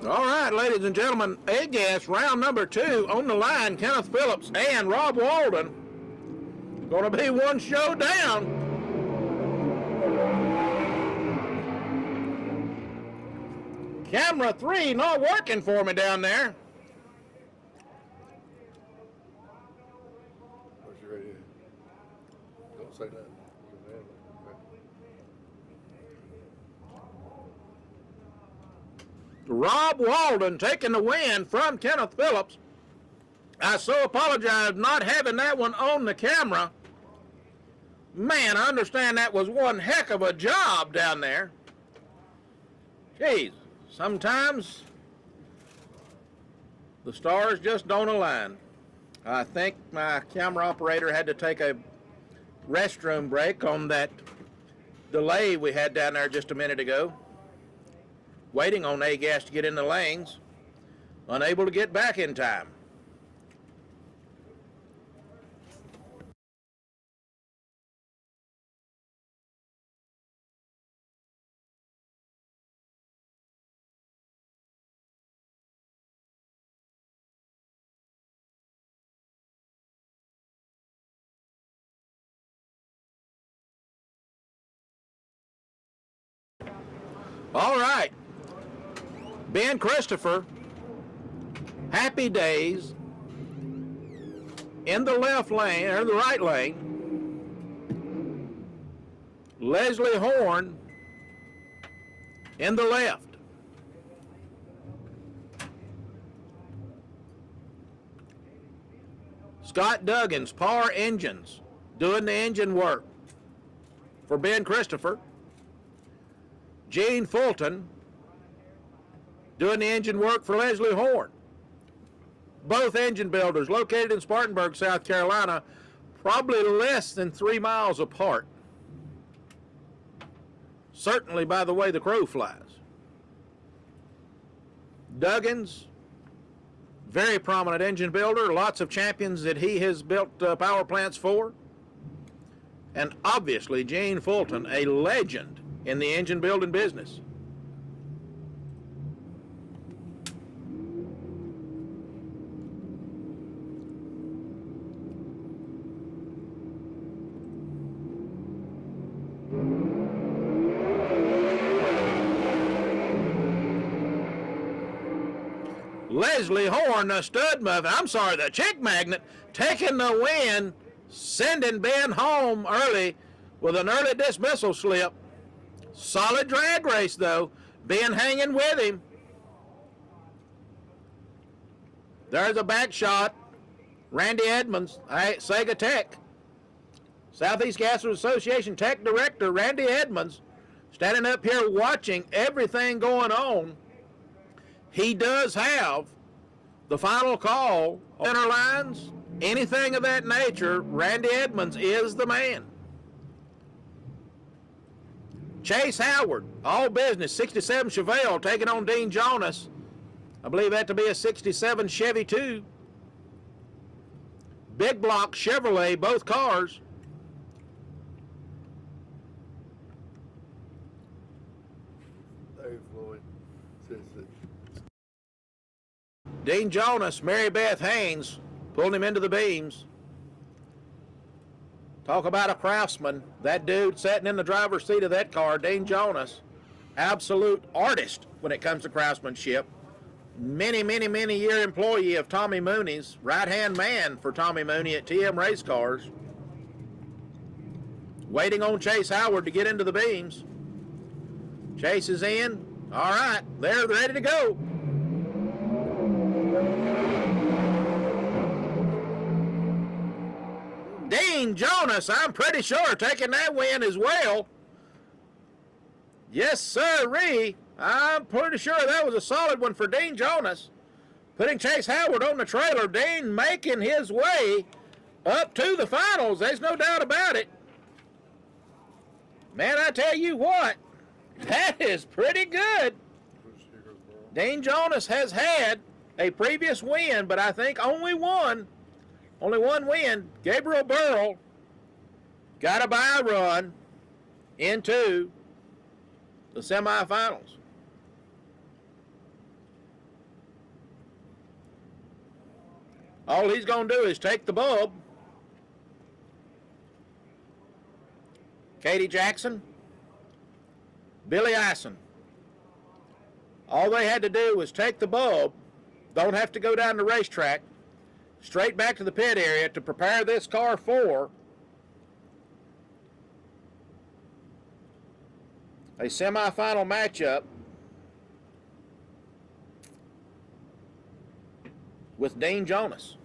All right, ladies and gentlemen, A-Gas round number 2 on the line. Kenneth Phillips and Rob Walden. Going to be one show down. Camera 3 not working for me down there. Where's your radio? Don't say that. Rob Walden taking the win from Kenneth Phillips. I so apologize not having that one on the camera. Man, I understand that was one heck of a job down there. Jeez, sometimes the stars just don't align. I think my camera operator had to take a restroom break on that delay we had down there just a minute ago. Waiting on A-Gas to get in the lanes, unable to get back in time. All right. Ben Christopher, Happy Days, in the left lane, or the right lane. Leslie Horn, in the left. Scott Duggins, Power Engines, doing the engine work for Ben Christopher. Gene Fulton, doing the engine work for Leslie Horn. Both engine builders located in Spartanburg, South Carolina, probably less than 3 miles apart. Certainly by the way the crow flies. Duggins, very prominent engine builder, lots of champions that he has built power plants for. And obviously Gene Fulton, a legend in the engine building business. Leslie Horn, the stud muffin, the chick magnet, taking the win, sending Ben home early with an early dismissal slip. Solid drag race, though. Ben hanging with him. There's a back shot. Randy Edmonds, SEGA Tech. Southeast Gassers Association Tech Director Randy Edmonds, standing up here watching everything going on. He does have the final call. Center lines, anything of that nature, Randy Edmonds is the man. Chase Howard, all business, 67 Chevelle, taking on Dean Jonas. I believe that to be a 67 Chevy too. Big Block Chevrolet, both cars. Dave Floyd says that. Dean Jonas, Mary Beth Haynes, pulling him into the beams. Talk about a craftsman. That dude sitting in the driver's seat of that car, Dean Jonas, absolute artist when it comes to craftsmanship. Many year employee of Tommy Mooney's, right-hand man for Tommy Mooney at TM Race Cars. Waiting on Chase Howard to get into the beams. Chase is in. All right, they're ready to go. Dean Jonas, I'm pretty sure, taking that win as well. Yes, sirree. I'm pretty sure that was a solid one for Dean Jonas. Putting Chase Howard on the trailer. Dean making his way up to the finals. There's no doubt about it. Man, I tell you what, that is pretty good. Dean Jonas has had a previous win, but I think only one win. Gabriel Burrell got a bye run into the semifinals. All he's going to do is take the bulb. Katie Jackson, Billy Ison. All they had to do was take the bulb, don't have to go down the racetrack, straight back to the pit area to prepare this car for a semifinal matchup with Dean Jonas.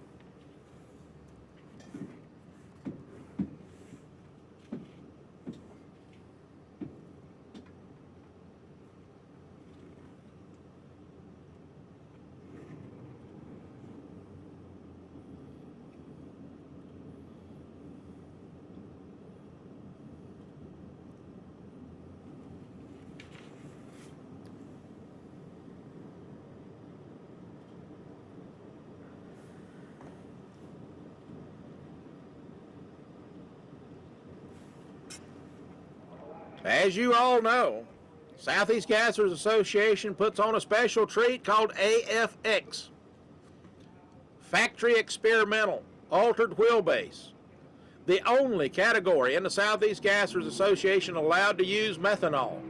As you all know, Southeast Gassers Association puts on a special treat called AFX, Factory Experimental Altered Wheelbase, the only category in the Southeast Gassers Association allowed to use methanol.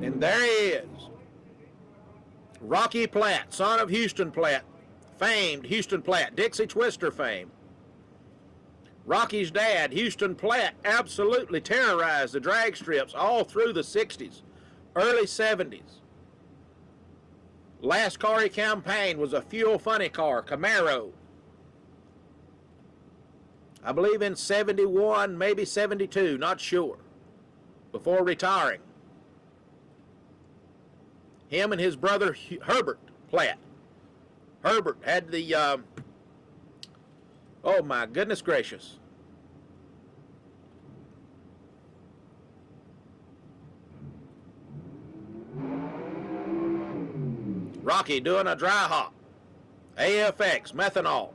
And there he is, Rocky Platt, son of Houston Platt, famed Houston Platt, Dixie Twister fame. Rocky's dad, Houston Platt, absolutely terrorized the drag strips all through the 60s, early 70s. Last car he campaigned was a fuel funny car, Camaro. I believe in 71, maybe 72, not sure, before retiring. Him and his brother Herbert Platt. Herbert had the oh my goodness gracious. Rocky doing a dry hop. AFX, methanol.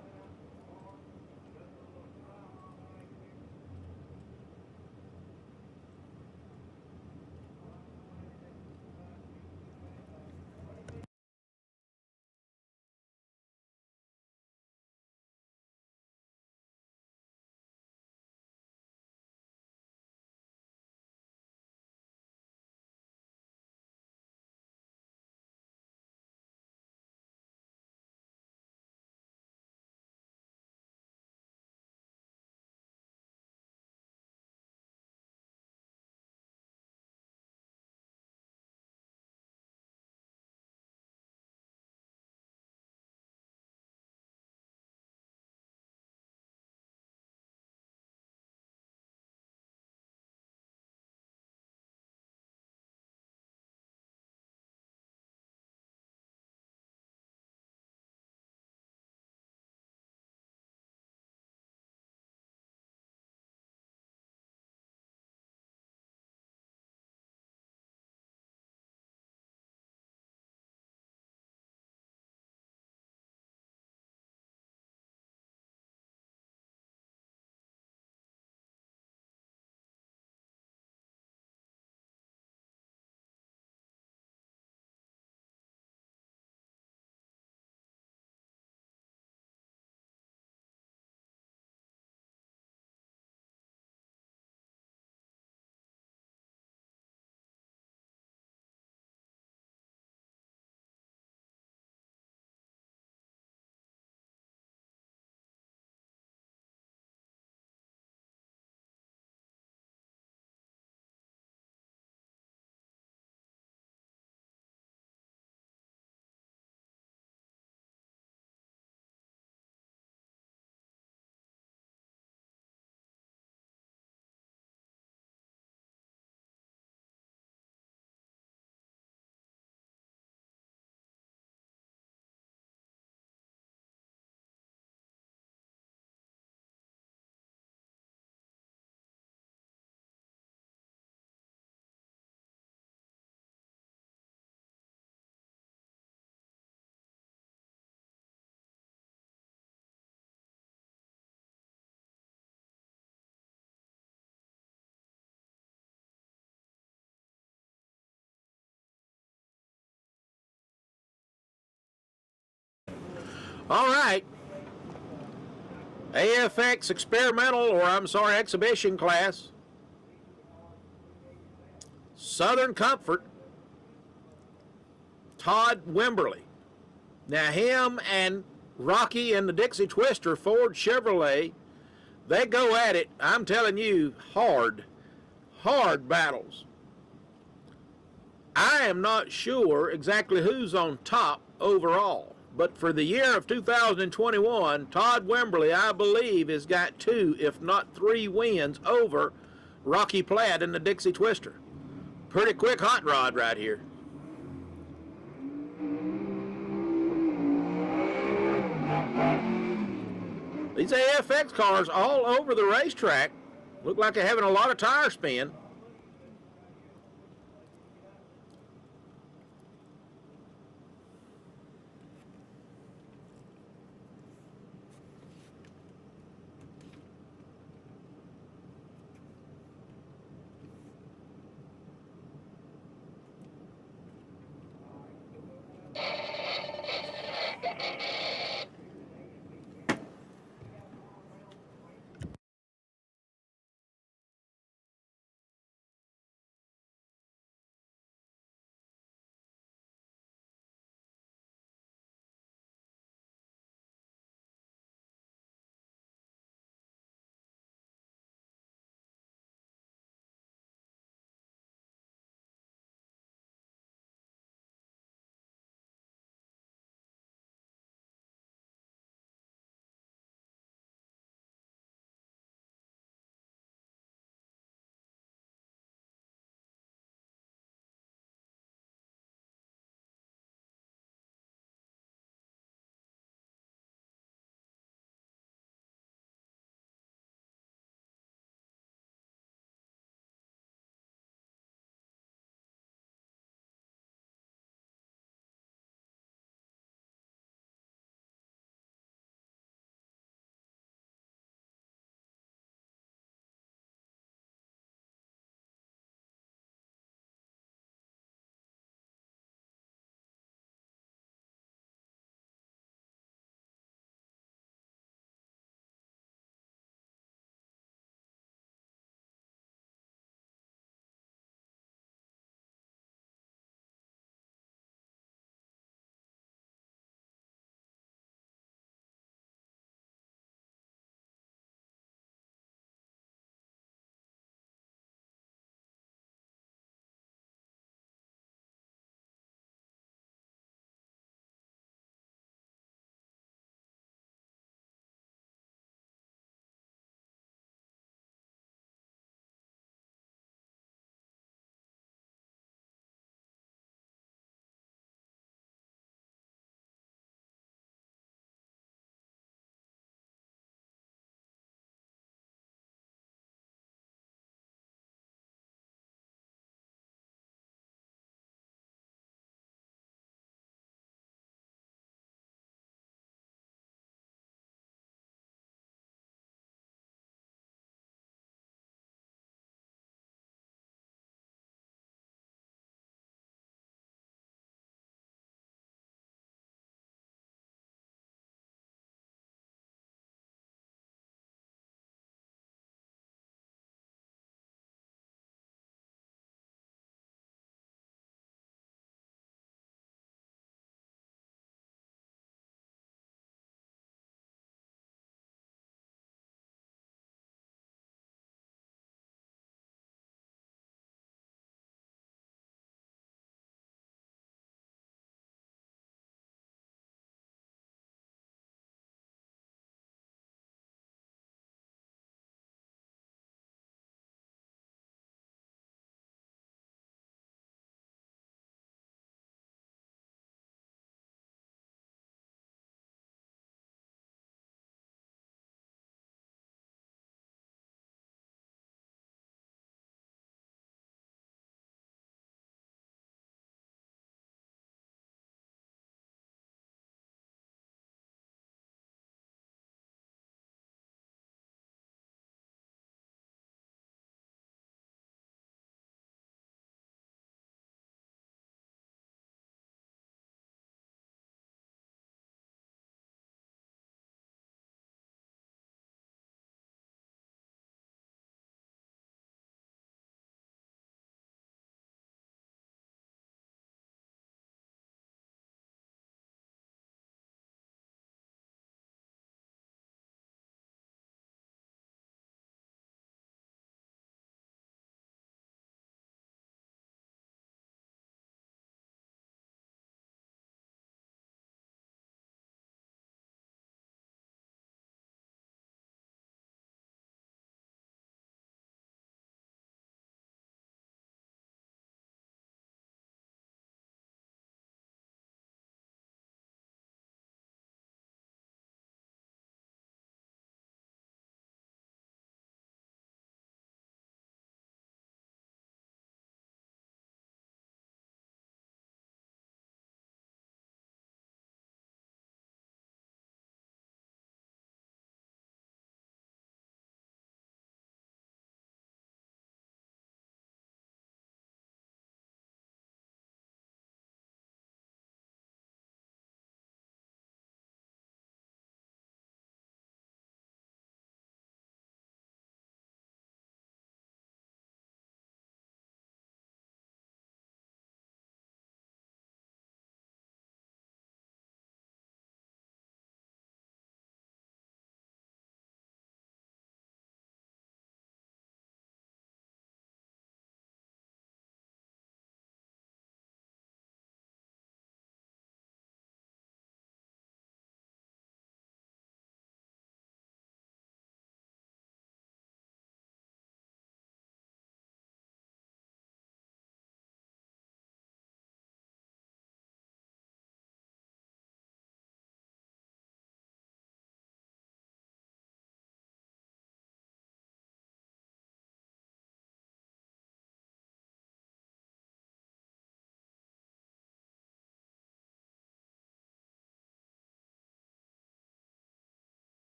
All right. AFX experimental, or I'm sorry, exhibition class. Southern Comfort. Todd Wimberly. Now him and Rocky and the Dixie Twister Ford Chevrolet, they go at it, I'm telling you, hard battles. I am not sure exactly who's on top overall, but for the year of 2021, Todd Wimberly, I believe, has got 2, if not 3 wins over Rocky Platt and the Dixie Twister. Pretty quick hot rod right here. These AFX cars all over the racetrack look like they're having a lot of tire spin.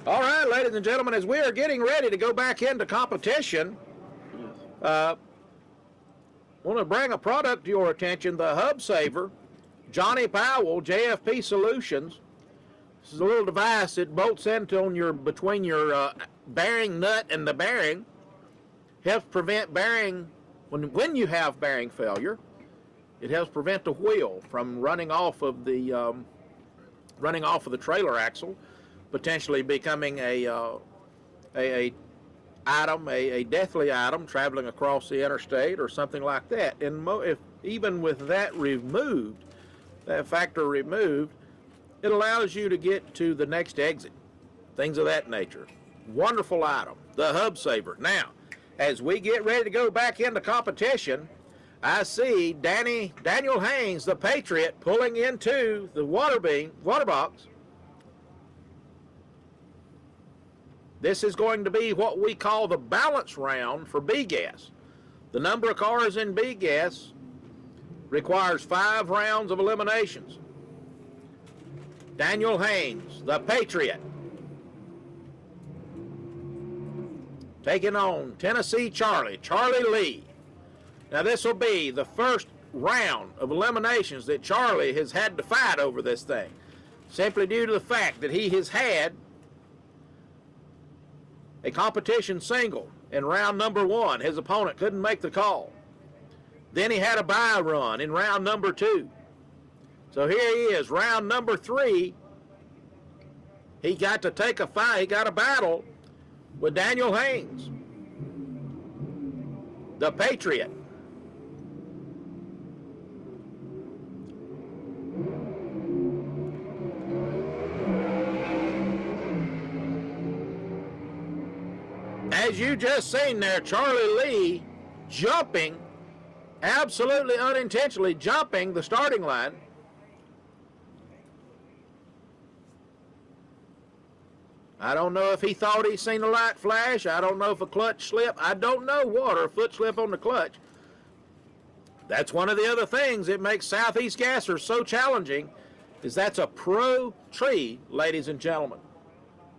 All right, ladies and gentlemen, as we are getting ready to go back into competition, I want to bring a product to your attention, the Hub Saver, Johnny Powell, JFP Solutions. This is a little device that bolts into between your bearing nut and the bearing. Helps prevent bearing, when you have bearing failure, it helps prevent the wheel from running off of the trailer axle, potentially becoming a deathly item traveling across the interstate or something like that. And even with that removed, that factor removed, it allows you to get to the next exit, things of that nature. Wonderful item, the Hub Saver. Now, as we get ready to go back into competition, I see Daniel Haynes, the Patriot, pulling into the water box. This is going to be what we call the balance round for B-Gas. The number of cars in B-Gas requires 5 rounds of eliminations. Daniel Haynes, the Patriot, taking on Tennessee Charlie Lee. Now this will be the first round of eliminations that Charlie has had to fight over this thing, simply due to the fact that he has had a competition single in round number 1. His opponent couldn't make the call. Then he had a bye run in round number 2. So here he is, round number 3. He got to take a fight. He got a battle with Daniel Haynes, the Patriot. As you just seen there, Charlie Lee jumping, absolutely unintentionally jumping the starting line. I don't know if he thought he seen a light flash. I don't know if a clutch slip. I don't know what, or a foot slip on the clutch. That's one of the other things that makes Southeast Gassers so challenging, is that's a pro tree, ladies and gentlemen.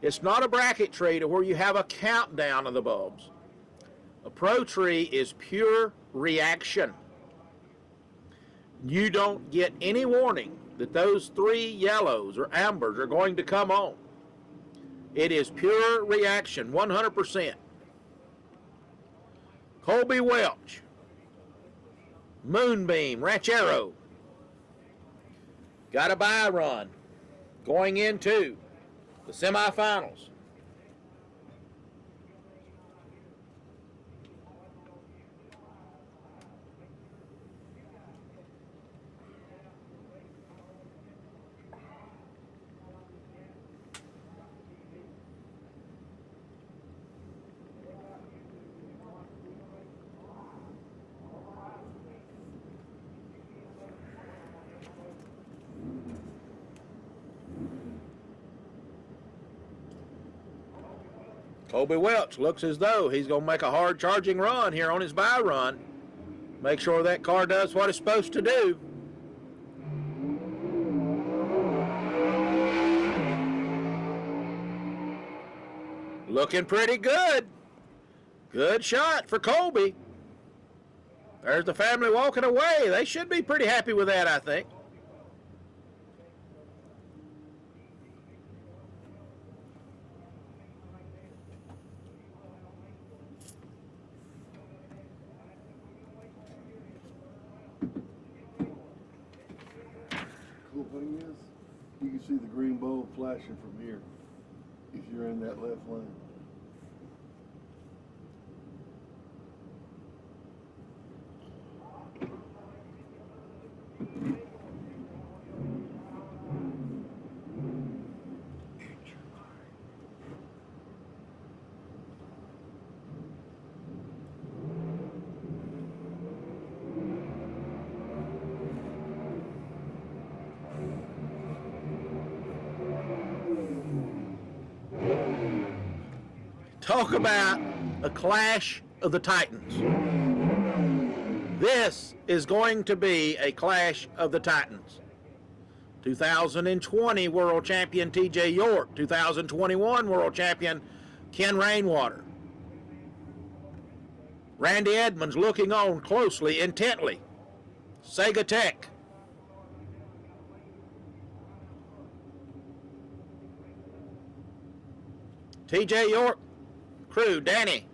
It's not a bracket tree to where you have a countdown of the bulbs. A pro tree is pure reaction. You don't get any warning that those 3 yellows or ambers are going to come on. It is pure reaction, 100%. Colby Welch, Moonbeam, Ranchero, got a bye run going into the semifinals. Colby Welch looks as though he's going to make a hard charging run here on his bye run. Make sure that car does what it's supposed to do. Looking pretty good. Good shot for Colby. There's the family walking away. They should be pretty happy with that, I think. Cool thing is, you can see the green bulb flashing from here if you're in that left lane. Talk about a clash of the Titans. This is going to be a clash of the Titans. 2020 World Champion TJ York, 2021 World Champion Ken Rainwater. Randy Edmonds looking on closely, intently. SEGA Tech. TJ York crew, Danny,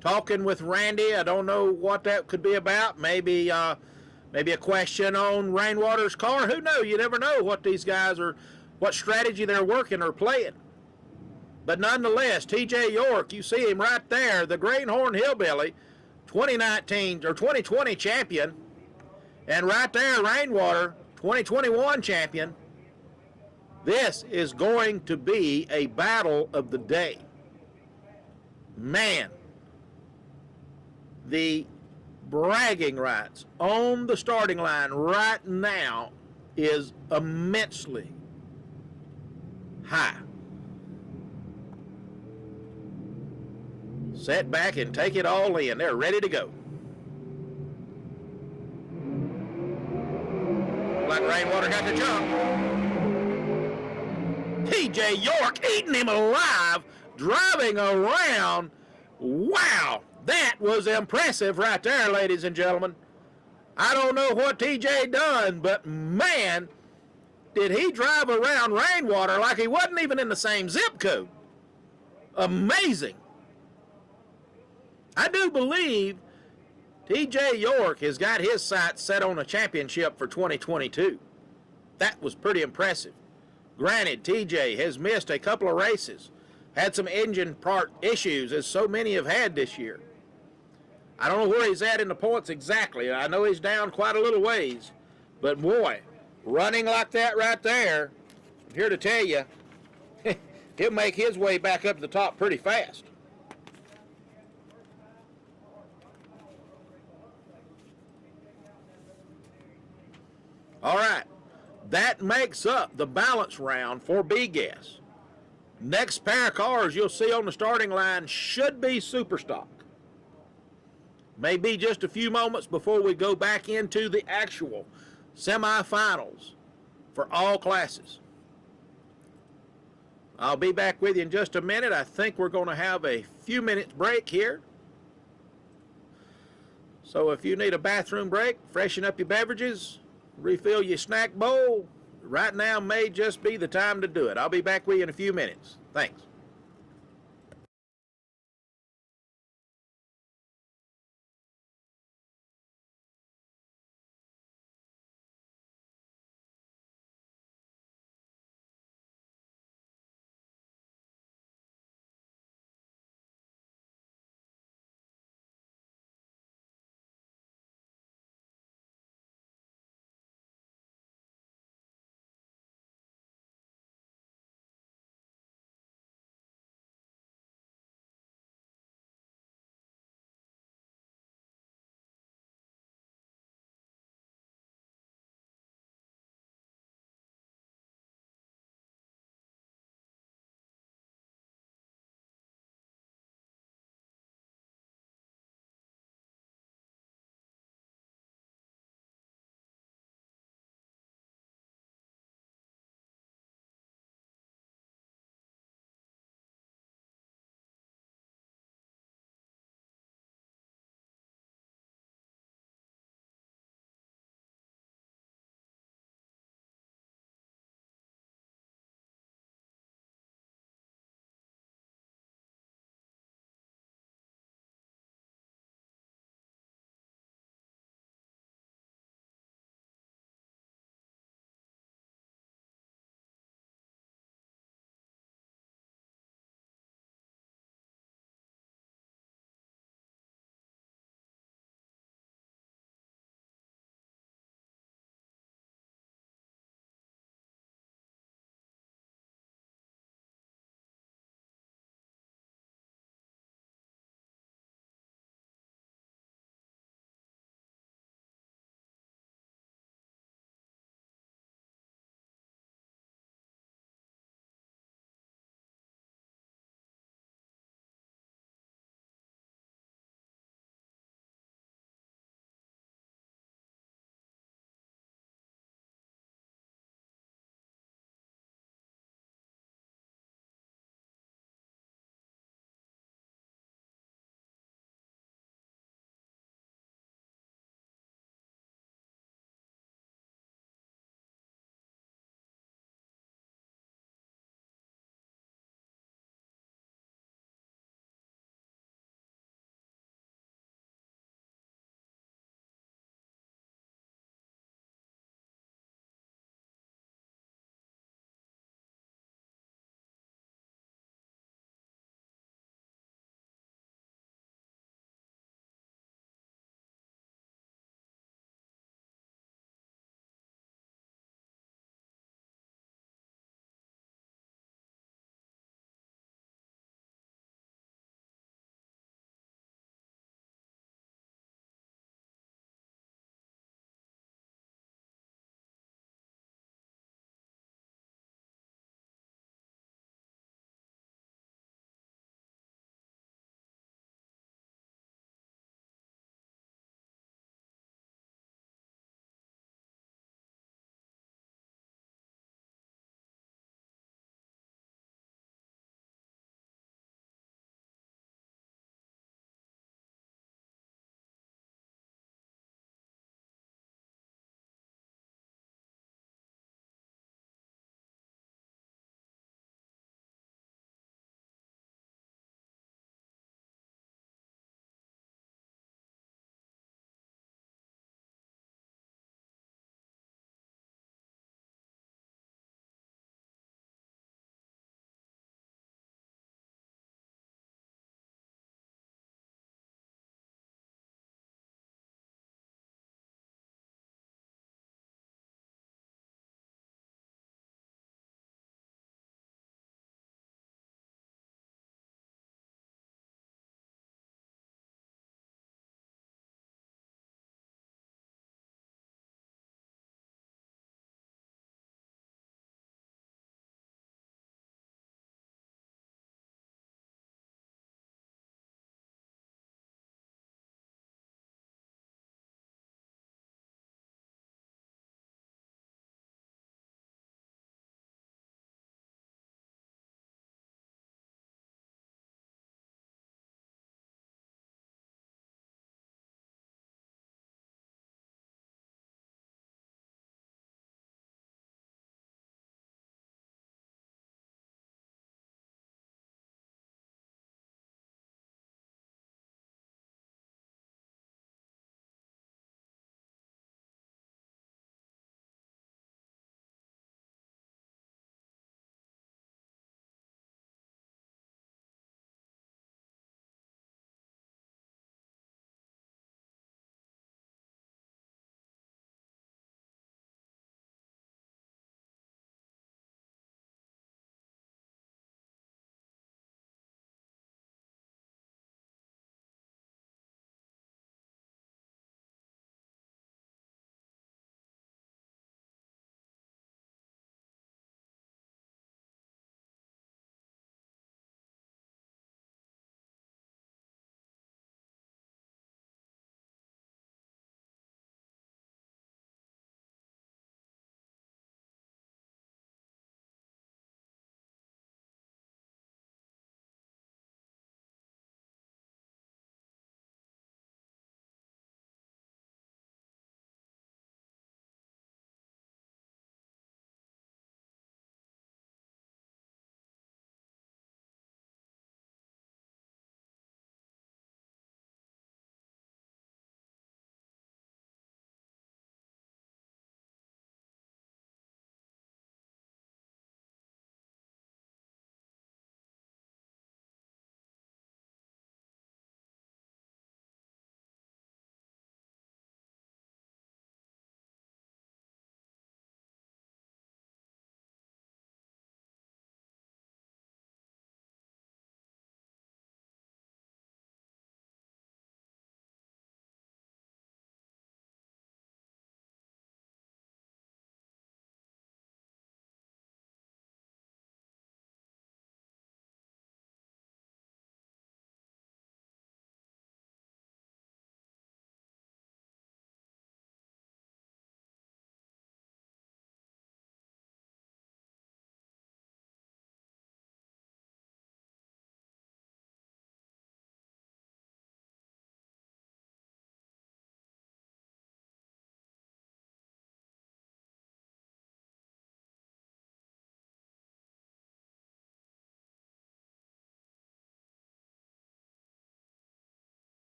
talking with Randy. I don't know what that could be about. Maybe a question on Rainwater's car. Who knows? You never know what these guys are, what strategy they're working or playing. But nonetheless, TJ York, you see him right there, the Greenhorn Hillbilly, 2019 or 2020 champion. And right there, Rainwater, 2021 champion. This is going to be a battle of the day. Man, the bragging rights on the starting line right now is immensely high. Sit back and take it all in. They're ready to go. Like Rainwater got the jump. TJ York eating him alive, driving around. Wow, that was impressive right there, ladies and gentlemen. I don't know what TJ done, but man, did he drive around Rainwater like he wasn't even in the same zip code. Amazing. I do believe TJ York has got his sights set on a championship for 2022. That was pretty impressive. Granted, TJ has missed a couple of races, had some engine part issues, as so many have had this year. I don't know where he's at in the points exactly. I know he's down quite a little ways, but boy, running like that right there, I'm here to tell you, he'll make his way back up to the top pretty fast. All right. That makes up the balance round for B-Gas. Next pair of cars you'll see on the starting line should be super stock. Maybe just a few moments before we go back into the actual semifinals for all classes. I'll be back with you in just a minute. I think we're going to have a few minutes break here. So if you need a bathroom break, freshen up your beverages, refill your snack bowl, right now may just be the time to do it. I'll be back with you in a few minutes. Thanks.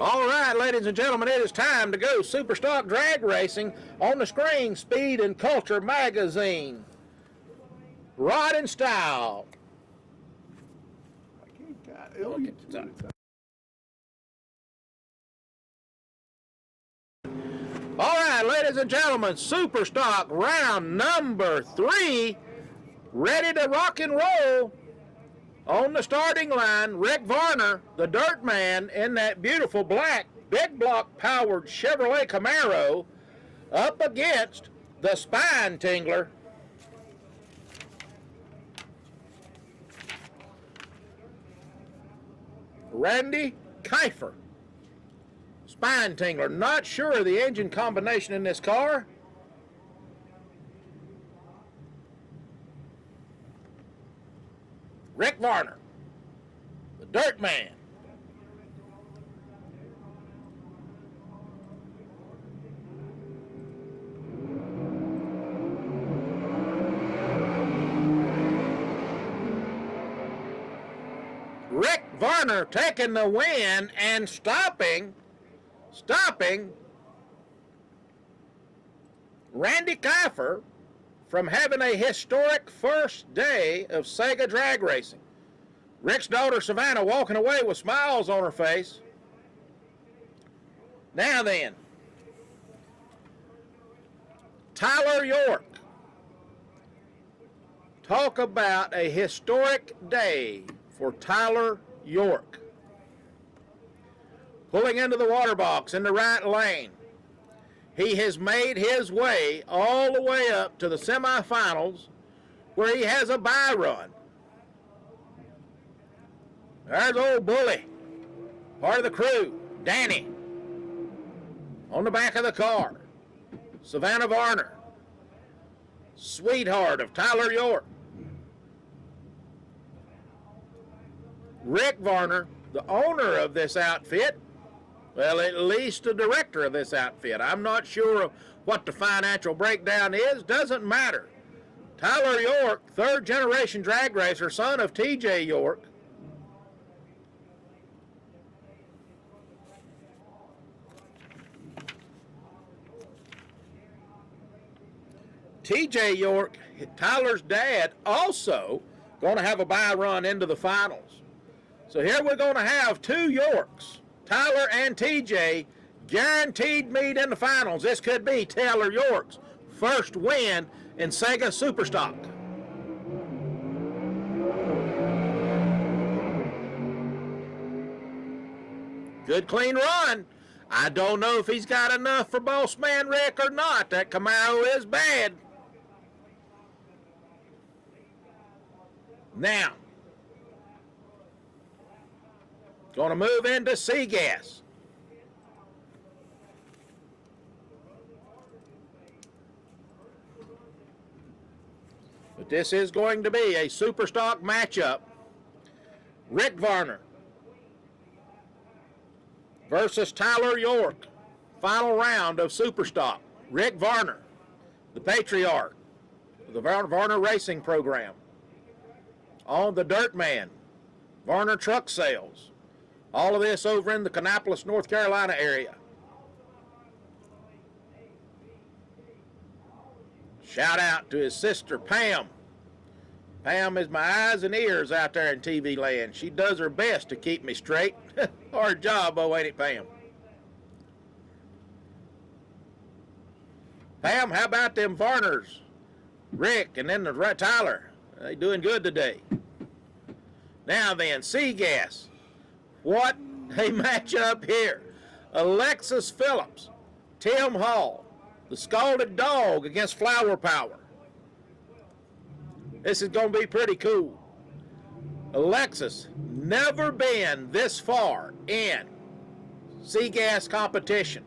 All right, ladies and gentlemen, it is time to go super stock drag racing on the screen, Speed and Culture magazine. Rod and Style. I can't got it. All right, ladies and gentlemen, super stock round number 3, ready to rock and roll. On the starting line, Rick Varner, the dirt man, in that beautiful black big block powered Chevrolet Camaro, up against the spine tingler, Randy Kiefer. Spine tingler. Not sure of the engine combination in this car. Rick Varner, the dirt man. Rick Varner taking the win and stopping Randy Kiefer from having a historic first day of SEGA drag racing. Rick's daughter Savannah walking away with smiles on her face. Now then, Tyler York. Talk about a historic day for Tyler York. Pulling into the water box in the right lane. He has made his way all the way up to the semifinals where he has a bye run. There's old Bully, part of the crew, Danny, on the back of the car. Savannah Varner, sweetheart of Tyler York. Rick Varner, the owner of this outfit, well, at least the director of this outfit. I'm not sure of what the financial breakdown is. Doesn't matter. Tyler York, third generation drag racer, son of TJ York. TJ York, Tyler's dad, also going to have a bye run into the finals. So here we're going to have two Yorks, Tyler and TJ, guaranteed meet in the finals. This could be Tyler York's first win in SEGA Superstock. Good clean run. I don't know if he's got enough for Boss Man Rick or not. That Camaro is bad. Now, going to move into C-Gas. But this is going to be a super stock matchup. Rick Varner versus Tyler York. Final round of super stock. Rick Varner, the patriarch of the Varner Racing Program. On the Dirt Man, Varner Truck Sales. All of this over in the Kannapolis, North Carolina area. Shout out to his sister, Pam. Pam is my eyes and ears out there in TV land. She does her best to keep me straight. Hard job, oh, ain't it, Pam? Pam, how about them Varners? Rick and then the Tyler. They doing good today. Now then, C-Gas. What a matchup here. Alexis Phillips, Tim Hall, the Scalded Dog against Flower Power. This is going to be pretty cool. Alexis, never been this far in C-Gas competition.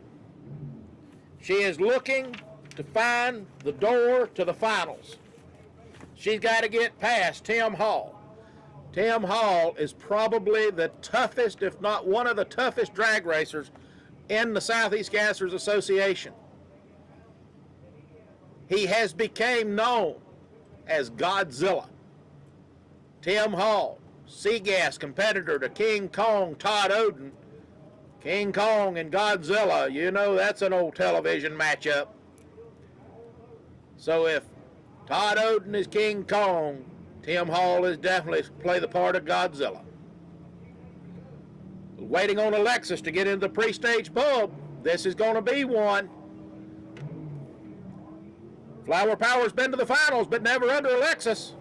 She is looking to find the door to the finals. She's got to get past Tim Hall. Tim Hall is probably the toughest, if not one of the toughest drag racers in the Southeast Gassers Association. He has become known as Godzilla. Tim Hall, C-Gas competitor to King Kong Todd Odin, King Kong and Godzilla, you know that's an old television matchup. So if Todd Odin is King Kong, Tim Hall is definitely play the part of Godzilla. Waiting on Alexis to get into the pre-stage pub. This is going to be one. Flower Power's been to the finals, but never under Alexis.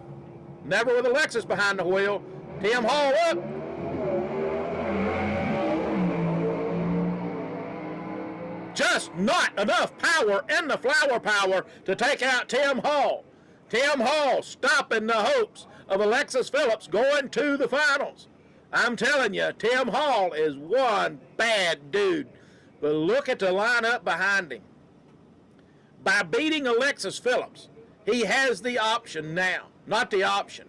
Never with Alexis behind the wheel. Tim Hall up. Just not enough power in the Flower Power to take out Tim Hall. Tim Hall stopping the hopes of Alexis Phillips going to the finals. I'm telling you, Tim Hall is one bad dude. But look at the lineup behind him. By beating Alexis Phillips, he has the option now, not the option,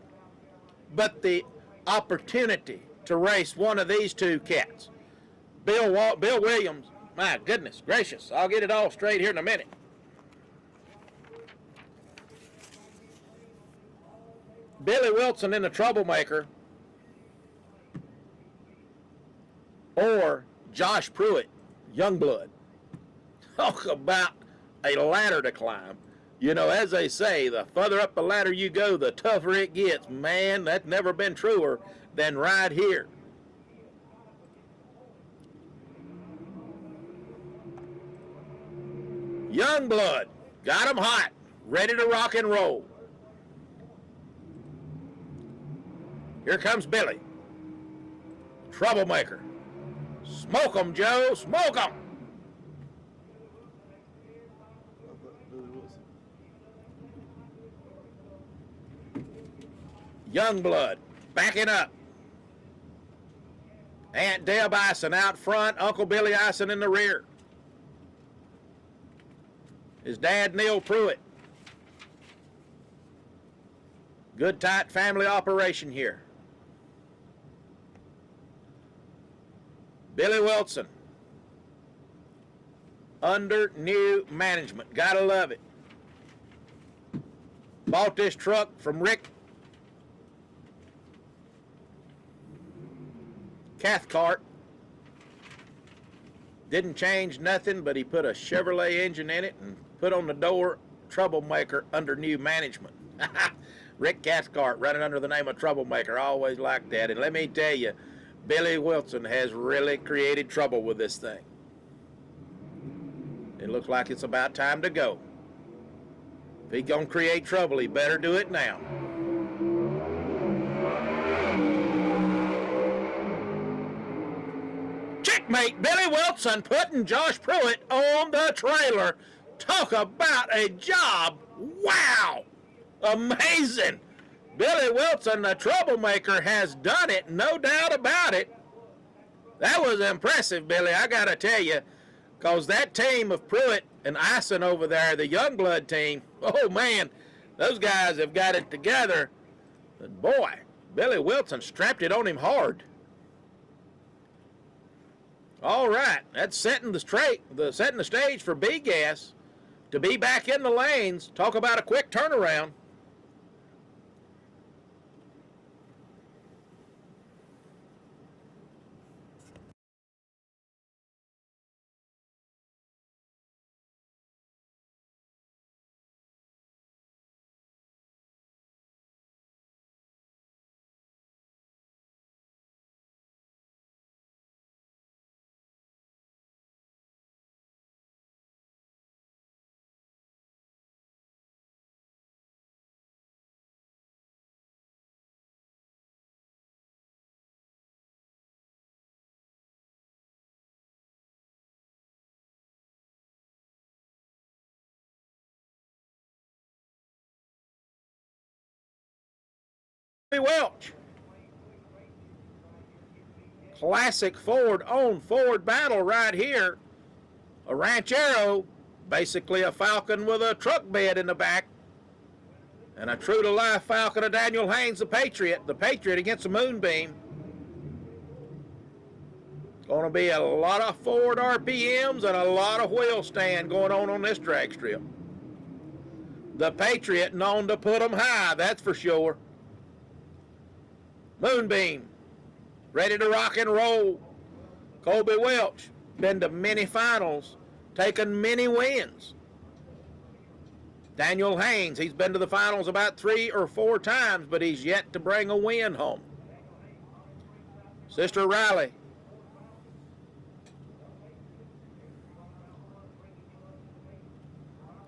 but the opportunity to race one of these two cats. Bill Williams, my goodness gracious, I'll get it all straight here in a minute. Billy Wilson in the Troublemaker, or Josh Pruitt, Youngblood. Talk about a ladder to climb. You know, as they say, the further up the ladder you go, the tougher it gets. Man, that's never been truer than right here. Youngblood, got him hot, ready to rock and roll. Here comes Billy. Troublemaker. Smoke 'em, Joe, smoke 'em. Youngblood, backing up. Aunt Deb Ison out front, Uncle Billy Ison in the rear. His dad, Neil Pruitt. Good, tight family operation here. Billy Wilson, under new management. Gotta love it. Bought this truck from Rick Cathcart. Didn't change nothing, but he put a Chevrolet engine in it and put on the door Troublemaker under new management. Rick Cathcart running under the name of Troublemaker. I always liked that. And let me tell you, Billy Wilson has really created trouble with this thing. It looks like it's about time to go. If he's gonna create trouble, he better do it now. Checkmate, Billy Wilson putting Josh Pruitt on the trailer. Talk about a job. Wow. Amazing. Billy Wilson, the Troublemaker, has done it, no doubt about it. That was impressive, Billy, I got to tell you, because that team of Pruitt and Ison over there, the Youngblood team, oh, man, those guys have got it together. But, boy, Billy Wilson strapped it on him hard. All right, that's setting the stage for B-Gas to be back in the lanes. Talk about a quick turnaround. Welch. Classic Ford on Ford battle right here. A Ranchero, basically a Falcon with a truck bed in the back. And a true-to-life Falcon of Daniel Haynes, the Patriot against the Moonbeam. Going to be a lot of Ford RPMs and a lot of wheel stand going on this drag strip. The Patriot known to put them high, that's for sure. Moonbeam, ready to rock and roll. Colby Welch, been to many finals, taken many wins. Daniel Haynes, he's been to the finals about 3 or 4 times, but he's yet to bring a win home. Sister Riley.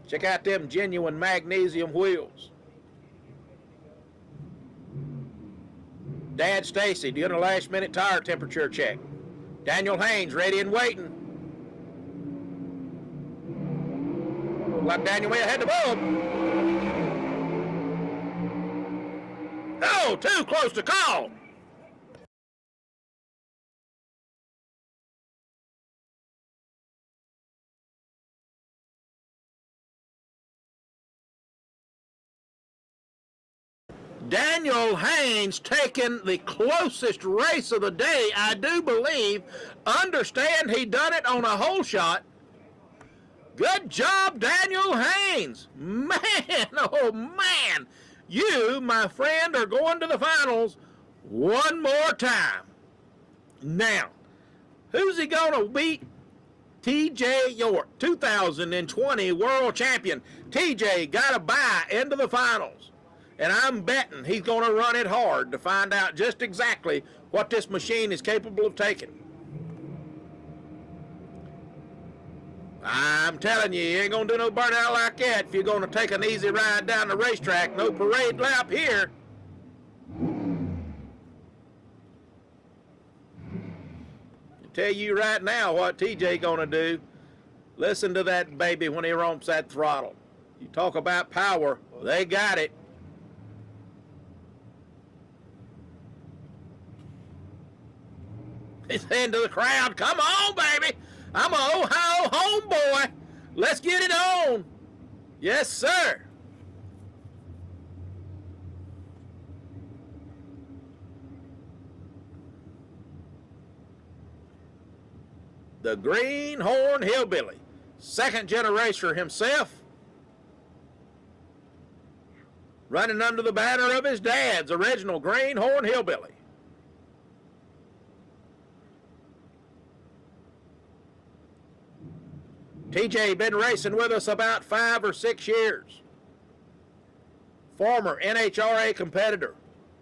Check out them genuine magnesium wheels. Dad Stacy doing a last-minute tire temperature check. Daniel Haynes ready and waiting. Looked like Daniel may have had the bulb. Oh, too close to call. Daniel Haynes taking the closest race of the day, I do believe. Understand he done it on a hole shot. Good job, Daniel Haynes. Man, oh man. You, my friend, are going to the finals one more time. Now, who's he going to beat? TJ York, 2020 world champion. TJ got a bye into the finals. And I'm betting he's going to run it hard to find out just exactly what this machine is capable of taking. I'm telling you, you ain't going to do no burnout like that if you're going to take an easy ride down the racetrack. No parade lap here. I'll tell you right now what TJ going to do. Listen to that baby when he romps that throttle. You talk about power, they got it. He's saying to the crowd, come on, baby. I'm an Ohio homeboy. Let's get it on. Yes, sir. The Greenhorn Hillbilly, second generationer himself, running under the banner of his dad's original Greenhorn Hillbilly. TJ been racing with us about 5 or 6 years. Former NHRA competitor,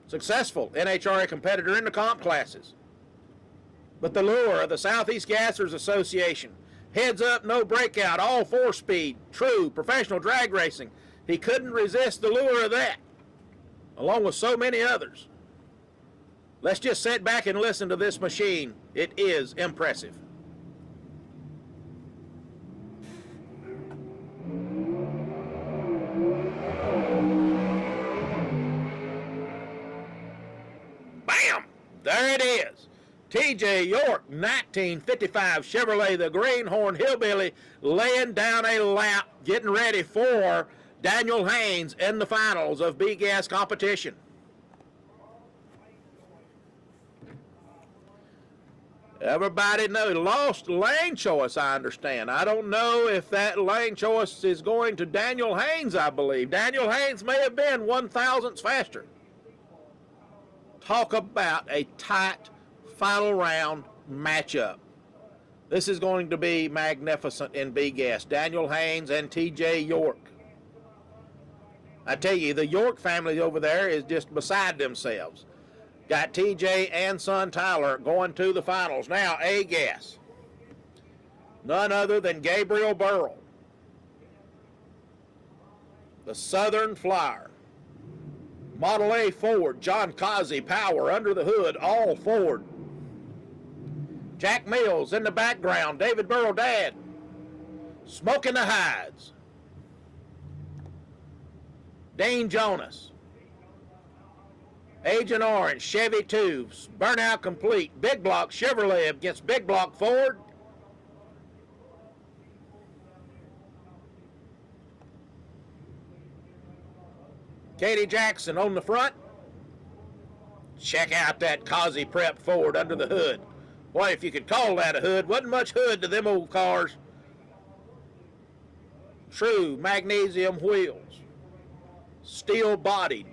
successful NHRA competitor in the comp classes. But the lure of the Southeast Gassers Association, heads up, no breakout, all 4-speed, true professional drag racing. He couldn't resist the lure of that, along with so many others. Let's just sit back and listen to this machine. It is impressive. Bam! There it is. TJ York, 1955 Chevrolet, the Greenhorn Hillbilly, laying down a lap, getting ready for Daniel Haynes in the finals of B-Gas competition. Everybody knows, lost lane choice, I understand. I don't know if that lane choice is going to Daniel Haynes, I believe. Daniel Haynes may have been 1/1000th faster. Talk about a tight final round matchup. This is going to be magnificent in B-Gas. Daniel Haynes and TJ York. I tell you, the York family over there is just beside themselves. Got TJ and son Tyler going to the finals. Now, A-Gas. None other than Gabriel Burrell. The Southern Flyer. Model A Ford, John Causey power under the hood, all Ford. Jack Mills in the background, David Burrow dad. Smoking the hides. Dean Jonas. Agent Orange, Chevy 2, burnout complete. Big block Chevrolet against big block Ford. Katie Jackson on the front. Check out that Causey Prep Ford under the hood. Boy, if you could call that a hood, wasn't much hood to them old cars. True magnesium wheels. Steel bodied.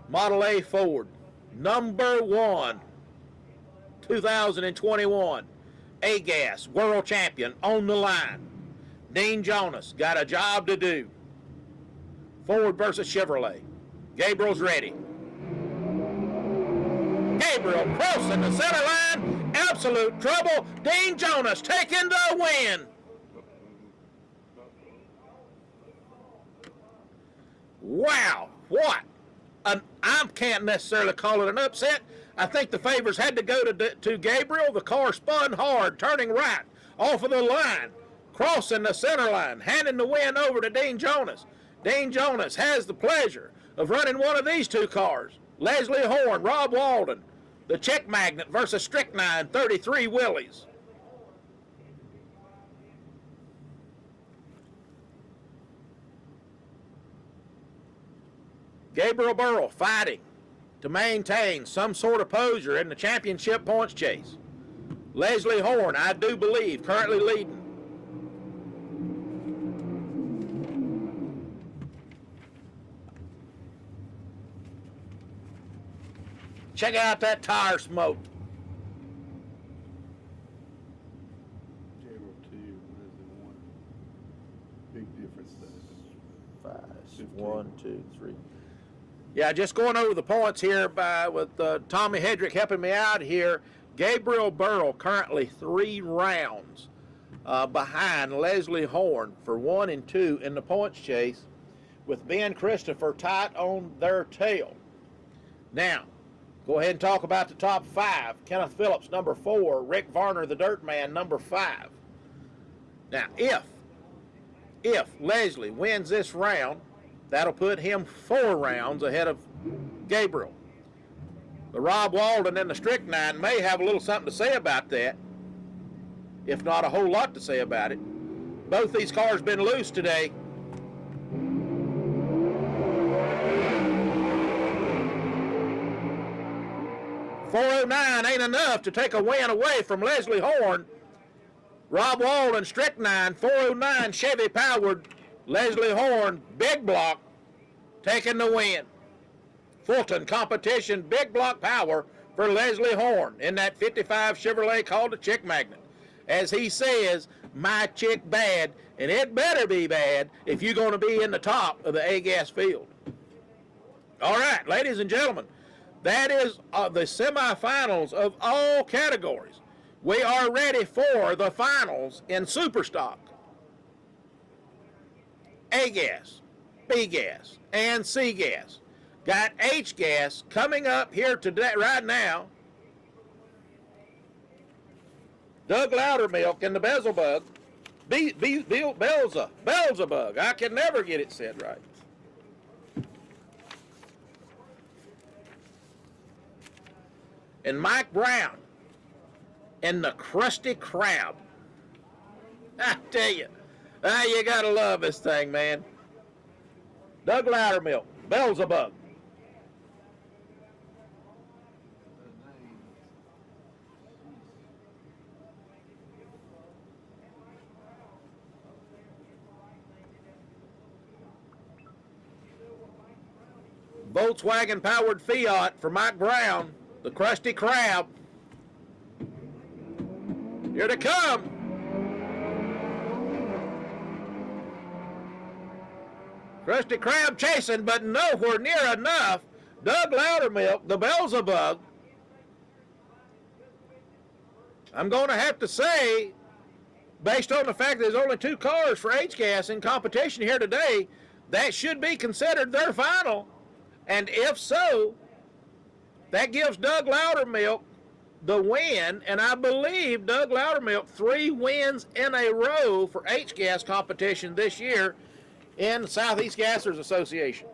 Model A Ford. Number 1. 2021 A-Gas World Champion on the line. Dean Jonas got a job to do. Ford versus Chevrolet. Gabriel's ready. Gabriel crossing the center line. Absolute trouble. Dean Jonas taking the win. Wow, what? I can't necessarily call it an upset. I think the favors had to go to Gabriel. The car spun hard, turning right off of the line, crossing the center line, handing the win over to Dean Jonas. Dean Jonas has the pleasure of running one of these two cars. Leslie Horn, Rob Walden, the Check Magnet versus Strychnine 33 Willies. Gabriel Burrell fighting to maintain some sort of posure in the championship points chase. Leslie Horn, I do believe, currently leading. Check out that tire smoke. Gabriel 2, Leslie 1. Big difference though. 5, 15. 1, 2, 3. Yeah, just going over the points here with Tommy Hedrick helping me out here. Gabriel Burrell currently 3 rounds behind Leslie Horn for 1 and 2 in the points chase, with Ben Christopher tight on their tail. Now, go ahead and talk about the top 5. Kenneth Phillips, number 4. Rick Varner, the Dirt Man, number 5. Now, if Leslie wins this round, that'll put him 4 rounds ahead of Gabriel. The Rob Walden and the Strychnine may have a little something to say about that, if not a whole lot to say about it. Both these cars been loose today. .409 ain't enough to take a win away from Leslie Horn. Rob Walden, Strychnine, .409 Chevy powered. Leslie Horn, big block, taking the win. Fulton competition, big block power for Leslie Horn in that 55 Chevrolet called the Chick Magnet. As he says, my chick bad, and it better be bad if you're going to be in the top of the A-Gas field. All right, ladies and gentlemen, that is the semifinals of all categories. We are ready for the finals in Superstock. A-Gas, B-Gas, and C-Gas. Got H-Gas coming up here today, right now. Doug Loudermilk and the Beelzebub. Beelzebub. I can never get it said right. And Mike Brown and the Krusty Krab. I tell you, you gotta love this thing, man. Doug Loudermilk, Beelzebub. Volkswagen powered Fiat for Mike Brown, the Krusty Krab. Here to come. Krusty Krab chasing, but nowhere near enough. Doug Loudermilk, the Beelzebub. I'm going to have to say, based on the fact that there's only 2 cars for H-Gas in competition here today, that should be considered their final. And if so, that gives Doug Loudermilk the win, and I believe Doug Loudermilk 3 wins in a row for H-Gas competition this year in the Southeast Gassers Association.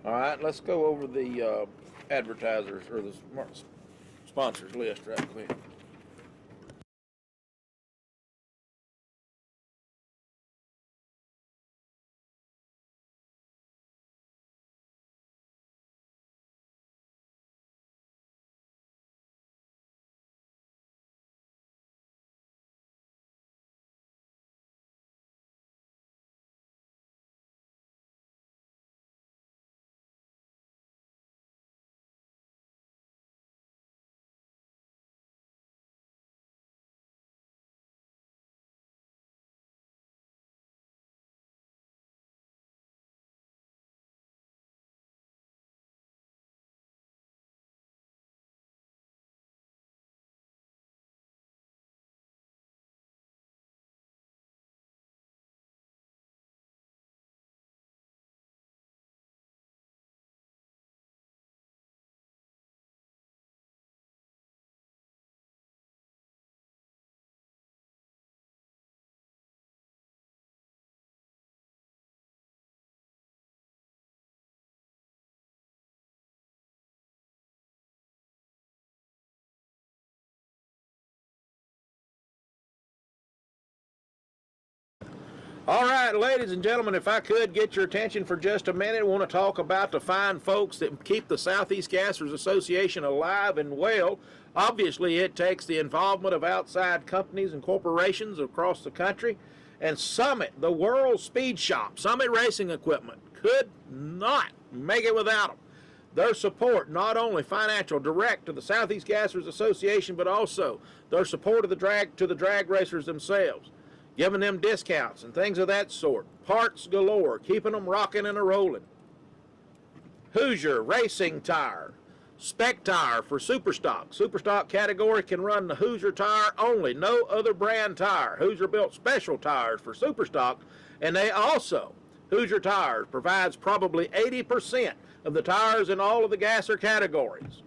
All right, let's go over the advertisers or the sponsors list right quick. All right, ladies and gentlemen, if I could get your attention for just a minute, I want to talk about the fine folks that keep the Southeast Gassers Association alive and well. Obviously, it takes the involvement of outside companies and corporations across the country. And Summit, the world speed shop, Summit Racing Equipment, could not make it without them. Their support, not only financial direct to the Southeast Gassers Association, but also their support of the drag racers themselves, giving them discounts and things of that sort. Parts galore, keeping them rocking and a-rolling. Hoosier Racing Tire, Spec Tire for Superstock. Superstock category can run the Hoosier tire only, no other brand tire. Hoosier built special tires for Superstock, and they also, Hoosier Tires provides probably 80% of the tires in all of the gasser categories.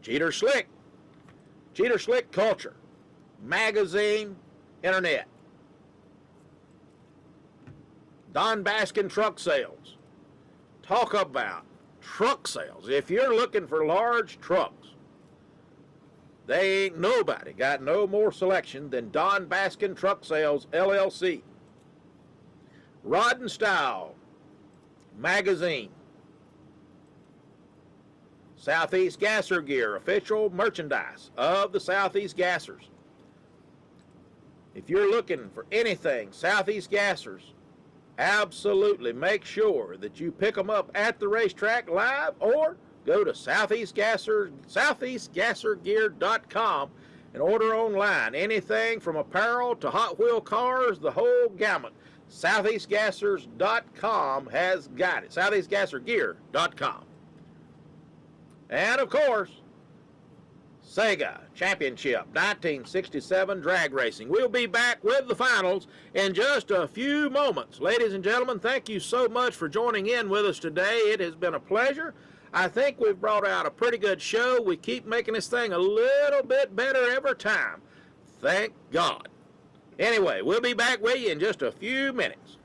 Cheater Slick Culture, magazine, internet. Don Baskin Truck Sales. Talk about truck sales. If you're looking for large trucks, they ain't nobody got no more selection than Don Baskin Truck Sales, LLC. Rod and Style magazine. Southeast Gasser Gear, official merchandise of the Southeast Gassers. If you're looking for anything Southeast Gassers, absolutely make sure that you pick them up at the racetrack live or go to southeastgassergear.com and order online. Anything from apparel to Hot Wheel cars, the whole gamut. SoutheastGassers.com has got it. SoutheastGasserGear.com. And of course, SEGA Championship 1967 drag racing. We'll be back with the finals in just a few moments. Ladies and gentlemen, thank you so much for joining in with us today. It has been a pleasure. I think we've brought out a pretty good show. We keep making this thing a little bit better every time. Thank God. Anyway, we'll be back with you in just a few minutes.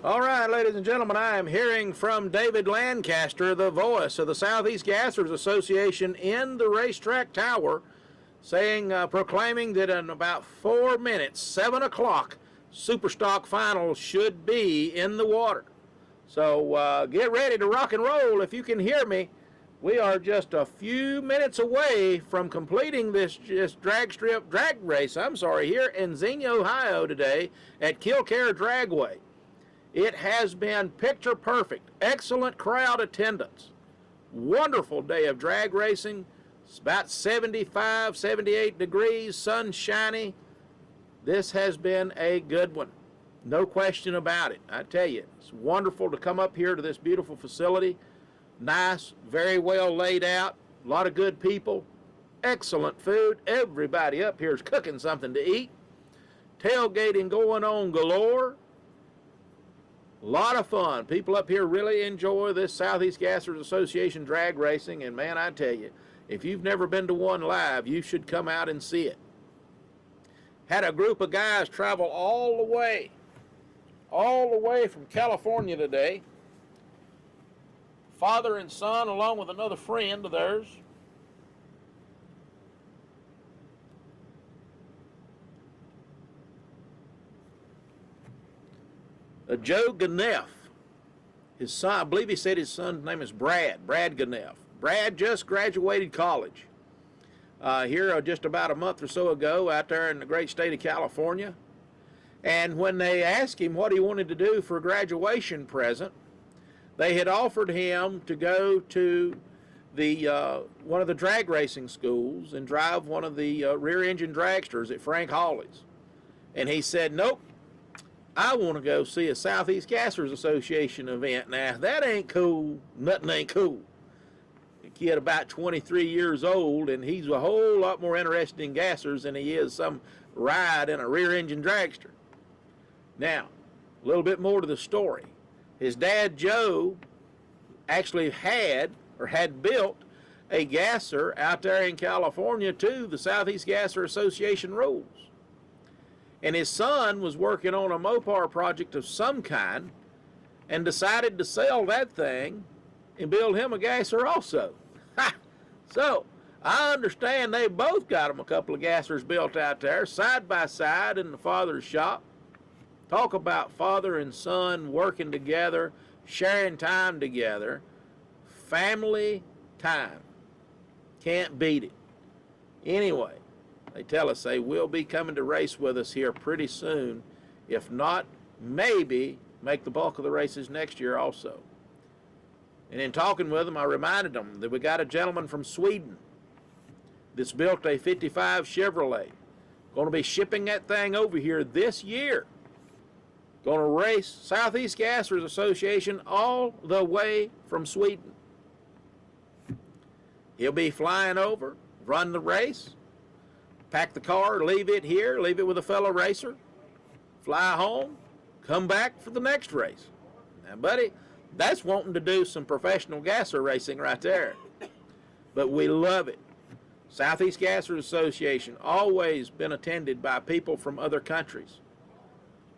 All right, ladies and gentlemen, I am hearing from David Lancaster, the voice of the Southeast Gassers Association in the racetrack tower, saying, proclaiming that in about 4 minutes, 7 o'clock, Superstock Finals should be in the water. So get ready to rock and roll if you can hear me. We are just a few minutes away from completing this drag race, here in Xenia, Ohio today at Kilkare Dragway. It has been picture perfect, excellent crowd attendance, wonderful day of drag racing. It's about 75, 78 degrees, sunshiny. This has been a good one, no question about it. I tell you, it's wonderful to come up here to this beautiful facility. Nice, very well laid out, a lot of good people, excellent food. Everybody up here is cooking something to eat. Tailgating going on galore. A lot of fun. People up here really enjoy this Southeast Gassers Association drag racing, and man, I tell you, if you've never been to one live, you should come out and see it. Had a group of guys travel all the way from California today. Father and son, along with another friend of theirs. Joe Ganneff, his son, I believe he said his son's name is Brad Ganneff. Brad just graduated college here just about a month or so ago out there in the great state of California. And when they asked him what he wanted to do for a graduation present, they had offered him to go to the one of the drag racing schools and drive one of the rear engine dragsters at Frank Hawley's. And he said, nope, I want to go see a Southeast Gassers Association event. Now, that ain't cool. Nothing ain't cool. A kid about 23 years old, and he's a whole lot more interested in gassers than he is some ride in a rear engine dragster. Now, a little bit more to the story. His dad, Joe, actually had built a gasser out there in California to the Southeast Gasser Association rules. And his son was working on a Mopar project of some kind and decided to sell that thing and build him a gasser also. Ha! So, I understand they both got him a couple of gassers built out there, side by side in the father's shop. Talk about father and son working together, sharing time together. Family time. Can't beat it. Anyway, they tell us they will be coming to race with us here pretty soon. If not, maybe make the bulk of the races next year also. And in talking with them, I reminded them that we got a gentleman from Sweden that's built a 55 Chevrolet. Going to be shipping that thing over here this year. Going to race Southeast Gassers Association all the way from Sweden. He'll be flying over, run the race, pack the car, leave it here, leave it with a fellow racer, fly home, come back for the next race. Now, buddy, that's wanting to do some professional gasser racing right there. But we love it. Southeast Gassers Association, always been attended by people from other countries.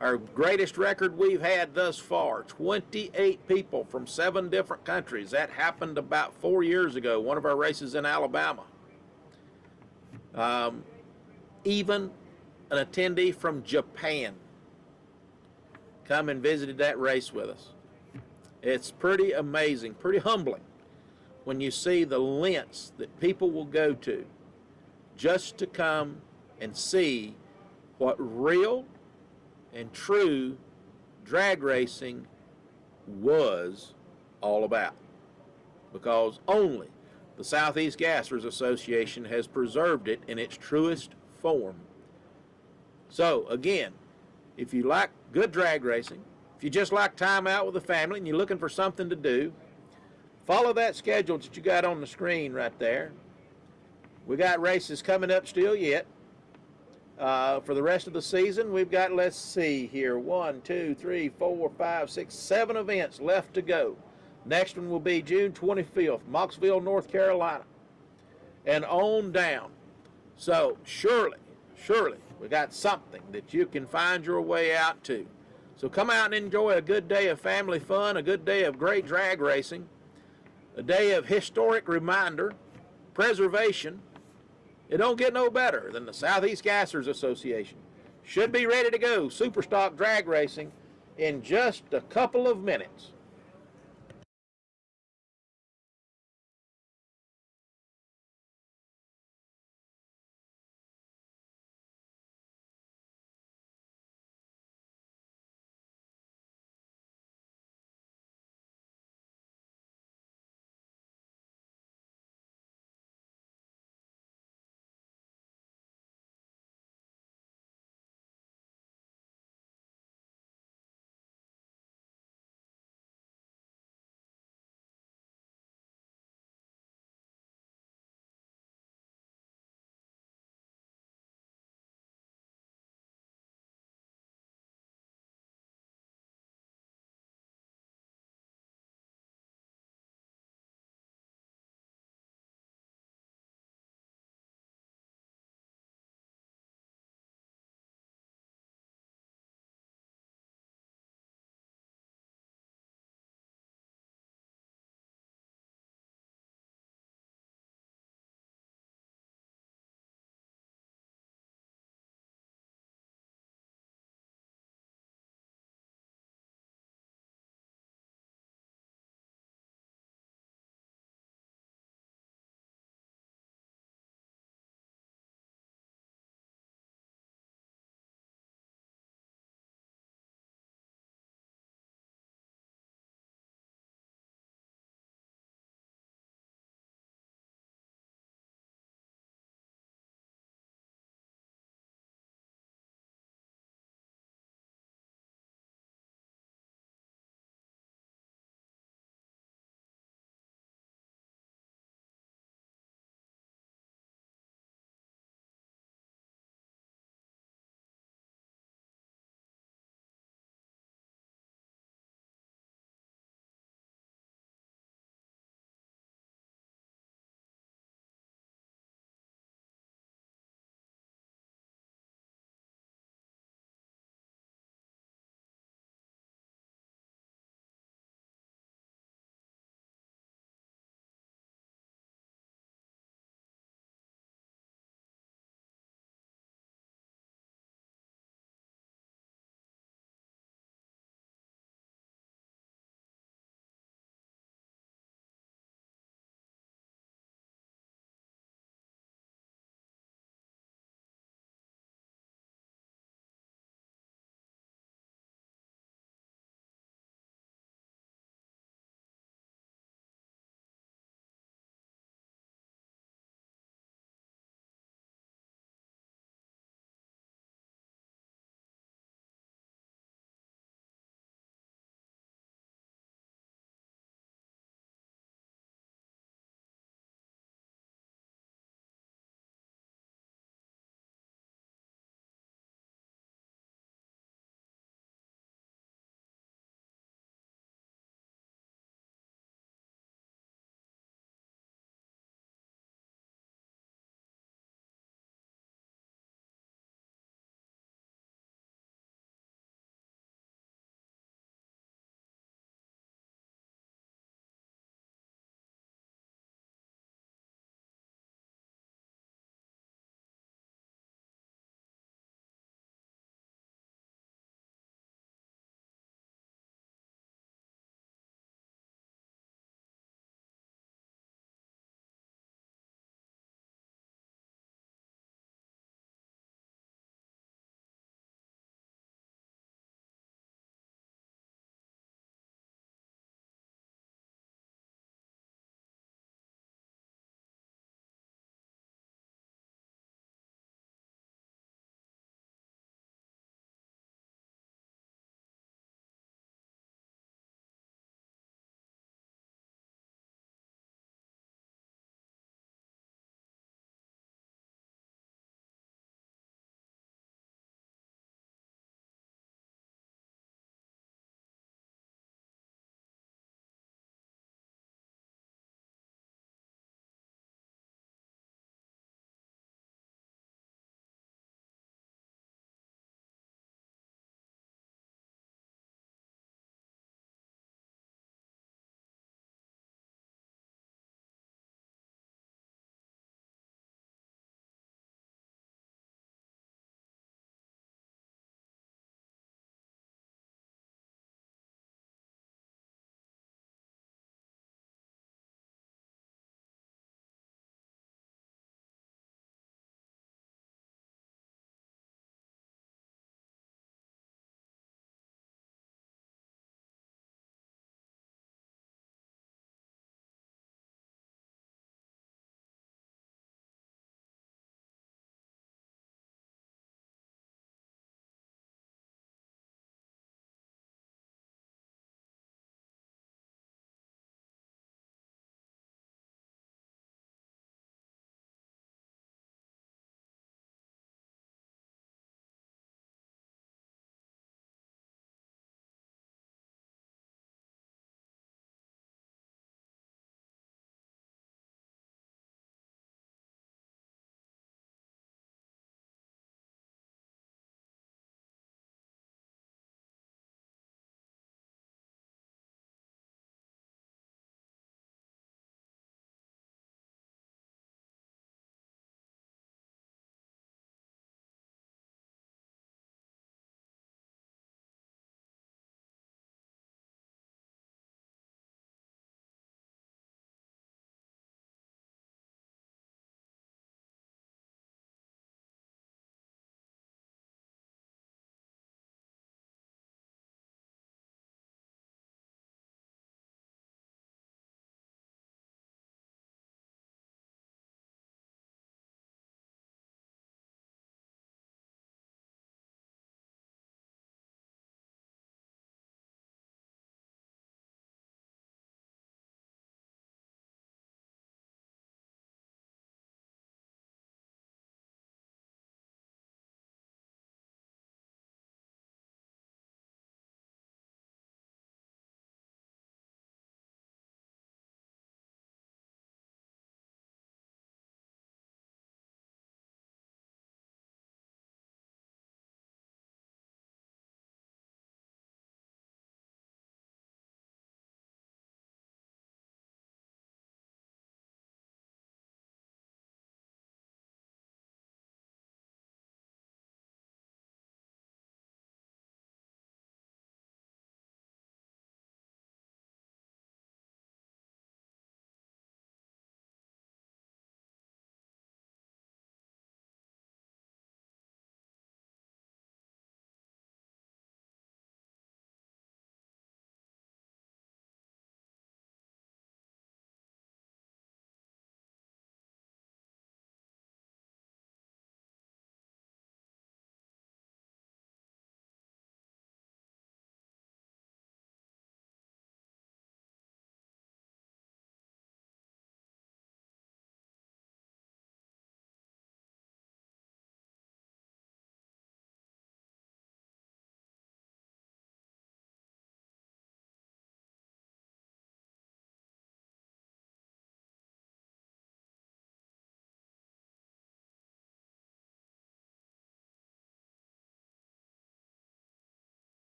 Our greatest record we've had thus far, 28 people from 7 different countries. That happened about 4 years ago, one of our races in Alabama. Even an attendee from Japan come and visited that race with us. It's pretty amazing, pretty humbling when you see the lengths that people will go to just to come and see what real and true drag racing was all about. Because only the Southeast Gassers Association has preserved it in its truest form. So, again, if you like good drag racing, if you just like time out with the family and you're looking for something to do, follow that schedule that you got on the screen right there. We got races coming up still yet. For the rest of the season, we've got, let's see here, 1, 2, 3, 4, 5, 6, 7 events left to go. Next one will be June 25th, Mocksville, North Carolina, and on down. So surely, we got something that you can find your way out to. So come out and enjoy a good day of family fun, a good day of great drag racing, a day of historic reminder, preservation. It don't get no better than the Southeast Gassers Association. Should be ready to go Superstock drag racing in just a couple of minutes.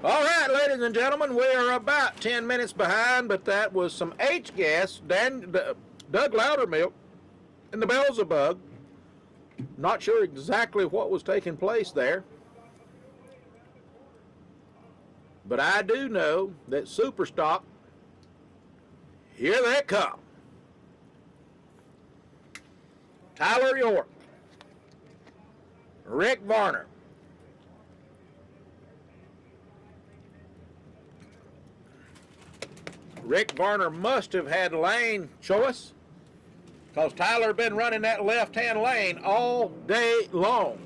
All right, ladies and gentlemen, we are about 10 minutes behind, but that was some H-gas, Doug Loudermilk, and the Beelzebub. Not sure exactly what was taking place there, but I do know that Superstock, here they come. Tyler York, Rick Varner, Rick Varner must have had lane choice, because Tyler been running that left-hand lane all day long.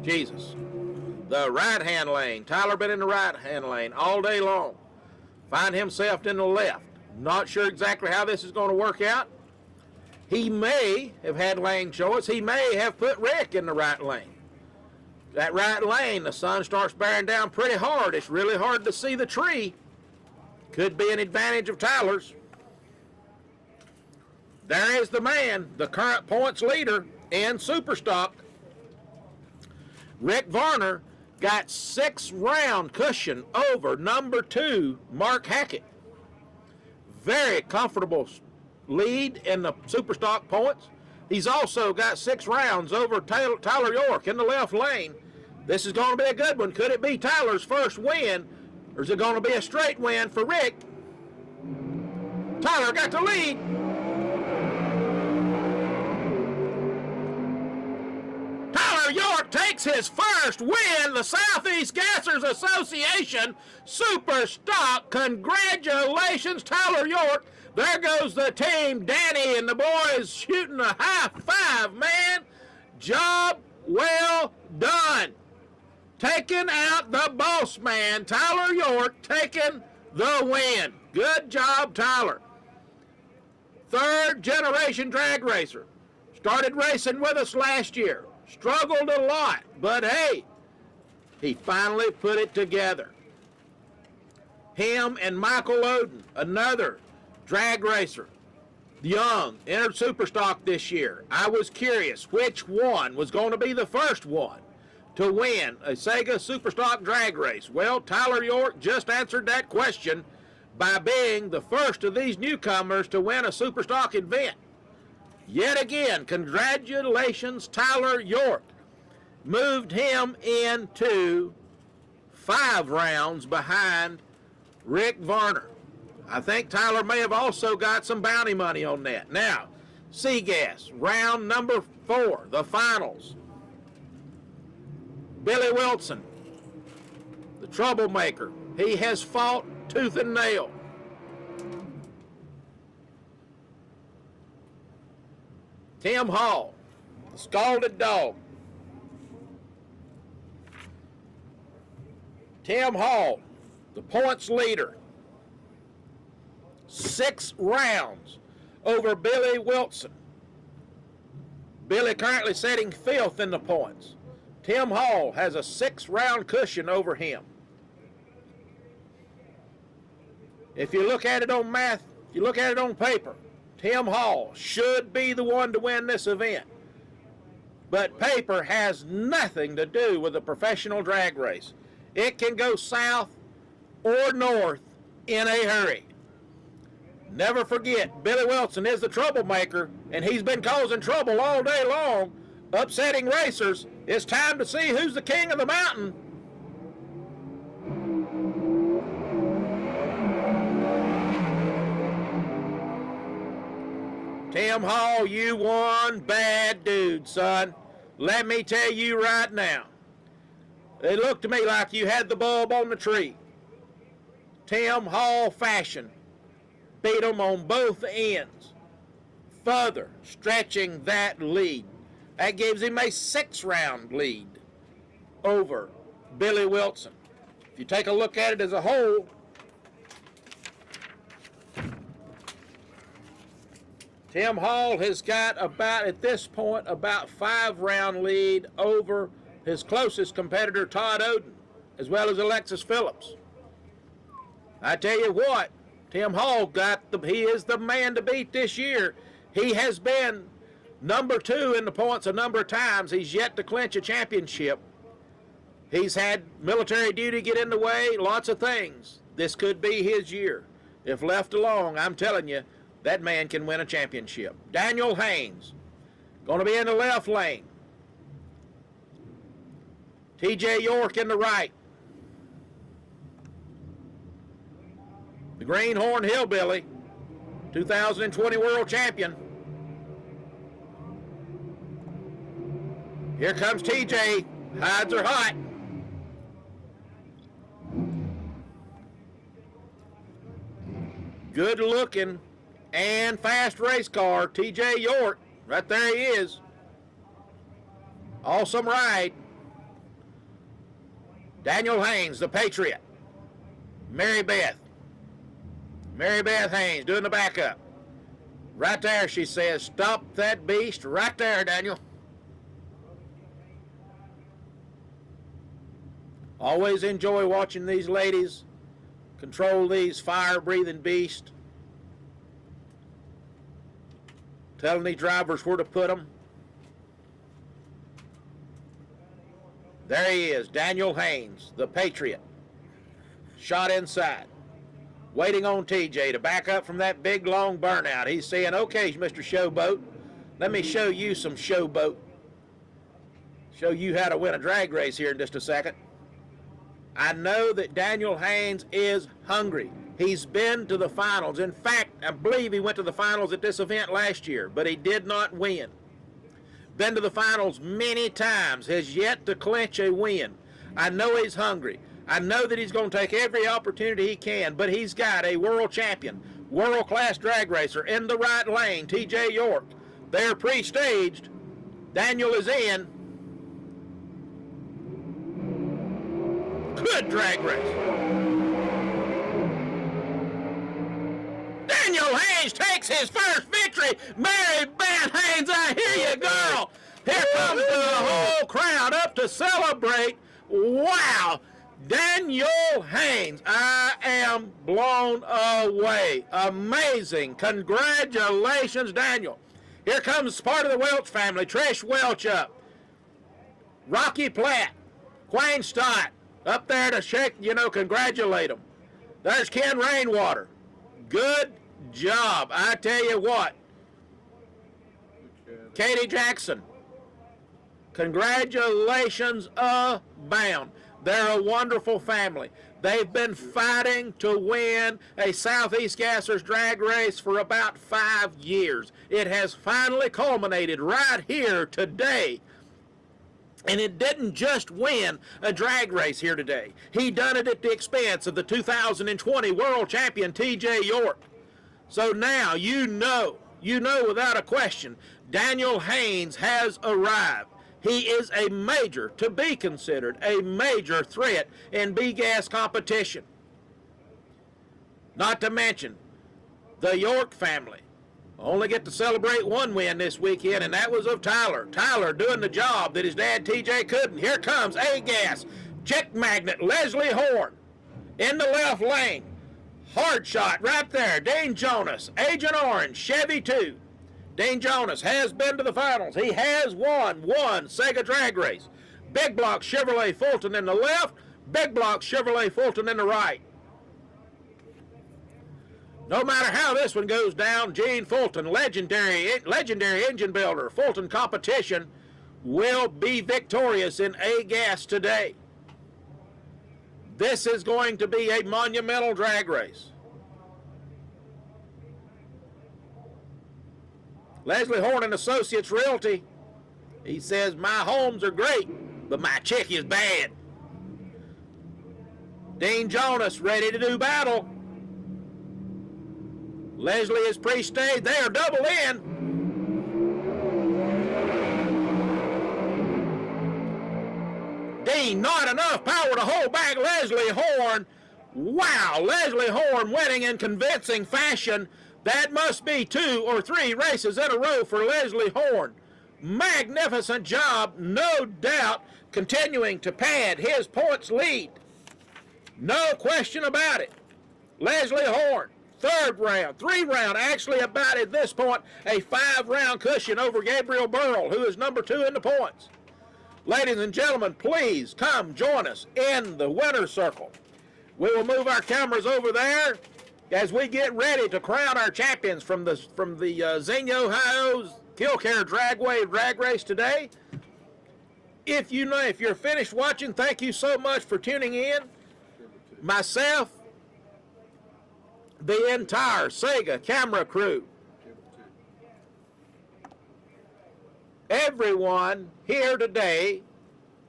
Jesus. The right-hand lane. Tyler been in the right-hand lane all day long. Find himself in the left. Not sure exactly how this is going to work out. He may have had lane choice. He may have put Rick in the right lane. That right lane, the sun starts bearing down pretty hard. It's really hard to see the tree. Could be an advantage of Tyler's. There is the man, the current points leader in Superstock. Rick Varner got 6-round cushion over number 2, Mark Hackett. Very comfortable lead in the Superstock points. He's also got 6 rounds over Tyler York in the left lane. This is going to be a good one. Could it be Tyler's first win, or is it going to be a straight win for Rick? Tyler got the lead. Tyler York takes his first win. The Southeast Gassers Association Superstock. Congratulations, Tyler York. There goes the team. Danny and the boys shooting a high five, man. Job well done. Taking out the boss man, Tyler York, taking the win. Good job, Tyler. Third generation drag racer. Started racing with us last year. Struggled a lot, but hey, he finally put it together. Him and Michael Odin, another drag racer, young, entered Superstock this year. I was curious which one was going to be the first one to win a SEGA Superstock drag race. Well, Tyler York just answered that question by being the first of these newcomers to win a Superstock event. Yet again, congratulations, Tyler York. Moved him into 5 rounds behind Rick Varner. I think Tyler may have also got some bounty money on that. Now, Seagas, round number 4, the finals. Billy Wilson, the troublemaker. He has fought tooth and nail. Tim Hall, the scalded dog. Tim Hall, the points leader. 6 rounds over Billy Wilson. Billy currently setting 5th in the points. Tim Hall has a 6-round cushion over him. If you look at it on math, if you look at it on paper, Tim Hall should be the one to win this event. But paper has nothing to do with a professional drag race. It can go south or north in a hurry. Never forget, Billy Wilson is the troublemaker, and he's been causing trouble all day long, upsetting racers. It's time to see who's the king of the mountain. Tim Hall, you one bad dude, son. Let me tell you right now. It looked to me like you had the bulb on the tree. Tim Hall fashion beat him on both ends, further stretching that lead. That gives him a 6-round lead over Billy Wilson. If you take a look at it as a whole, Tim Hall has got about, at this point, about 5-round lead over his closest competitor, Todd Odin, as well as Alexis Phillips. I tell you what, Tim Hall he is the man to beat this year. He has been number 2 in the points a number of times. He's yet to clinch a championship. He's had military duty get in the way, lots of things. This could be his year. If left alone, I'm telling you, that man can win a championship. Daniel Haynes, going to be in the left lane. TJ York in the right. The Greenhorn Hillbilly, 2020 world champion. Here comes TJ. Hides are hot. Good looking and fast race car, TJ York. Right there he is. Awesome ride. Daniel Haynes, the Patriot. Mary Beth Haynes doing the backup. Right there, she says, stop that beast right there, Daniel. Always enjoy watching these ladies control these fire-breathing beasts. Telling these drivers where to put them. There he is, Daniel Haynes, the Patriot. Shot inside. Waiting on TJ to back up from that big, long burnout. He's saying, okay, Mr. Showboat, let me show you some showboat. Show you how to win a drag race here in just a second. I know that Daniel Haynes is hungry. He's been to the finals. In fact, I believe he went to the finals at this event last year, but he did not win. Been to the finals many times, has yet to clinch a win. I know he's hungry. I know that he's going to take every opportunity he can, but he's got a world champion, world-class drag racer in the right lane, TJ York. They're pre-staged. Daniel is in. Good drag race. Daniel Haynes takes his first victory. Mary Beth Haynes, I hear you, girl. Here comes the whole crowd up to celebrate. Wow. Daniel Haynes, I am blown away. Amazing. Congratulations, Daniel. Here comes part of the Welch family. Trish Welch up. Rocky Platt. Quayne Stott up there to shake, congratulate them. There's Ken Rainwater. Good job. I tell you what. Katie Jackson. Congratulations abound. They're a wonderful family. They've been fighting to win a Southeast Gassers drag race for about 5 years. It has finally culminated right here today. And it didn't just win a drag race here today. He done it at the expense of the 2020 world champion TJ York. So now you know without a question, Daniel Haynes has arrived. He is a major, to be considered, a major threat in B-Gas competition. Not to mention, the York family only get to celebrate one win this weekend, and that was of Tyler. Tyler doing the job that his dad TJ couldn't. Here comes A-Gas, Chick Magnet, Leslie Horn in the left lane. Hard shot right there. Dean Jonas, Agent Orange, Chevy 2. Dean Jonas has been to the finals. He has won one SEGA drag race. Big Block Chevrolet Fulton in the left, Big Block Chevrolet Fulton in the right. No matter how this one goes down, Gene Fulton, legendary engine builder, Fulton Competition, will be victorious in A-Gas today. This is going to be a monumental drag race. Leslie Horn and Associates Realty, he says, my homes are great, but my chick is bad. Dean Jonas ready to do battle. Leslie is pre-staged. They are double in. Dean, not enough power to hold back Leslie Horn. Wow, Leslie Horn winning in convincing fashion. That must be 2 or 3 races in a row for Leslie Horn. Magnificent job, no doubt, continuing to pad his points lead. No question about it. Leslie Horn. 3rd round, 3 round, actually about at this point a 5-round cushion over Gabriel Burrell, who is number 2 in the points. Ladies and gentlemen, please come join us in the winner's circle. We will move our cameras over there as we get ready to crown our champions from the Xenia Ohio's Kilkare Dragway drag race today. If you're finished watching, thank you so much for tuning in. Myself, the entire SEGA camera crew, everyone here today,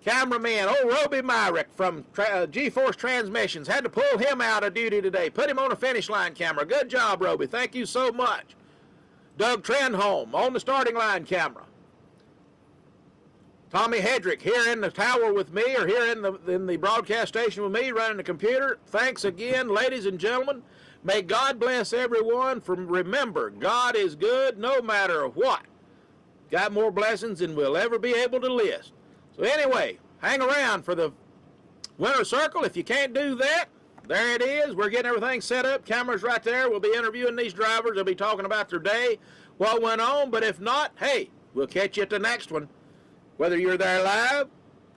cameraman, Roby Myrick from G-Force Transmissions, had to pull him out of duty today. Put him on a finish line camera. Good job, Roby. Thank you so much. Doug Trenholm on the starting line camera. Tommy Hedrick here in the tower with me, or here in the broadcast station with me, running the computer. Thanks again, ladies and gentlemen. May God bless everyone. Remember, God is good no matter what. Got more blessings than we'll ever be able to list. So anyway, hang around for the winner's circle. If you can't do that, there it is. We're getting everything set up. Cameras right there. We'll be interviewing these drivers. They'll be talking about their day, what went on. But if not, hey, we'll catch you at the next one. Whether you're there live,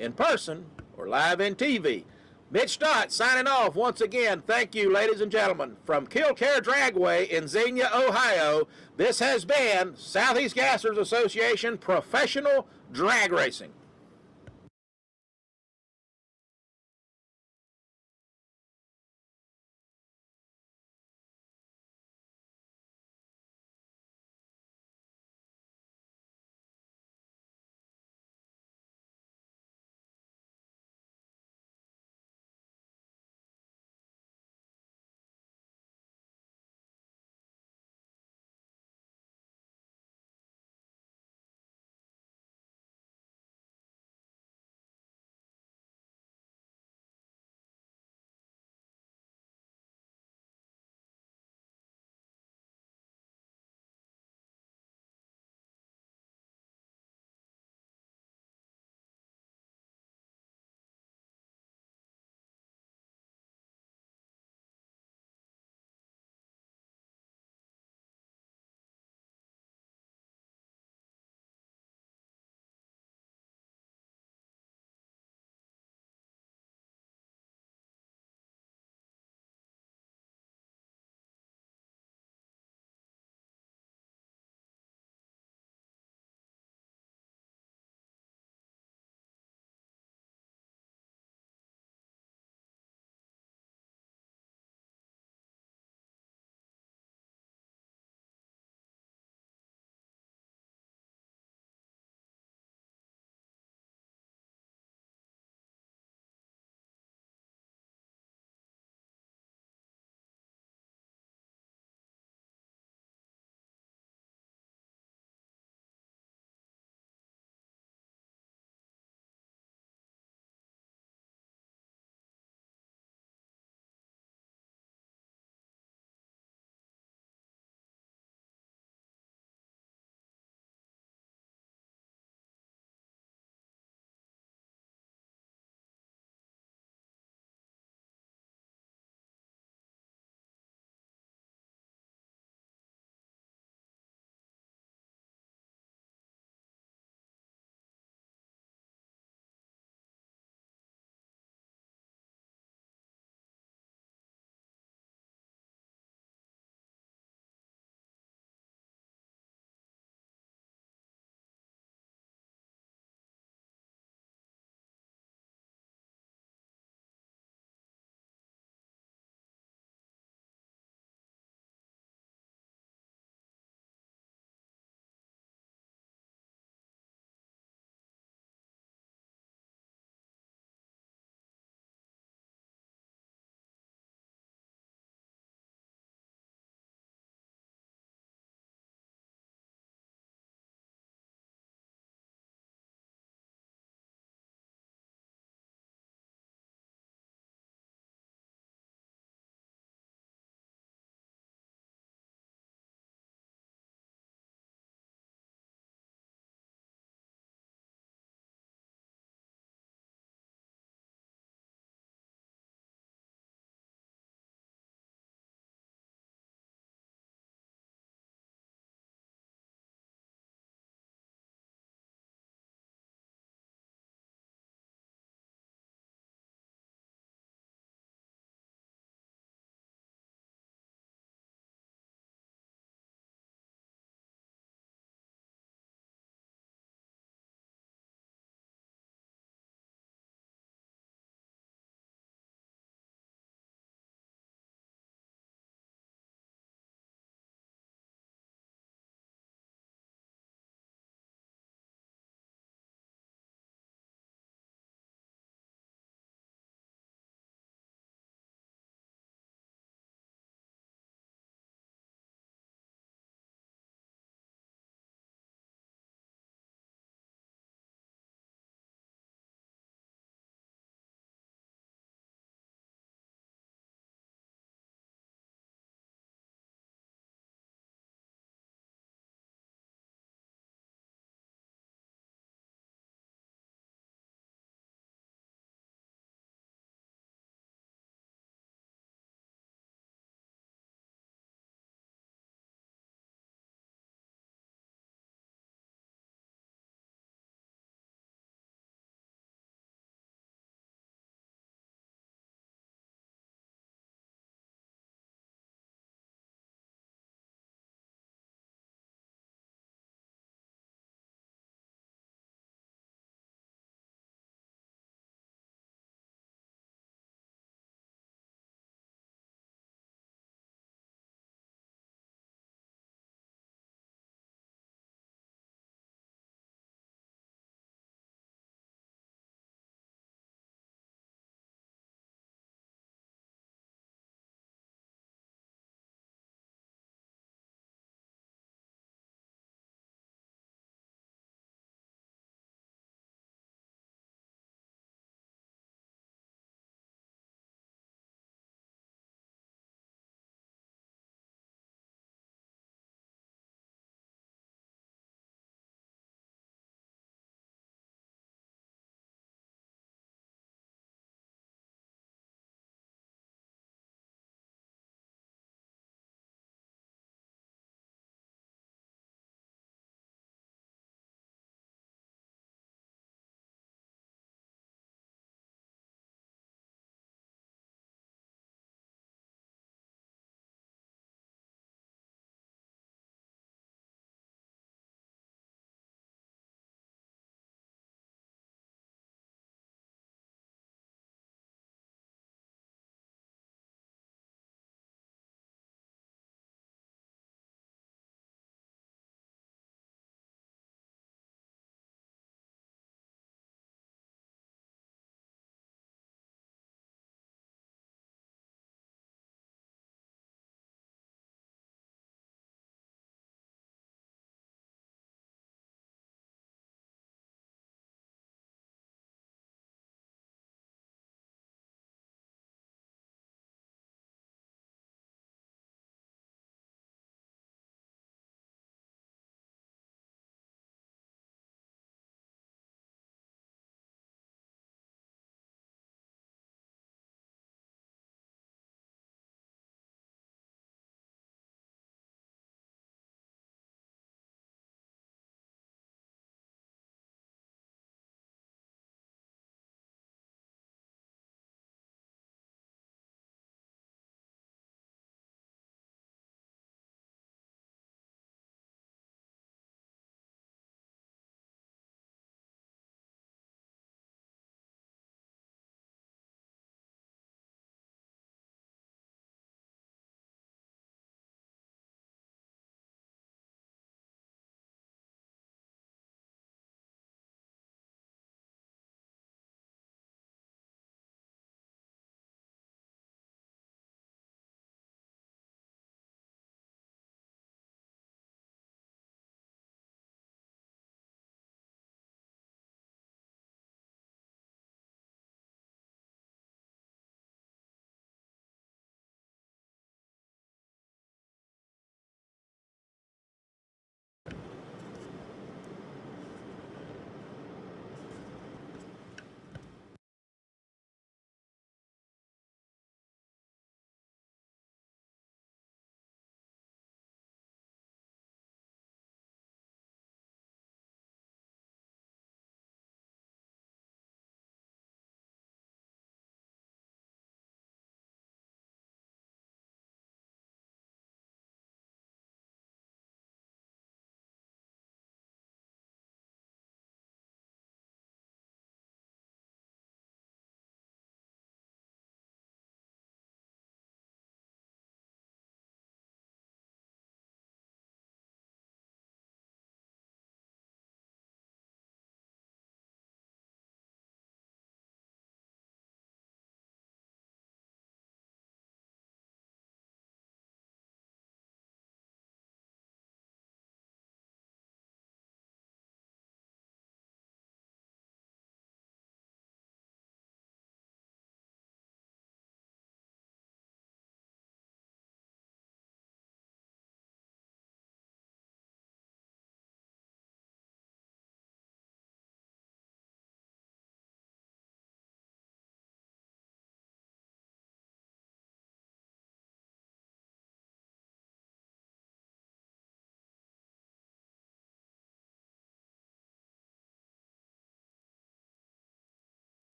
in person, or live in TV. Mitch Stott signing off once again. Thank you, ladies and gentlemen. From Kilkare Dragway in Xenia, Ohio, this has been Southeast Gassers Association Professional Drag Racing.